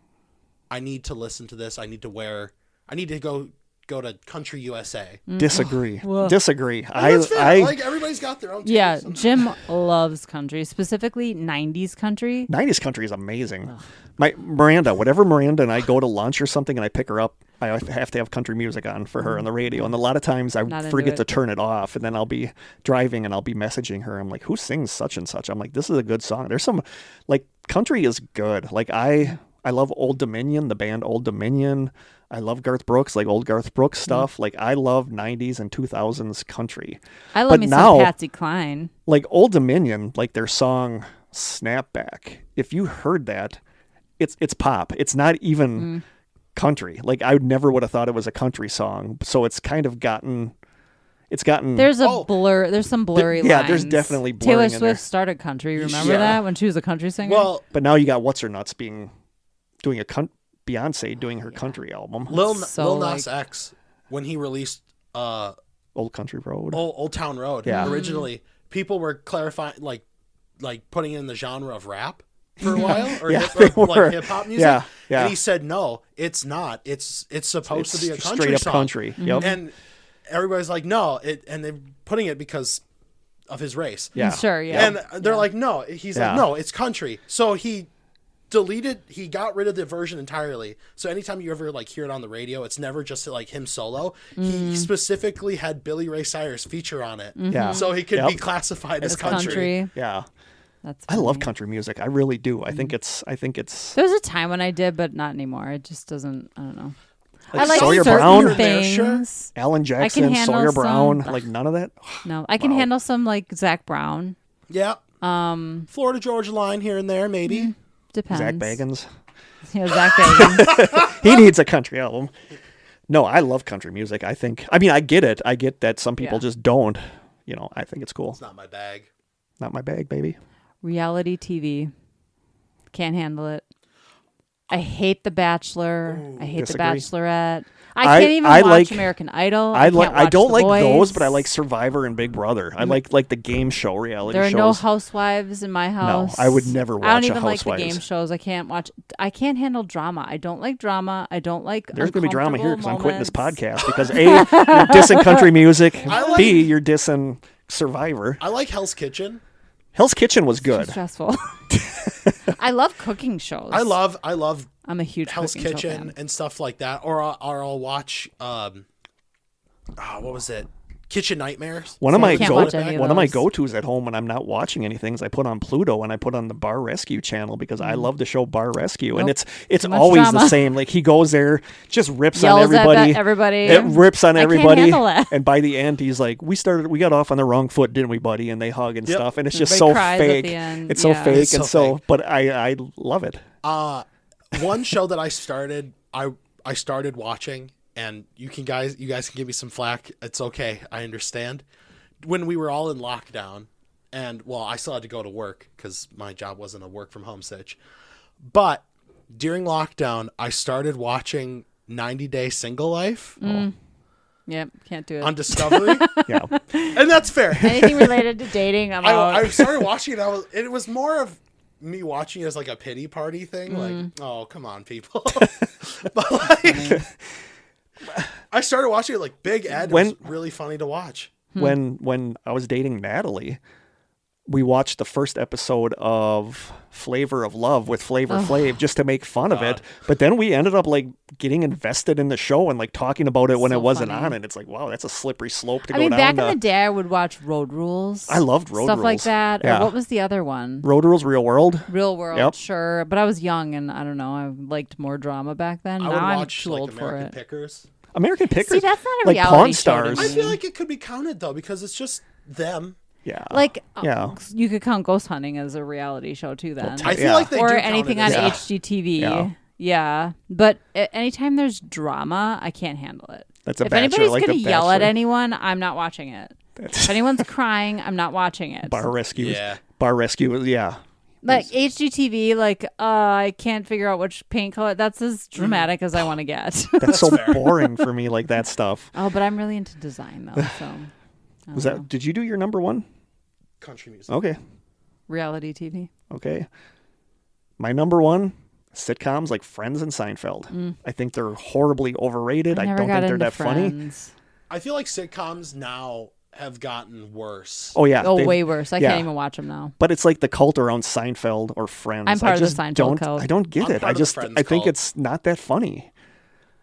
Speaker 3: I need to listen to this. I need to go to Country USA.
Speaker 2: Disagree.
Speaker 1: Whoa.
Speaker 2: Disagree.
Speaker 3: That's fair. Like, everybody's got their own taste.
Speaker 1: Yeah, Jim loves country, specifically 90s country.
Speaker 2: 90s country is amazing. Whatever Miranda and I go to lunch or something and I pick her up, I have to have country music on for her on the radio. And a lot of times I forget to turn it off, and then I'll be driving and I'll be messaging her. I'm like, who sings such and such? I'm like, this is a good song. There's some, like, country is good. Like, I love Old Dominion, the band Old Dominion. I love Garth Brooks, like old Garth Brooks stuff. Like, I love 90s and 2000s country.
Speaker 1: I love some Patsy Cline.
Speaker 2: Like, Old Dominion, like their song Snapback. If you heard that, it's pop. It's not even country. Like, I never would have thought it was a country song. So it's kind of gotten.
Speaker 1: There's a blur. There's some blurry lines.
Speaker 2: Yeah, there's definitely blurring
Speaker 1: Taylor
Speaker 2: in
Speaker 1: Swift
Speaker 2: there.
Speaker 1: Started country. Remember that when she was a country singer?
Speaker 3: Well,
Speaker 2: but now you got What's Her Nuts doing Beyonce doing her country album.
Speaker 3: Lil Nas X, when he released
Speaker 2: Old Country Road,
Speaker 3: Old Town Road.
Speaker 2: Yeah.
Speaker 3: Originally, people were clarifying, like putting in the genre of rap for a while, or like hip hop music.
Speaker 2: Yeah, yeah.
Speaker 3: And he said, no, it's not. It's supposed to be a country
Speaker 2: straight up
Speaker 3: song.
Speaker 2: country. Yep.
Speaker 3: And everybody's like, no, and they're putting it because of his race.
Speaker 2: Yeah,
Speaker 1: sure, yeah.
Speaker 3: And they're like, no. He's like, no, it's country. So he got rid of the version entirely. So anytime you ever like hear it on the radio, it's never just like him solo. He specifically had Billy Ray Cyrus feature on it.
Speaker 2: Yeah.
Speaker 3: So he could be classified as country.
Speaker 2: Yeah.
Speaker 1: That's
Speaker 2: I love country music. I really do. I think it's
Speaker 1: There was a time when I did, but not anymore. It just doesn't, I don't know.
Speaker 2: like
Speaker 1: I like
Speaker 2: Sawyer
Speaker 1: certain
Speaker 2: Brown,
Speaker 1: things.
Speaker 2: Alan Jackson,
Speaker 1: handle
Speaker 2: Sawyer
Speaker 1: some-
Speaker 2: Brown, like none of that.
Speaker 1: No, I can handle some like Zach Brown.
Speaker 3: Yeah. Florida Georgia Line here and there, maybe.
Speaker 1: Depends.
Speaker 2: Zach Bagans.
Speaker 1: Yeah, Zach Bagans.
Speaker 2: He needs a country album. No, I love country music. I get it. I get that some people just don't. You know, I think it's cool.
Speaker 3: It's not my bag.
Speaker 2: Not my bag, baby.
Speaker 1: Reality TV. Can't handle it. I hate The Bachelor. I hate
Speaker 2: Disagree.
Speaker 1: The Bachelorette. I can't even watch American Idol.
Speaker 2: I
Speaker 1: can't
Speaker 2: don't
Speaker 1: watch
Speaker 2: like
Speaker 1: The Voice.
Speaker 2: those, but I like Survivor and Big Brother. I like the game show reality
Speaker 1: There are
Speaker 2: shows.
Speaker 1: no housewives in my house.
Speaker 2: I would never watch
Speaker 1: I don't
Speaker 2: a
Speaker 1: even like the
Speaker 2: Housewives.
Speaker 1: game shows. I can't handle drama. I don't like drama. I don't like
Speaker 2: There's going to be drama here because I'm quitting this
Speaker 1: moments.
Speaker 2: podcast because A, you're dissing country music.
Speaker 3: like-
Speaker 2: B, you're dissing Survivor.
Speaker 3: I like Hell's Kitchen.
Speaker 2: Hell's Kitchen was good.
Speaker 1: Too stressful. I love cooking shows.
Speaker 3: I love
Speaker 1: I'm a huge
Speaker 3: Hell's
Speaker 1: cooking show
Speaker 3: Kitchen
Speaker 1: fan.
Speaker 3: and stuff like that. Or I'll watch what was it? Kitchen Nightmares.
Speaker 2: One of
Speaker 1: So
Speaker 2: my
Speaker 1: I can't watch any of
Speaker 2: one of my
Speaker 1: those.
Speaker 2: go-tos at home when I'm not watching anything is I put on Pluto and I put on the Bar Rescue channel because I love the show Bar Rescue and it's
Speaker 1: Too much
Speaker 2: always the
Speaker 1: drama.
Speaker 2: same. Like he goes there, just rips
Speaker 1: Yells
Speaker 2: on everybody.
Speaker 1: at everybody.
Speaker 2: It rips on
Speaker 1: I can't
Speaker 2: everybody.
Speaker 1: handle it.
Speaker 2: And by the end, he's like, "We got off on the wrong foot, didn't we, buddy?" And they hug and stuff, and it's just
Speaker 1: Everybody
Speaker 2: so
Speaker 1: cries at
Speaker 2: fake.
Speaker 1: the end.
Speaker 2: It's so
Speaker 1: Yeah.
Speaker 2: fake
Speaker 3: It's
Speaker 2: and
Speaker 3: so
Speaker 2: so.
Speaker 3: fake.
Speaker 2: But I love it.
Speaker 3: One show that I started watching, and you guys can give me some flack. It's okay. I understand. When we were all in lockdown, and I still had to go to work because my job wasn't a work from home sitch. But during lockdown, I started watching 90 Day Single Life
Speaker 1: Yep, can't do it.
Speaker 3: on Discovery,
Speaker 2: Yeah.
Speaker 3: and that's fair.
Speaker 1: Anything related to dating, I'm out.
Speaker 3: I started watching it. It was more of me watching it as like a pity party thing. Like, oh, come on, people. But like, I started watching it like Big Ed. It was really funny to watch.
Speaker 2: When I was dating Natalie, we watched the first episode of Flavor of Love with Flavor Flav just to make fun of it. But then we ended up like getting invested in the show and like talking about it when
Speaker 1: So
Speaker 2: it wasn't
Speaker 1: funny.
Speaker 2: on. And it's like, wow, that's a slippery slope to
Speaker 1: I
Speaker 2: go
Speaker 1: mean,
Speaker 2: down.
Speaker 1: back in the day, I would watch Road Rules.
Speaker 2: I loved Road
Speaker 1: stuff
Speaker 2: Rules.
Speaker 1: like that.
Speaker 2: Yeah.
Speaker 1: Or what was the other one?
Speaker 2: Road Rules, Real World.
Speaker 1: Real World,
Speaker 2: Yep.
Speaker 1: sure. But I was young, and I don't know. I liked more drama back then.
Speaker 3: I
Speaker 1: Now
Speaker 3: would
Speaker 1: I'm
Speaker 3: watch
Speaker 1: too
Speaker 3: like
Speaker 1: old for
Speaker 3: American
Speaker 1: it.
Speaker 3: Pickers.
Speaker 2: American Pickers.
Speaker 1: See, that's not a
Speaker 2: like
Speaker 1: reality
Speaker 2: Pawn
Speaker 1: show to
Speaker 2: Stars.
Speaker 1: me.
Speaker 3: I feel like it could be counted though because it's just them.
Speaker 2: Yeah.
Speaker 1: Like,
Speaker 2: Yeah.
Speaker 1: you could count Ghost Hunting as a reality show too. Then,
Speaker 3: I feel
Speaker 2: Yeah.
Speaker 3: like they
Speaker 1: or
Speaker 3: do count
Speaker 1: anything
Speaker 3: it
Speaker 1: on
Speaker 3: as-
Speaker 2: Yeah.
Speaker 1: HGTV.
Speaker 2: Yeah.
Speaker 1: Yeah, but anytime there's drama, I can't handle it.
Speaker 2: That's a
Speaker 1: If
Speaker 2: Bachelor,
Speaker 1: anybody's
Speaker 2: like
Speaker 1: gonna
Speaker 2: The
Speaker 1: yell at
Speaker 2: Bachelor.
Speaker 1: anyone, I'm not watching it. If anyone's crying, I'm not watching it.
Speaker 2: Bar Rescue.
Speaker 3: Yeah.
Speaker 2: Bar Rescue. Yeah.
Speaker 1: Like HGTV, like I can't figure out which paint color. That's as dramatic as I want to get.
Speaker 2: That's so boring for me, like that stuff.
Speaker 1: Oh, but I'm really into design though. So
Speaker 2: Was that? Did you do your number one?
Speaker 3: Country music.
Speaker 2: Okay.
Speaker 1: reality TV?
Speaker 2: Okay. My number one, sitcoms like Friends and Seinfeld. I think they're horribly overrated. I
Speaker 1: never
Speaker 2: don't
Speaker 1: got
Speaker 2: think they're
Speaker 1: into
Speaker 2: that funny.
Speaker 1: Friends.
Speaker 3: I feel like sitcoms now have gotten worse.
Speaker 2: Oh yeah.
Speaker 1: Oh,
Speaker 2: they've-
Speaker 1: way worse. I
Speaker 2: yeah.
Speaker 1: can't even watch them now.
Speaker 2: But it's like the cult around Seinfeld or Friends.
Speaker 1: I'm part
Speaker 2: I
Speaker 1: of the
Speaker 2: just
Speaker 1: Seinfeld
Speaker 2: don't,
Speaker 1: cult.
Speaker 2: I don't get
Speaker 3: I'm
Speaker 2: it.
Speaker 3: part of the Friends
Speaker 2: I think
Speaker 3: cult.
Speaker 2: it's not that funny.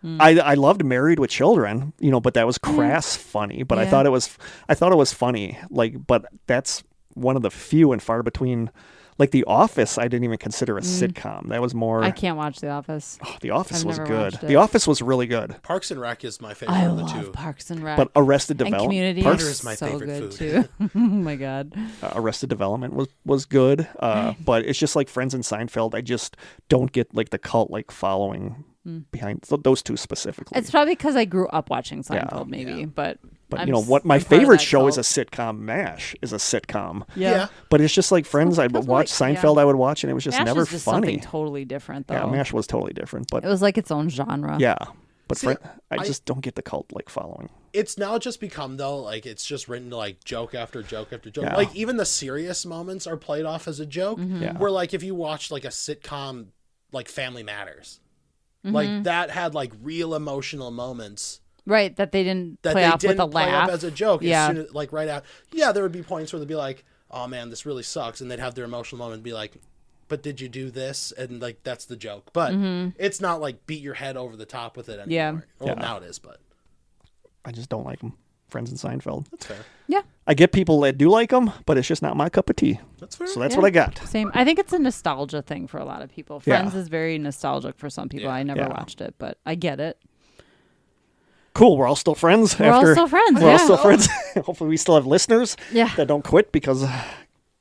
Speaker 2: I loved Married with Children, but that was crass funny. But I
Speaker 1: Yeah.
Speaker 2: thought it was funny. Like, but that's one of the few and far between. Like The Office, I didn't even consider a sitcom. That was more.
Speaker 1: I can't watch The Office.
Speaker 2: Oh, The Office
Speaker 1: I've
Speaker 2: was
Speaker 1: never
Speaker 2: good.
Speaker 1: watched it.
Speaker 2: The Office was really good.
Speaker 3: Parks and Rec is my favorite
Speaker 1: I
Speaker 3: of the
Speaker 1: love
Speaker 3: two.
Speaker 1: Parks and Rec.
Speaker 2: But Arrested
Speaker 1: and
Speaker 2: Development,
Speaker 1: Community
Speaker 3: Butter
Speaker 1: is
Speaker 3: is my
Speaker 1: so
Speaker 3: favorite
Speaker 1: good
Speaker 3: food.
Speaker 1: too. Oh my god.
Speaker 2: Arrested Development was good. But it's just like Friends and Seinfeld. I just don't get like the cult like following behind those two specifically.
Speaker 1: It's probably because I grew up watching Seinfeld, maybe. But
Speaker 2: But
Speaker 1: I'm
Speaker 2: what my
Speaker 1: I'm part of
Speaker 2: favorite
Speaker 1: that
Speaker 2: show is a
Speaker 1: cult.
Speaker 2: sitcom. MASH is a sitcom.
Speaker 1: Yeah.
Speaker 2: But it's just like Friends. I'd
Speaker 1: That's
Speaker 2: watch
Speaker 1: like-
Speaker 2: Seinfeld.
Speaker 1: yeah.
Speaker 2: I would watch, and it was just
Speaker 1: MASH
Speaker 2: never
Speaker 1: is just
Speaker 2: funny.
Speaker 1: something totally different, though.
Speaker 2: Yeah, MASH was totally different. But
Speaker 1: It was like its own genre.
Speaker 2: yeah, but
Speaker 3: See,
Speaker 2: I
Speaker 3: I-
Speaker 2: just don't get the cult like following.
Speaker 3: It's now just become though, like it's just written to like joke after joke after joke.
Speaker 2: Yeah.
Speaker 3: Like even the serious moments are played off as a joke.
Speaker 2: Yeah.
Speaker 3: Where like if you watch like a sitcom like Family Matters,
Speaker 1: Mm-hmm.
Speaker 3: like that had like real emotional moments
Speaker 1: Right, that they didn't
Speaker 3: that
Speaker 1: play
Speaker 3: they
Speaker 1: off
Speaker 3: didn't
Speaker 1: with a
Speaker 3: play
Speaker 1: laugh.
Speaker 3: up as a joke.
Speaker 1: Yeah.
Speaker 3: As soon as, like right out. Yeah, there would be points where they'd be like, "Oh man, this really sucks," and they'd have their emotional moment and be like, "But did you do this?" And like that's the joke. But it's not like beat your head over the top with it anymore.
Speaker 1: Yeah.
Speaker 3: Well,
Speaker 2: Yeah.
Speaker 3: now it is, but
Speaker 2: I just don't like them. Friends and Seinfeld.
Speaker 3: that's fair.
Speaker 1: Yeah,
Speaker 2: I get people that do like them, but it's just not my cup of tea.
Speaker 3: That's fair.
Speaker 2: So that's
Speaker 1: Yeah.
Speaker 2: what I got.
Speaker 1: same. I think it's a nostalgia thing for a lot of people.
Speaker 2: Yeah.
Speaker 1: Friends is very nostalgic for some people.
Speaker 3: Yeah.
Speaker 1: I never
Speaker 2: Yeah.
Speaker 1: watched it, but I get it.
Speaker 2: Cool. We're all still friends.
Speaker 1: We're all still friends,
Speaker 2: We're all
Speaker 1: yeah.
Speaker 2: still friends. Hopefully, we still have listeners
Speaker 1: Yeah.
Speaker 2: that don't quit because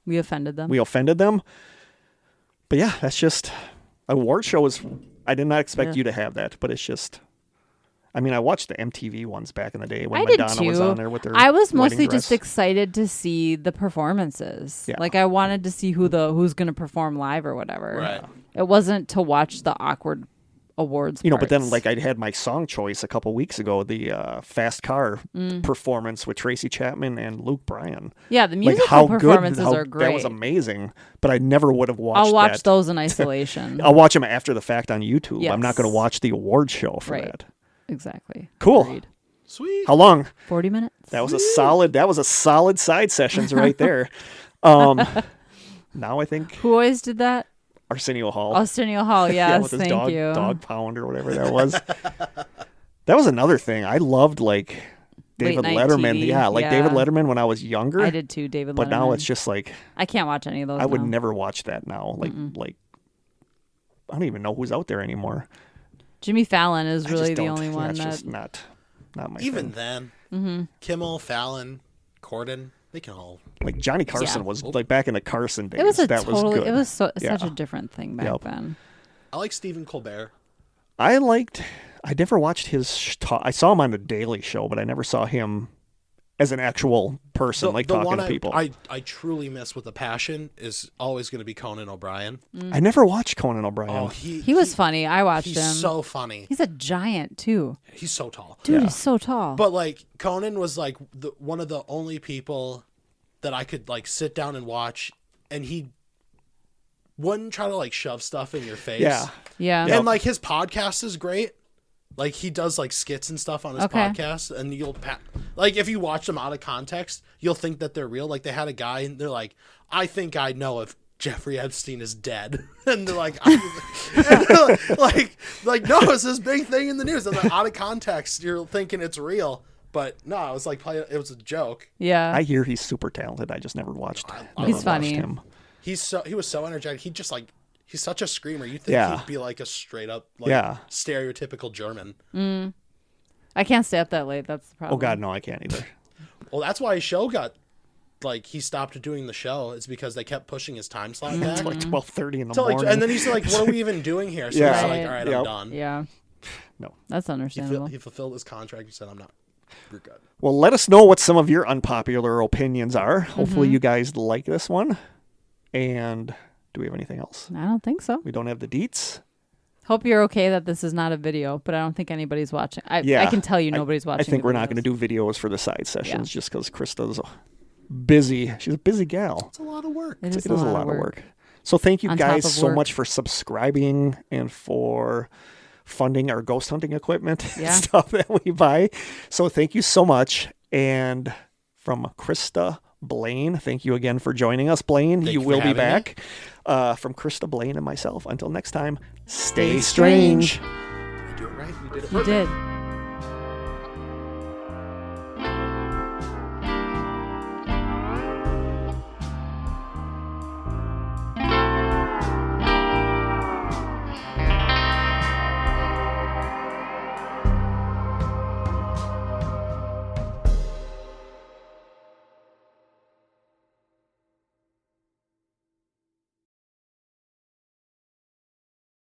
Speaker 1: We offended them.
Speaker 2: we offended them. But yeah, that's just award show is. I did not expect
Speaker 1: Yeah.
Speaker 2: you to have that, but it's just. I mean, I watched the MTV ones back in the day when
Speaker 1: I did
Speaker 2: Madonna
Speaker 1: too.
Speaker 2: was on there with her.
Speaker 1: I was
Speaker 2: wedding
Speaker 1: mostly
Speaker 2: dress.
Speaker 1: just excited to see the performances.
Speaker 2: Yeah.
Speaker 1: Like I wanted to see who's going to perform live or whatever.
Speaker 3: Right.
Speaker 1: It wasn't to watch the awkward awards.
Speaker 2: But then
Speaker 1: parts.
Speaker 2: like I had my song choice a couple weeks ago, the Fast Car performance with Tracy Chapman and Luke Bryan.
Speaker 1: yeah, the
Speaker 2: Like
Speaker 1: musical
Speaker 2: how
Speaker 1: performances
Speaker 2: good,
Speaker 1: are great.
Speaker 2: That was amazing, but I never would have watched
Speaker 1: I'll watch
Speaker 2: that.
Speaker 1: those in isolation.
Speaker 2: I'll watch them after the fact on YouTube. I'm not
Speaker 1: Yes.
Speaker 2: going to watch the award show for
Speaker 1: Right.
Speaker 2: that.
Speaker 1: Exactly.
Speaker 2: Cool.
Speaker 1: Agreed.
Speaker 3: Sweet.
Speaker 2: How long?
Speaker 1: 40 minutes.
Speaker 2: That was a solid side sessions right there. Now I think
Speaker 1: Who always did that?
Speaker 2: Arsenio Hall.
Speaker 1: Arsenio Hall.
Speaker 2: Yeah,
Speaker 1: Yes,
Speaker 2: with his
Speaker 1: thank you.
Speaker 2: dog pound or whatever that was. That was another thing. I loved like David
Speaker 1: Late night
Speaker 2: Letterman.
Speaker 1: TV,
Speaker 2: Yeah, like
Speaker 1: yeah.
Speaker 2: David Letterman when I was younger.
Speaker 1: I did too, David
Speaker 2: But
Speaker 1: Letterman.
Speaker 2: now it's just like
Speaker 1: I can't watch any of those
Speaker 2: I would
Speaker 1: now.
Speaker 2: never watch that now. Like I don't even know who's out there anymore.
Speaker 1: Jimmy Fallon is
Speaker 2: I
Speaker 1: really
Speaker 2: just
Speaker 1: the
Speaker 2: don't-
Speaker 1: only
Speaker 2: yeah,
Speaker 1: one
Speaker 2: it's
Speaker 1: that...
Speaker 2: just not my
Speaker 3: Even
Speaker 2: thing.
Speaker 3: then, Kimmel, Fallon, Corden, they can all.
Speaker 2: Like Johnny Carson
Speaker 1: Yeah.
Speaker 2: was like back in the Carson days.
Speaker 1: It was a
Speaker 2: that was
Speaker 1: totally...
Speaker 2: good.
Speaker 1: It was such
Speaker 2: Yeah.
Speaker 1: a different thing back
Speaker 2: Yep.
Speaker 1: then.
Speaker 3: I like Stephen Colbert.
Speaker 2: I never watched his talk. I saw him on the Daily Show, but I never saw him as an actual person, like talking
Speaker 3: one
Speaker 2: to people.
Speaker 3: I truly miss with a passion is always going to be Conan O'Brien.
Speaker 2: I never watched Conan O'Brien.
Speaker 3: Oh,
Speaker 1: He was funny. I watched
Speaker 3: He's
Speaker 1: him.
Speaker 3: so funny.
Speaker 1: He's a giant, too.
Speaker 3: He's so tall.
Speaker 1: Dude,
Speaker 2: Yeah.
Speaker 1: he's so tall.
Speaker 3: But like Conan was like one of the only people that I could like sit down and watch, and he wouldn't try to like shove stuff in your face.
Speaker 2: Yeah.
Speaker 1: yeah.
Speaker 3: And like his podcast is great. Like he does like skits and stuff on his
Speaker 1: Okay.
Speaker 3: podcast, and like if you watch them out of context, you'll think that they're real. Like they had a guy, and they're like, "I think I know if Jeffrey Epstein is dead," and they're like, like no, it's this big thing in the news, and then out of context, you're thinking it's real, but no, it was like it was a joke.
Speaker 1: Yeah.
Speaker 2: I hear he's super talented. I just never watched. never
Speaker 1: He's
Speaker 2: watched
Speaker 1: funny.
Speaker 2: Him.
Speaker 3: He was so energetic. He just like he's such a screamer. You think
Speaker 2: Yeah.
Speaker 3: he'd be like a straight up like
Speaker 2: Yeah.
Speaker 3: stereotypical German.
Speaker 1: I can't stay up that late. That's the problem.
Speaker 2: Oh God, no, I can't either.
Speaker 3: Well, that's why his show got like he stopped doing the show is because they kept pushing his time slot back.
Speaker 2: Like 12:30 in the
Speaker 3: So,
Speaker 2: morning.
Speaker 3: and then he's like, "What are we even doing here?" So
Speaker 2: Yeah.
Speaker 3: he's like, "All right, I'm
Speaker 2: Yep.
Speaker 3: done."
Speaker 1: Yeah.
Speaker 2: No.
Speaker 1: That's understandable.
Speaker 3: He fulfilled his contract. He said, "I'm not. We're good."
Speaker 2: Well, let us know what some of your unpopular opinions are. Hopefully you guys like this one. And do we have anything else?
Speaker 1: I don't think so.
Speaker 2: We don't have the deets.
Speaker 1: Hope you're okay that this is not a video, but I don't think anybody's watching. I can tell you nobody's watching.
Speaker 2: I think
Speaker 1: the
Speaker 2: we're not
Speaker 1: videos.
Speaker 2: going to do videos for the side sessions just because Krista's busy. She's a busy gal.
Speaker 3: It's a lot of work.
Speaker 1: It is
Speaker 2: a lot of work. So thank you
Speaker 1: On top
Speaker 2: guys
Speaker 1: of
Speaker 2: so
Speaker 1: work.
Speaker 2: much for subscribing and for funding our ghost hunting equipment and
Speaker 1: Yeah.
Speaker 2: stuff that we buy. So thank you so much. And from Krista, Blaine, thank you again for joining us, Blaine.
Speaker 3: Thank
Speaker 2: You
Speaker 3: you for
Speaker 2: will be
Speaker 3: having me.
Speaker 2: back. From Krista, Blaine, and myself. Until next time, stay strange.
Speaker 3: You do it right. You did it
Speaker 1: You
Speaker 3: perfect.
Speaker 1: did.